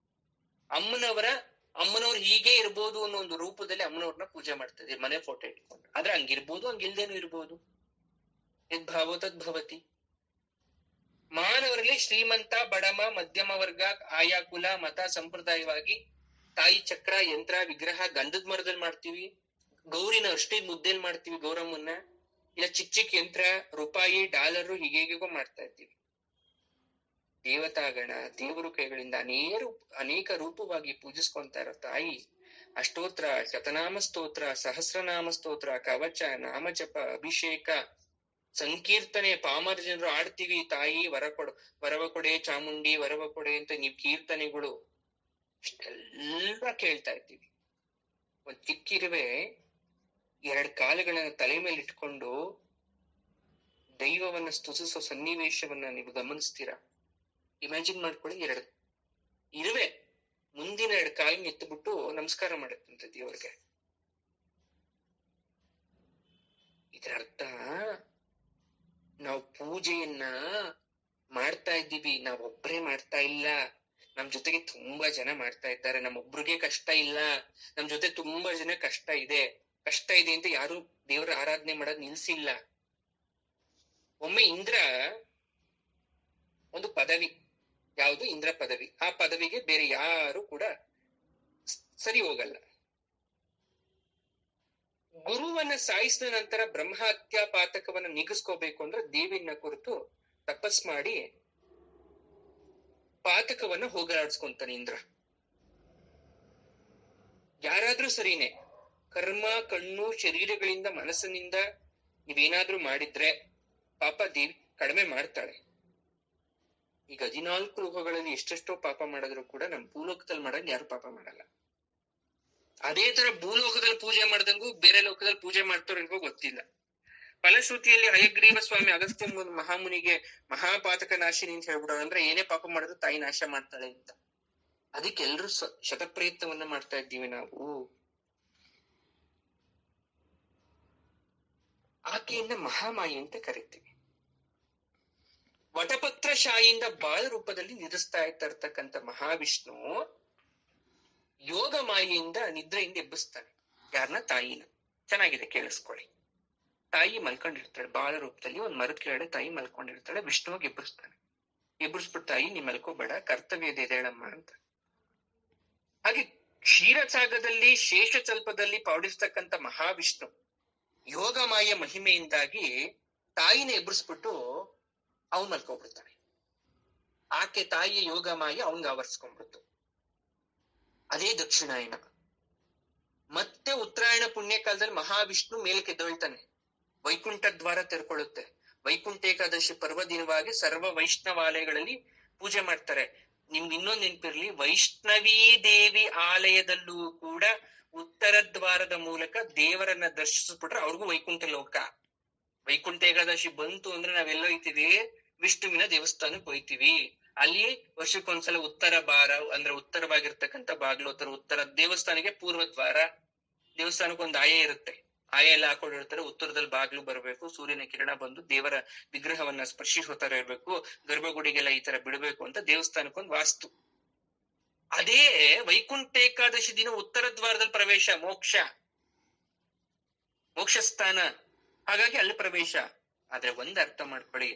ಅಮ್ಮನವ್ರು ಹೀಗೆ ಇರ್ಬೋದು ಅನ್ನೋ ಒಂದು ರೂಪದಲ್ಲಿ ಅಮ್ಮನವ್ರನ್ನ ಪೂಜೆ ಮಾಡ್ತಾ ಇದೀವಿ ಮನೆ ಫೋಟೋ ಇಟ್ಕೊಂಡು. ಆದ್ರೆ ಹಂಗಿರ್ಬೋದು, ಹಂಗಿಲ್ದೇನು ಇರ್ಬೋದು. ಯದ್ಭಾವೋ ತದ್ಭವತಿ. ಮಾನವರಲ್ಲಿ ಶ್ರೀಮಂತ ಬಡಮ ಮಧ್ಯಮ ವರ್ಗ ಆಯಾ ಕುಲ ಮತ ಸಂಪ್ರದಾಯವಾಗಿ ತಾಯಿ ಚಕ್ರ ಯಂತ್ರ ವಿಗ್ರಹ ಗಂಧದ ಮರದಲ್ಲಿ ಮಾಡ್ತೀವಿ. ಗೌರಿನ ಅಷ್ಟೇ ಮುದ್ದೆಲ್ ಮಾಡ್ತೀವಿ ಗೌರಮ್ಮನ್ನ. ಇಲ್ಲ ಚಿಕ್ಕ ಚಿಕ್ಕ ಯಂತ್ರ ರೂಪಾಯಿ ಡಾಲರ್ ಹೀಗೇಗೋ ಮಾಡ್ತಾ ಇದ್ದೀವಿ. ದೇವತಾಗಣ ದೇವರು ಕೈಗಳಿಂದ ಅನೇಕ ರೂಪವಾಗಿ ಪೂಜಿಸ್ಕೊಂತ ಇರೋ ತಾಯಿ ಅಷ್ಟೋತ್ರ ಶತನಾಮ ಸ್ತೋತ್ರ ಸಹಸ್ರನಾಮ ಸ್ತೋತ್ರ ಕವಚ ನಾಮಜಪ ಅಭಿಷೇಕ ಸಂಕೀರ್ತನೆ ಪಾಮರ ಜನರು ಆಡ್ತೀವಿ. ತಾಯಿ ವರವ ಕೊಡೆ ಚಾಮುಂಡಿ ವರವ ಕೊಡೆ ಅಂತ ನೀವು ಕೀರ್ತನೆಗಳು ಇಷ್ಟೆಲ್ಲ ಕೇಳ್ತಾ ಇದ್ದೀವಿ. ಒಂದ್ ಚಿಕ್ಕಿರುವೆ 2 ಕಾಲುಗಳನ್ನ ತಲೆ ಮೇಲೆ ಇಟ್ಕೊಂಡು ದೈವವನ್ನ ಸ್ತುತಿಸೋ ಸನ್ನಿವೇಶವನ್ನ ನೀವು ಗಮನಿಸ್ತೀರಾ? ಇಮ್ಯಾಜಿನ್ ಮಾಡ್ಕೊಳ್ಳಿ. 2 ಇರುವೆ ಮುಂದಿನ 2 ಕಾಲನ್ನ ಎತ್ತಬಿಟ್ಟು ನಮಸ್ಕಾರ ಮಾಡತ್ತಂತೆ ದೇವ್ರಿಗೆ. ಇದರ ಅರ್ಥ ನಾವು ಪೂಜೆಯನ್ನ ಮಾಡ್ತಾ ಇದ್ದೀವಿ, ನಾವೊಬ್ರೇ ಮಾಡ್ತಾ ಇಲ್ಲ. ನಮ್ ಜೊತೆಗೆ ತುಂಬಾ ಜನ ಮಾಡ್ತಾ ಇದ್ದಾರೆ. ನಮ್ಮೊಬ್ರಿಗೆ ಕಷ್ಟ ಇಲ್ಲ, ನಮ್ ಜೊತೆ ತುಂಬಾ ಜನ ಕಷ್ಟ ಇದೆ ಅಂತ ಯಾರು ದೇವರ ಆರಾಧನೆ ಮಾಡೋದ್ ನಿಲ್ಸಿಲ್ಲ. ಒಮ್ಮೆ ಇಂದ್ರ ಒಂದು ಪದವಿ, ಯಾವುದು? ಇಂದ್ರ ಪದವಿ. ಆ ಪದವಿಗೆ ಬೇರೆ ಯಾರು ಕೂಡ ಸರಿ ಹೋಗಲ್ಲ. ಗುರುವನ್ನ ಸಾಯಿಸಿದ ನಂತರ ಬ್ರಹ್ಮಹತ್ಯಾ ಪಾತಕವನ್ನ ನಿಗಿಸ್ಕೋಬೇಕು ಅಂದ್ರೆ ದೇವಿನ ಕುರಿತು ತಪಸ್ ಮಾಡಿ ಪಾತಕವನ್ನ ಹೋಗಲಾಡಿಸ್ಕೊಂತಾನೆ ಇಂದ್ರ. ಯಾರಾದ್ರೂ ಸರಿನೇ, ಕರ್ಮ ಕಣ್ಣು ಶರೀರಗಳಿಂದ ಮನಸ್ಸಿನಿಂದ ನೀವೇನಾದ್ರೂ ಮಾಡಿದ್ರೆ ಪಾಪ ದೇವಿ ಕಡಿಮೆ ಮಾಡ್ತಾಳೆ. ಈಗ 14 ಲೋಕಗಳಲ್ಲಿ ಎಷ್ಟೆಷ್ಟೋ ಪಾಪ ಮಾಡಿದ್ರು ಕೂಡ ನಮ್ ಭೂಲೋಕದಲ್ಲಿ ಮಾಡೋದು ಯಾರು ಪಾಪ ಮಾಡಲ್ಲ. ಅದೇ ತರ ಭೂಲೋಕದಲ್ಲಿ ಪೂಜೆ ಮಾಡ್ದಂಗೂ ಬೇರೆ ಲೋಕದಲ್ಲಿ ಪೂಜೆ ಮಾಡ್ತಾರೋ ಗೊತ್ತಿಲ್ಲ. ಫಲಶ್ರುತಿಯಲ್ಲಿ ಹಯಗ್ರೀವ ಸ್ವಾಮಿ ಅಗಸ್ತ್ಯ ಮಹಾಮುನಿಗೆ ಮಹಾಪಾತಕ ನಾಶಿನಿ ಅಂತ ಹೇಳ್ಬಿಡೋರು. ಅಂದ್ರೆ ಏನೇ ಪಾಪ ಮಾಡಿದ್ರು ತಾಯಿ ನಾಶ ಮಾಡ್ತಾಳೆ ಅಂತ. ಅದಕ್ಕೆ ಎಲ್ರು ಶತಪ್ರಯತ್ನವನ್ನ ಮಾಡ್ತಾ ಇದ್ದೀವಿ ನಾವು. ಆಕೆಯನ್ನ ಮಹಾಮಾಯಿ ಅಂತ ಕರಿತೀವಿ. ವಟಪತ್ರ ಶಾಯಿಯಿಂದ ಬಾಳ ರೂಪದಲ್ಲಿ ನಿಲ್ಲಿಸ್ತಾ ಇರ್ತಕ್ಕಂಥ ಮಹಾವಿಷ್ಣು ಯೋಗ ಮಾಯೆಯಿಂದ ನಿದ್ರೆಯಿಂದ ಎಬ್ಬಿಸ್ತಾನೆ. ಯಾರನ್ನ? ತಾಯಿನ. ಚೆನ್ನಾಗಿದೆ, ಕೇಳಿಸ್ಕೊಳ್ಳಿ. ತಾಯಿ ಮಲ್ಕೊಂಡಿರ್ತಾಳೆ ಬಾಳ ರೂಪದಲ್ಲಿ. ಒಂದ್ ಮರದ ಕೆಳಗಡೆ ತಾಯಿ ಮಲ್ಕೊಂಡಿರ್ತಾಳೆ. ವಿಷ್ಣುವಾಗಿ ಎಬ್ಬರಿಸ್ತಾನೆ. ಎಬ್ಬರಿಸ್ಬಿಟ್ಟು ತಾಯಿ ನೀ ಮಲ್ಕೋಬೇಡ, ಕರ್ತವ್ಯ ಇದೆ ಹೇಳಮ್ಮ ಅಂತ. ಹಾಗೆ ಕ್ಷೀರಸಾಗದಲ್ಲಿ ಶೇಷಚಲ್ಪದಲ್ಲಿ ಪೌಡಿಸ್ತಕ್ಕಂಥ ಮಹಾವಿಷ್ಣು ಯೋಗ ಮಾಯ ಮಹಿಮೆಯಿಂದಾಗಿ ತಾಯಿನ ಎಬ್ಬರಿಸ್ಬಿಟ್ಟು ಅವನ್ ಮಲ್ಕೊಬಿಡ್ತಾನೆ. ಆಕೆ ತಾಯಿಯ ಯೋಗ ಮಾಯ ಅವನ್ಗ ಆವರ್ಸ್ಕೊಂಡ್ಬಿಡ್ತು. ಅದೇ ದಕ್ಷಿಣಾಯನ. ಮತ್ತೆ ಉತ್ತರಾಯಣ ಪುಣ್ಯ ಕಾಲದಲ್ಲಿ ಮಹಾವಿಷ್ಣು ಮೇಲಕ್ಕೆ ಎದ್ದೊಳ್ತಾನೆ. ವೈಕುಂಠ ದ್ವಾರ ತೆರ್ಕೊಳ್ಳುತ್ತೆ. ವೈಕುಂಠ ಏಕಾದಶಿ ಪರ್ವ ದಿನವಾಗಿ ಸರ್ವ ವೈಷ್ಣವಾಲಯಗಳಲ್ಲಿ ಪೂಜೆ ಮಾಡ್ತಾರೆ. ನಿಮ್ಗೆ ಇನ್ನೊಂದು ನೆನಪಿರ್ಲಿ, ವೈಷ್ಣವೀ ದೇವಿ ಆಲಯದಲ್ಲೂ ಕೂಡ ಉತ್ತರ ದ್ವಾರದ ಮೂಲಕ ದೇವರನ್ನ ದರ್ಶಿಸ್ಬಿಟ್ರೆ ಅವ್ರಿಗೂ ವೈಕುಂಠ ಲೋಕ. ವೈಕುಂಠ ಏಕಾದಶಿ ಬಂತು ಅಂದ್ರೆ ನಾವೆಲ್ಲ ಹೋಯ್ತೀವಿ, ವಿಷ್ಣುವಿನ ದೇವಸ್ಥಾನಕ್ಕೆ ಹೋಯ್ತೀವಿ. ಅಲ್ಲಿ ವರ್ಷಕ್ಕೊಂದ್ಸಲ ಉತ್ತರ ಬಾರ ಅಂದ್ರೆ ಉತ್ತರವಾಗಿರ್ತಕ್ಕಂಥ ಬಾಗ್ಲು ಉತ್ತರ ದೇವಸ್ಥಾನಕ್ಕೆ ಪೂರ್ವ ದ್ವಾರ. ದೇವಸ್ಥಾನಕ್ಕೆ ಒಂದು ಆಯ ಇರುತ್ತೆ. ಆಯ ಎಲ್ಲ ಹಾಕೊಂಡಿರ್ತಾರೆ. ಉತ್ತರದಲ್ಲಿ ಬಾಗ್ಲು ಬರ್ಬೇಕು, ಸೂರ್ಯನ ಕಿರಣ ಬಂದು ದೇವರ ವಿಗ್ರಹವನ್ನ ಸ್ಪರ್ಶಿಸೋ ತರ ಇರ್ಬೇಕು, ಗರ್ಭಗುಡಿಗೆಲ್ಲ ಈ ತರ ಬಿಡ್ಬೇಕು ಅಂತ ದೇವಸ್ಥಾನಕ್ಕೊಂದು ವಾಸ್ತು. ಅದೇ ವೈಕುಂಠ ಏಕಾದಶಿ ದಿನ ಉತ್ತರ ದ್ವಾರದಲ್ಲಿ ಪ್ರವೇಶ, ಮೋಕ್ಷ ಸ್ಥಾನ. ಹಾಗಾಗಿ ಅಲ್ಲಿ ಪ್ರವೇಶ. ಆದ್ರೆ ಒಂದ್ ಅರ್ಥ ಮಾಡ್ಕೊಳ್ಳಿ,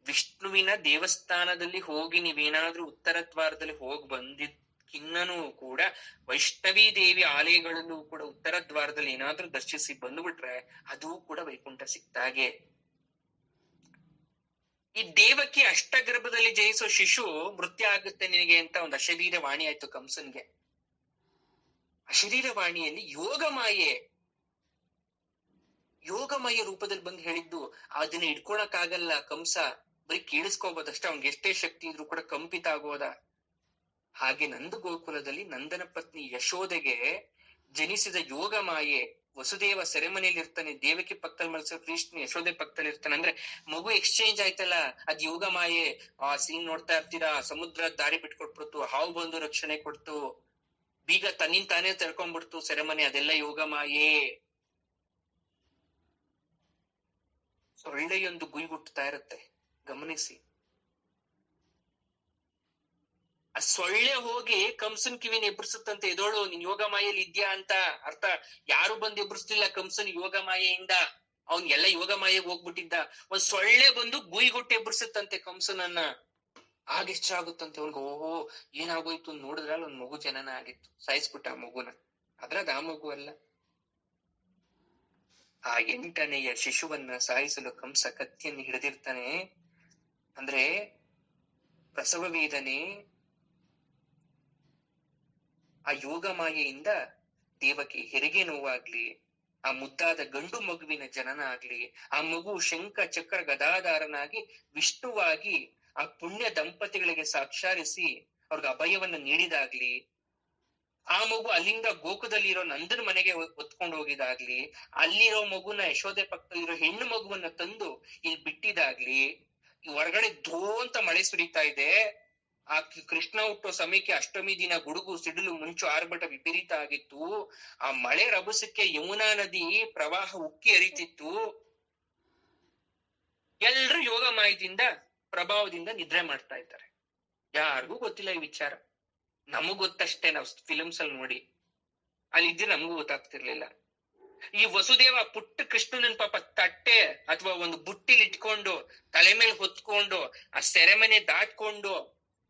ವಿಷ್ಣುವಿನ ದೇವಸ್ಥಾನದಲ್ಲಿ ಹೋಗಿ ನೀವೇನಾದ್ರೂ ಉತ್ತರ ದ್ವಾರದಲ್ಲಿ ಹೋಗಿ ಬಂದಿದ್ಕಿನ್ನೂ ಕೂಡ ವೈಷ್ಣವೀ ದೇವಿ ಆಲಯಗಳಲ್ಲೂ ಕೂಡ ಉತ್ತರ ದ್ವಾರದಲ್ಲಿ ಏನಾದ್ರೂ ದರ್ಶಿಸಿ ಬಂದ್ಬಿಟ್ರೆ ಅದೂ ಕೂಡ ವೈಕುಂಠ ಸಿಕ್ತಾಗೆ. ಈ ದೇವಕಿ ಅಷ್ಟಗರ್ಭದಲ್ಲಿ ಜಯಿಸೋ ಶಿಶು ಮೃತ್ಯು ಆಗುತ್ತೆ ನಿನಗೆ ಅಂತ ಒಂದು ಅಶರೀರ ವಾಣಿ ಆಯ್ತು ಕಂಸನ್ಗೆ. ಅಶರೀರ ವಾಣಿಯಲ್ಲಿ ಯೋಗಮಾಯ ರೂಪದಲ್ಲಿ ಬಂದು ಹೇಳಿದ್ದು. ಅದನ್ನ ಇಟ್ಕೊಳಕ್ ಆಗಲ್ಲ ಕಂಸ, ಬರೀ ಕೇಳಿಸ್ಕೋಬೋದಷ್ಟೇ. ಅವ್ನಿಗೆ ಎಷ್ಟೇ ಶಕ್ತಿ ಇದ್ರು ಕೂಡ ಕಂಪಿತ ಆಗೋದ. ಹಾಗೆ ನಂದ ಗೋಕುಲದಲ್ಲಿ ನಂದನ ಪತ್ನಿ ಯಶೋದೆಗೆ ಜನಿಸಿದ ಯೋಗ ಮಾಯೆ. ವಸುದೇವ ಸೆರೆಮನೆಯಲ್ಲಿ ಇರ್ತಾನೆ, ದೇವಕಿ ಪಕ್ಕದಲ್ಲಿ ಮಲ್ಸೋ ಕೃಷ್ಣ ಯಶೋದೆ ಪಕ್ಕದಲ್ಲಿ ಇರ್ತಾನೆ. ಅಂದ್ರೆ ಮಗು ಎಕ್ಸ್ಚೇಂಜ್ ಆಯ್ತಲ್ಲ, ಅದ್ ಯೋಗ ಮಾಯೆ. ಆ ಸೀನ್ ನೋಡ್ತಾ ಇರ್ತೀರಾ, ಸಮುದ್ರ ದಾರಿ ಬಿಟ್ಕೊಟ್ಬಿಡ್ತು, ಹಾವು ಬಂದು ರಕ್ಷಣೆ ಕೊಡ್ತು. ಬೀಗ ತನ್ನಿಂದ ತಾನೇ ತೆಳ್ಕೊಂಡ್ಬಿಡ್ತು ಸೆರೆಮನೆ, ಅದೆಲ್ಲ ಯೋಗ ಮಾಯೆ. ಸೊಳ್ಳೆಯೊಂದು ಗುಯ್ಗುಟ್ತಾ ಇರುತ್ತೆ, ಗಮನಿಸಿ. ಆ ಸೊಳ್ಳೆ ಹೋಗಿ ಕಂಸನ್ ಕಿವಿನ ಎಬ್ಬಿಸುತ್ತಂತೆ, ಎದೋಳು ನೀನ್ ಯೋಗ ಮಾಯೆಯಲ್ಲಿ ಇದ್ಯಾ ಅಂತ. ಅರ್ಥ, ಯಾರು ಬಂದು ಎಬ್ಬಿಸ್ತಿಲ್ಲ ಕಂಸನ್ ಯೋಗ ಮಾಯೆಯಿಂದ, ಅವನ್ಗೆಲ್ಲ ಯೋಗ ಮಾಯೆಗೆ ಹೋಗ್ಬಿಟ್ಟಿದ್ದ. ಒಂದ್ ಸೊಳ್ಳೆ ಬಂದು ಗುಯ್ಗುಟ್ಟು ಎಬ್ಬಿಸುತ್ತಂತೆ ಕಂಸನನ್ನ. ಆಗ ಆಗುತ್ತಂತೆ ಅವ್ನಿಗೆ, ಓಹೋ ಏನಾಗೋಯ್ತು ನೋಡಿದ್ರಲ್ಲಿ ಒಂದ್ ಮಗು ಜನನ ಆಗಿತ್ತು, ಸಾಯಿಸ್ಬಿಟ್ಟ ಆ ಮಗುನ. ಅದ್ರದ್ ಆ ಮಗು ಅಲ್ಲ. ಆ 8ನೆಯ ಶಿಶುವನ್ನ ಸಾಯಿಸಲು ಕಂಸ ಕತ್ತಿಯನ್ನು ಹಿಡಿದಿರ್ತಾನೆ. ಅಂದ್ರೆ ಪ್ರಸವ ವೇದನೆ, ಆ ಯೋಗ ಮಾಯೆಯಿಂದ ದೇವಕ್ಕೆ ಹೆರಿಗೆ ನೋವಾಗ್ಲಿ, ಆ ಮುದ್ದಾದ ಗಂಡು ಮಗುವಿನ ಜನನ ಆಗ್ಲಿ, ಆ ಮಗು ಶಂಖ ಚಕ್ರ ಗದಾಧಾರನಾಗಿ ವಿಷ್ಣುವಾಗಿ ಆ ಪುಣ್ಯ ದಂಪತಿಗಳಿಗೆ ಸಾಕ್ಷಾರಿಸಿ ಅವ್ರಿಗೆ ಅಭಯವನ್ನ ನೀಡಿದಾಗ್ಲಿ, ಆ ಮಗು ಅಲ್ಲಿಂದ ಗೋಕುದಲ್ಲಿ ಇರೋ ನಂದನ ಮನೆಗೆ ಹೊತ್ಕೊಂಡು ಹೋಗಿದಾಗ್ಲಿ, ಅಲ್ಲಿರೋ ಮಗುನ ಯಶೋದೆ ಪಕ್ಕದಲ್ಲಿರೋ ಹೆಣ್ಣು ಮಗುವನ್ನ ತಂದು ಇಲ್ಲಿ ಬಿಟ್ಟಿದಾಗ್ಲಿ, ಹೊರಗಡೆ ಧೋ ಅಂತ ಮಳೆ ಸುರಿತಾ ಇದೆ. ಆ ಕೃಷ್ಣ ಹುಟ್ಟೋ ಸಮಯಕ್ಕೆ ಅಷ್ಟಮಿ ದಿನ ಗುಡುಗು ಸಿಡಿಲು ಮುಂಚು ಆರ್ಭಟ ವಿಪರೀತ ಆಗಿತ್ತು. ಆ ಮಳೆ ರಭಸಕ್ಕೆ ಯಮುನಾ ನದಿ ಪ್ರವಾಹ ಉಕ್ಕಿ ಹರಿತಿತ್ತು. ಎಲ್ರು ಯೋಗ ಮಾಯದಿಂದ ಪ್ರಭಾವದಿಂದ ನಿದ್ರೆ ಮಾಡ್ತಾ ಇದ್ದಾರೆ. ಯಾರಿಗೂ ಗೊತ್ತಿಲ್ಲ ಈ ವಿಚಾರ. ನಮಗ್ ಗೊತ್ತಷ್ಟೇ, ನಾವು ಫಿಲಮ್ಸ್ ಅಲ್ಲಿ ನೋಡಿ, ಅಲ್ಲಿ ಇದ್ರೆ ನಮಗೂ ಗೊತ್ತಾಗ್ತಿರ್ಲಿಲ್ಲ. ಈ ವಸುದೇವ ಪುಟ್ಟ ಕೃಷ್ಣನನ್ ಪಾಪ ತಟ್ಟೆ ಅಥವಾ ಒಂದು ಬುಟ್ಟಿಲಿ ಇಟ್ಕೊಂಡು ತಲೆ ಮೇಲೆ ಹೊತ್ಕೊಂಡು ಆ ಸೆರೆಮನೆ ದಾಟ್ಕೊಂಡು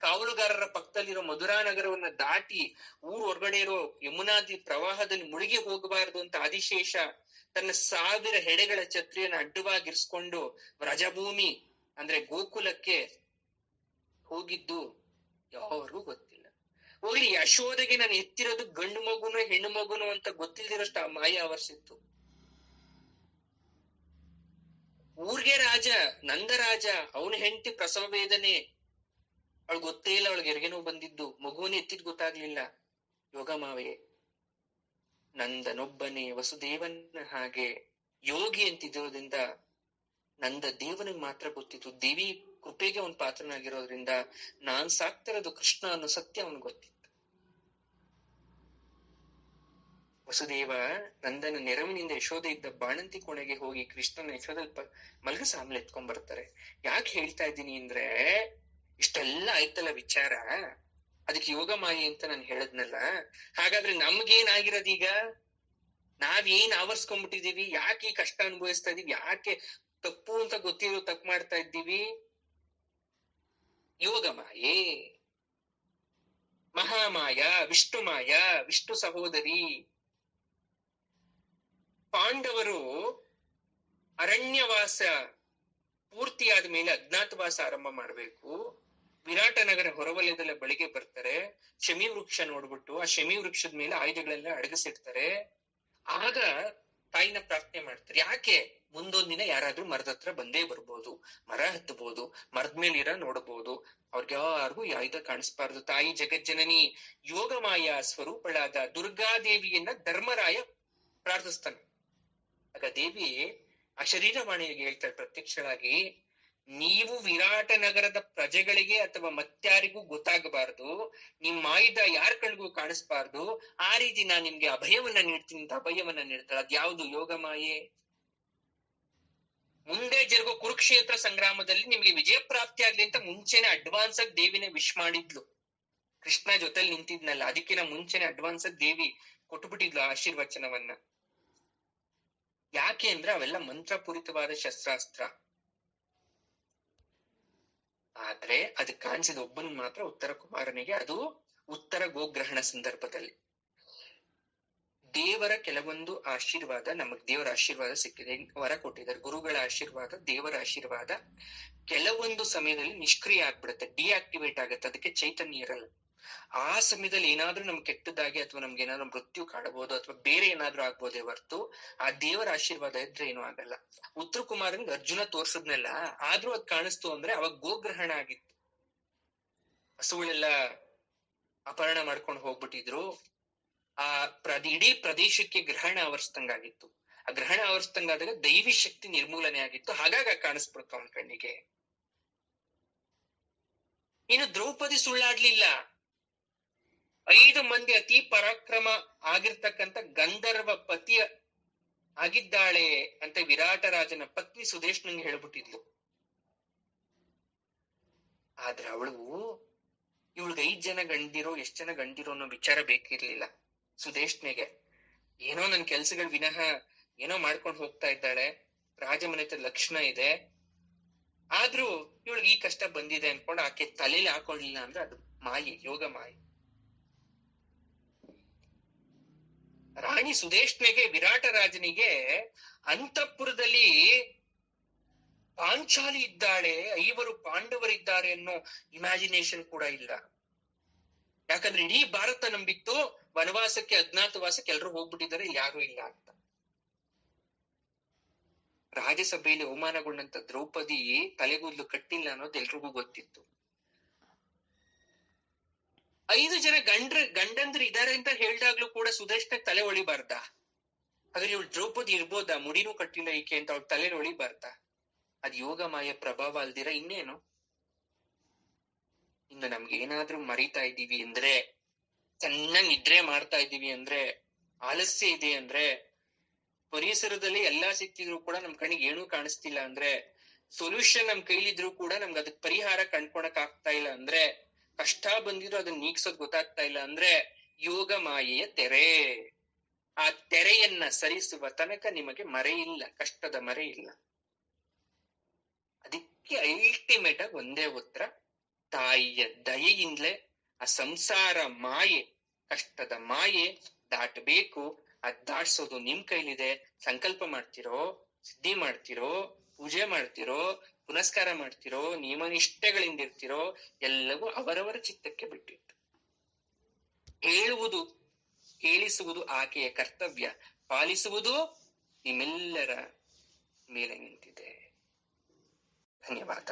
ಕಾವಲುಗಾರರ ಪಕ್ಕದಲ್ಲಿರೋ ಮಧುರಾ ನಗರವನ್ನ ದಾಟಿ ಊರ್ ಹೊರಗಡೆ ಇರೋ ಯಮುನಾದಿ ಪ್ರವಾಹದಲ್ಲಿ ಮುಳುಗಿ ಹೋಗಬಾರದು ಅಂತ ಆದಿಶೇಷ ತನ್ನ 1000 ಹೆಡೆಗಳ ಛತ್ರಿಯನ್ನು ಅಡ್ಡವಾಗಿರಿಸ್ಕೊಂಡು ವ್ರಜಭೂಮಿ ಅಂದ್ರೆ ಗೋಕುಲಕ್ಕೆ ಹೋಗಿದ್ದು ಯಾರಿಗೂ ಗೊತ್ತಿಲ್ಲ. ಹೋಗ್ಲಿ, ಯಶೋದೆಗೆ ನಾನು ಎತ್ತಿರೋದು ಗಂಡು ಮಗುನು ಹೆಣ್ಣು ಮಗುನು ಅಂತ ಗೊತ್ತಿಲ್ದಿರೋಷ್ಟು ಆ ಮಾಯ ಆವರಿಸಿತ್ತು. ಊರ್ಗೆ ರಾಜ, ನಂದರಾಜ, ಅವನ ಹೆಂಡತಿ ಪ್ರಸವ ವೇದನೆ, ಅವಳು ಗೊತ್ತೇ ಇಲ್ಲ, ಅವಳಿಗೆ ಹೆರಿಗೆ ನೋವು ಬಂದಿದ್ದು, ಮಗುವನ್ನ ಎತ್ತಿದ್ ಗೊತ್ತಾಗ್ಲಿಲ್ಲ. ಯೋಗ ಮಾಯೆ. ನಂದನೊಬ್ಬನೇ ವಸುದೇವನ ಹಾಗೆ ಯೋಗಿ ಅಂತಿದ್ರೋದ್ರಿಂದ ನಂದ ದೇವನಿಗೆ ಮಾತ್ರ ಗೊತ್ತಿತ್ತು. ದೇವಿ ಕೃಪೆಗೆ ಅವನ್ ಪಾತ್ರನಾಗಿರೋದ್ರಿಂದ ನಾನ್ ಸಾಕ್ತಿರೋದು ಕೃಷ್ಣ ಅನ್ನೋ ಸತ್ಯ ಅವನ್ ಗೊತ್ತಿತ್ತು. ವಸುದೇವ ನಂದನ ನೆರವಿನಿಂದ ಯಶೋದೆ ಇದ್ದ ಬಾಣಂತಿ ಕೋಣೆಗೆ ಹೋಗಿ ಕೃಷ್ಣನ ಯಶೋದಲ್ಲಿ ಮಲಗಿಸಿ ಆಮೇಲೆ ಎತ್ಕೊಂಡ್ ಬರ್ತಾರೆ. ಯಾಕೆ ಹೇಳ್ತಾ ಇದ್ದೀನಿ ಅಂದ್ರೆ, ಇಷ್ಟೆಲ್ಲ ಆಯ್ತಲ್ಲ ವಿಚಾರ, ಅದಕ್ಕೆ ಯೋಗ ಮಾಯೆ ಅಂತ ನಾನು ಹೇಳದ್ನಲ್ಲ. ಹಾಗಾದ್ರೆ ನಮ್ಗೇನಾಗಿರೋದೀಗ? ನಾವೇನ್ ಆವರ್ಸ್ಕೊಂಡ್ಬಿಟ್ಟಿದೀವಿ? ಯಾಕೆ ಈ ಕಷ್ಟ ಅನುಭವಿಸ್ತಾ ಇದೀವಿ? ಯಾಕೆ ತಪ್ಪು ಅಂತ ಗೊತ್ತಿರೋ ತಪ್ಪು ಮಾಡ್ತಾ ಇದ್ದೀವಿ? ಯೋಗ ಮಾಯೆ, ಮಹಾಮಾಯ, ವಿಷ್ಣು ಮಾಯ, ವಿಷ್ಣು ಸಹೋದರಿ. ಪಾಂಡವರು ಅರಣ್ಯವಾಸ ಪೂರ್ತಿಯಾದ ಮೇಲೆ ಅಜ್ಞಾತವಾಸ ಆರಂಭ ಮಾಡ್ಬೇಕು. ವಿರಾಟ ನಗರ ಹೊರವಲಯದಲ್ಲ ಬಳಿಗೆ ಬರ್ತಾರೆ. ಶಮಿ ವೃಕ್ಷ ನೋಡ್ಬಿಟ್ಟು ಆ ಶಮಿ ವೃಕ್ಷದ ಮೇಲೆ ಆಯುಧಗಳೆಲ್ಲ ಅಡಗಿಸಿರ್ತಾರೆ. ಆಗ ತಾಯಿನ ಪ್ರಾರ್ಥನೆ ಮಾಡ್ತಾರೆ. ಯಾಕೆ? ಮುಂದೊಂದ್ ದಿನ ಯಾರಾದ್ರೂ ಮರದ ಹತ್ರ ಬಂದೇ ಬರ್ಬೋದು, ಮರ ಹತ್ತಬಹುದು, ಮರದ ಮೇಲೆ ಇರ ನೋಡ್ಬೋದು, ಅವ್ರಿಗೆ ಯಾರಿಗೂ ಈ ಆಯುಧ ಕಾಣಿಸ್ಬಾರ್ದು. ತಾಯಿ ಜಗಜ್ಜನನಿ ಯೋಗಮಾಯ ಸ್ವರೂಪಳಾದ ದುರ್ಗಾದೇವಿಯನ್ನ ಧರ್ಮರಾಯ ಪ್ರಾರ್ಥಿಸ್ತಾನೆ. ಆಗ ದೇವಿ ಆ ಶರೀರವಾಣಿಗೆ ಹೇಳ್ತಾಳೆ ಪ್ರತ್ಯಕ್ಷವಾಗಿ, ನೀವು ವಿರಾಟ ನಗರದ ಪ್ರಜೆಗಳಿಗೆ ಅಥವಾ ಮತ್ಯಾರಿಗೂ ಗೊತ್ತಾಗಬಾರ್ದು, ನಿಮ್ಮ ಆಯುಧ ಯಾರ ಕಣ್ಗೂ ಕಾಣಿಸ್ಬಾರ್ದು, ಆ ರೀತಿ ನಾನ್ ನಿಮ್ಗೆ ಅಭಯವನ್ನ ನೀಡ್ತೀನಿ ಅಂತ ಅಭಯವನ್ನ ನೀಡ್ತಾಳೆ. ಅದ್ಯಾವುದು? ಯೋಗ ಮಾಯೆ. ಮುಂದೆ ಜರುಗೋ ಕುರುಕ್ಷೇತ್ರ ಸಂಗ್ರಾಮದಲ್ಲಿ ನಿಮ್ಗೆ ವಿಜಯ ಪ್ರಾಪ್ತಿ ಆಗ್ಲಿ ಅಂತ ಮುಂಚೆನೆ ಅಡ್ವಾನ್ಸ್ ಆಗಿ ದೇವಿನೇ ವಿಶ್ ಮಾಡಿದ್ಲು. ಕೃಷ್ಣ ಜೊತೆಲಿ ನಿಂತಿದ್ನಲ್ಲ, ಅದಕ್ಕಿನ ಮುಂಚೆನೆ ಅಡ್ವಾನ್ಸ್ ಆಗಿ ದೇವಿ ಕೊಟ್ಬಿಟ್ಟಿದ್ಲು ಆಶೀರ್ವಚನವನ್ನ. ಯಾಕೆ ಅಂದ್ರೆ ಅವೆಲ್ಲ ಮಂತ್ರಪೂರಿತವಾದ ಶಸ್ತ್ರಾಸ್ತ್ರ. ಆದ್ರೆ ಅದಕ್ಕೆ ಕಾಣಿಸಿದ ಒಬ್ಬನ್ ಮಾತ್ರ, ಉತ್ತರ ಕುಮಾರನಿಗೆ. ಅದು ಉತ್ತರ ಗೋಗ್ರಹಣ ಸಂದರ್ಭದಲ್ಲಿ ದೇವರ ಕೆಲವೊಂದು ಆಶೀರ್ವಾದ, ನಮಗ್ ದೇವರ ಆಶೀರ್ವಾದ ಸಿಕ್ಕಿದೆ, ವರ ಕೊಟ್ಟಿದ್ದಾರೆ. ಗುರುಗಳ ಆಶೀರ್ವಾದ, ದೇವರ ಆಶೀರ್ವಾದ ಕೆಲವೊಂದು ಸಮಯದಲ್ಲಿ ನಿಷ್ಕ್ರಿಯ ಆಗ್ಬಿಡುತ್ತೆ, ಡಿಆಕ್ಟಿವೇಟ್ ಆಗುತ್ತೆ, ಅದಕ್ಕೆ ಚೈತನ್ಯ ಇರಲ್ಲ. ಆ ಸಮಯದಲ್ಲಿ ಏನಾದ್ರೂ ನಮ್ಗೆ ಕೆಟ್ಟದಾಗಿ ಅಥವಾ ನಮ್ಗೆ ಏನಾದ್ರು ಮೃತ್ಯು ಕಾಡಬಹುದು ಅಥವಾ ಬೇರೆ ಏನಾದ್ರೂ ಆಗ್ಬೋದೇ ಹೊರ್ತು ಆ ದೇವರ ಆಶೀರ್ವಾದ ಇದ್ರೆ ಏನೂ ಆಗಲ್ಲ. ಉತ್ತರ ಕುಮಾರನ್ಗೆ ಅರ್ಜುನ ತೋರ್ಸದ್ನೆಲ್ಲ, ಆದ್ರೂ ಅದ್ ಕಾಣಿಸ್ತು ಅಂದ್ರೆ ಅವಾಗ ಗೋಗ್ರಹಣ ಆಗಿತ್ತು. ಹಸುಗಳೆಲ್ಲ ಅಪಹರಣ ಮಾಡ್ಕೊಂಡು ಹೋಗ್ಬಿಟ್ಟಿದ್ರು. ಆ ಇಡೀ ಪ್ರದೇಶಕ್ಕೆ ಗ್ರಹಣ ಆವರಿಸ್ದಂಗಾಗಿತ್ತು. ಆ ಗ್ರಹಣ ಆವರಿಸ್ದಂಗಾದಾಗ ದೈವಿ ಶಕ್ತಿ ನಿರ್ಮೂಲನೆ ಆಗಿತ್ತು. ಹಾಗಾಗಿ ಕಾಣಿಸ್ಬಿಡ್ತು ಅವನ ಕಣ್ಣಿಗೆ. ಇನ್ನು ದ್ರೌಪದಿ ಸುಳ್ಳಾಡ್ಲಿಲ್ಲ. 5 ಮಂದಿ ಅತಿ ಪರಾಕ್ರಮ ಆಗಿರ್ತಕ್ಕಂಥ ಗಂಧರ್ವ ಪತಿಯ ಆಗಿದ್ದಾಳೆ ಅಂತ ವಿರಾಟ ರಾಜನ ಪತ್ನಿ ಸುದೇಶ್ನಂಗೆ ಹೇಳ್ಬಿಟ್ಟಿದ್ಲು. ಆದ್ರೆ ಇವಳಿಗೆ 5 ಜನ ಗಂಡಿರೋ ಎಷ್ಟ್ ಜನ ಗಂಡಿರೋ ಅನ್ನೋ ವಿಚಾರ ಬೇಕಿರ್ಲಿಲ್ಲ ಸುದೇಶ್ನೆಗೆ. ಏನೋ ನನ್ ಕೆಲ್ಸಗಳು ವಿನಃ ಏನೋ ಮಾಡ್ಕೊಂಡು ಹೋಗ್ತಾ ಇದ್ದಾಳೆ, ರಾಜಮನೆತ ಲಕ್ಷಣ ಇದೆ, ಆದ್ರೂ ಇವಳಿಗೆ ಈ ಕಷ್ಟ ಬಂದಿದೆ ಅನ್ಕೊಂಡು ಆಕೆ ತಲೆಯಲ್ಲಿ ಹಾಕೊಳ್ಳಿಲ್ಲ ಅಂದ್ರೆ ಅದು ಮಾಯೆ, ಯೋಗ ಮಾಯೆ. ರಾಣಿ ಸುದೇಶ್ನೆಗೆ ವಿರಾಟ ರಾಜನಿಗೆ ಅಂತಃಪುರದಲ್ಲಿ ಪಾಂಚಾಲಿ ಇದ್ದಾಳೆ, 5 ಪಾಂಡವರಿದ್ದಾರೆ ಅನ್ನೋ ಇಮ್ಯಾಜಿನೇಷನ್ ಕೂಡ ಇಲ್ಲ. ಯಾಕಂದ್ರೆ ಇಡೀ ಭಾರತ ನಂಬಿತ್ತು ವನವಾಸಕ್ಕೆ ಅಜ್ಞಾತವಾಸಕ್ಕೆ ಎಲ್ರು ಹೋಗ್ಬಿಟ್ಟಿದ್ದಾರೆ, ಇಲ್ಲಿ ಯಾರು ಇಲ್ಲ ಅಂತ. ರಾಜ್ಯಸಭೆಯಲ್ಲಿ ಅವಮಾನಗೊಂಡಂತ ದ್ರೌಪದಿ ತಲೆಗೂದ್ಲು ಕಟ್ಟಿಲ್ಲ ಅನ್ನೋದು ಎಲ್ರಿಗೂ ಗೊತ್ತಿತ್ತು. 5 ಜನ ಗಂಡಂದ್ರು ಇದಾರೆ ಅಂತ ಹೇಳ್ದಾಗ್ಲೂ ಕೂಡ ಸುದೇಶ್ನ ತಲೆ ಒಳಿಬಾರ್ದ? ಹಾಗಾದ್ರೆ ಇವಳು ದ್ರೌಪದಿ ಇರ್ಬೋದಾ? ಮುಡಿನೂ ಕಟ್ಟಿಲ್ಲ ಈಕೆ ಅಂತ ಅವ್ಳ ತಲೆ ಒಳಿಬಾರ್ದ? ಅದ್ ಯೋಗ ಮಾಯ ಪ್ರಭಾವ ಅಲ್ದಿರ ಇನ್ನೇನು? ಇನ್ನು ನಮ್ಗೆ ಏನಾದ್ರೂ ಮರಿತಾ ಇದ್ದೀವಿ ಅಂದ್ರೆ, ಚೆನ್ನಾಗಿ ನಿದ್ರೆ ಮಾಡ್ತಾ ಇದ್ದೀವಿ ಅಂದ್ರೆ, ಆಲಸ್ಯ ಇದೆ ಅಂದ್ರೆ, ಪರಿಸರದಲ್ಲಿ ಎಲ್ಲಾ ಸಿಕ್ತಿದ್ರು ಕೂಡ ನಮ್ ಕಣ್ಣಿಗೆ ಏನೂ ಕಾಣಿಸ್ತಿಲ್ಲ ಅಂದ್ರೆ, ಸೊಲ್ಯೂಷನ್ ನಮ್ ಕೈಲಿದ್ರು ಕೂಡ ನಮ್ಗೆ ಅದಕ್ ಪರಿಹಾರ ಕಂಡ್ಕೊಳಕ್ ಆಗ್ತಾ ಇಲ್ಲ ಅಂದ್ರೆ, ಕಷ್ಟ ಬಂದಿದ್ರು ಅದನ್ನ ನೀಗ್ಸೋದ್ ಗೊತ್ತಾಗ್ತಾ ಇಲ್ಲ ಅಂದ್ರೆ, ಯೋಗ ಮಾಯೆಯ ತೆರೆ. ಆ ತೆರೆಯನ್ನ ಸರಿಸುವ ತನಕ ನಿಮಗೆ ಮರೆ ಇಲ್ಲ, ಕಷ್ಟದ ಮರೆ ಇಲ್ಲ. ಅದಕ್ಕೆ ಅಲ್ಟಿಮೇಟ್ ಆಗಿ ಒಂದೇ ಉತ್ತರ, ತಾಯಿಯ ದಯೆಯಿಂದಲೇ ಆ ಸಂಸಾರ ಮಾಯೆ, ಕಷ್ಟದ ಮಾಯೆ ದಾಟಬೇಕು. ಅದ್ ದಾಟ್ಸೋದು ನಿಮ್ ಕೈಲಿದೆ. ಸಂಕಲ್ಪ ಮಾಡ್ತಿರೋ, ಸಿದ್ಧಿ ಮಾಡ್ತಿರೋ, ಪೂಜೆ ಮಾಡ್ತಿರೋ, ಪುನಸ್ಕಾರ ಮಾಡ್ತಿರೋ, ನಿಯಮನಿಷ್ಠೆಗಳಿಂದ ಇರ್ತಿರೋ, ಎಲ್ಲವೂ ಅವರವರ ಚಿತ್ತಕ್ಕೆ ಬಿಟ್ಟಿತ್ತು. ಹೇಳುವುದು, ಕೇಳಿಸುವುದು ಆಕೆಯ ಕರ್ತವ್ಯ, ಪಾಲಿಸುವುದು ನಿಮ್ಮೆಲ್ಲರ ಮೇಲೆ ನಿಂತಿದೆ. ಧನ್ಯವಾದ.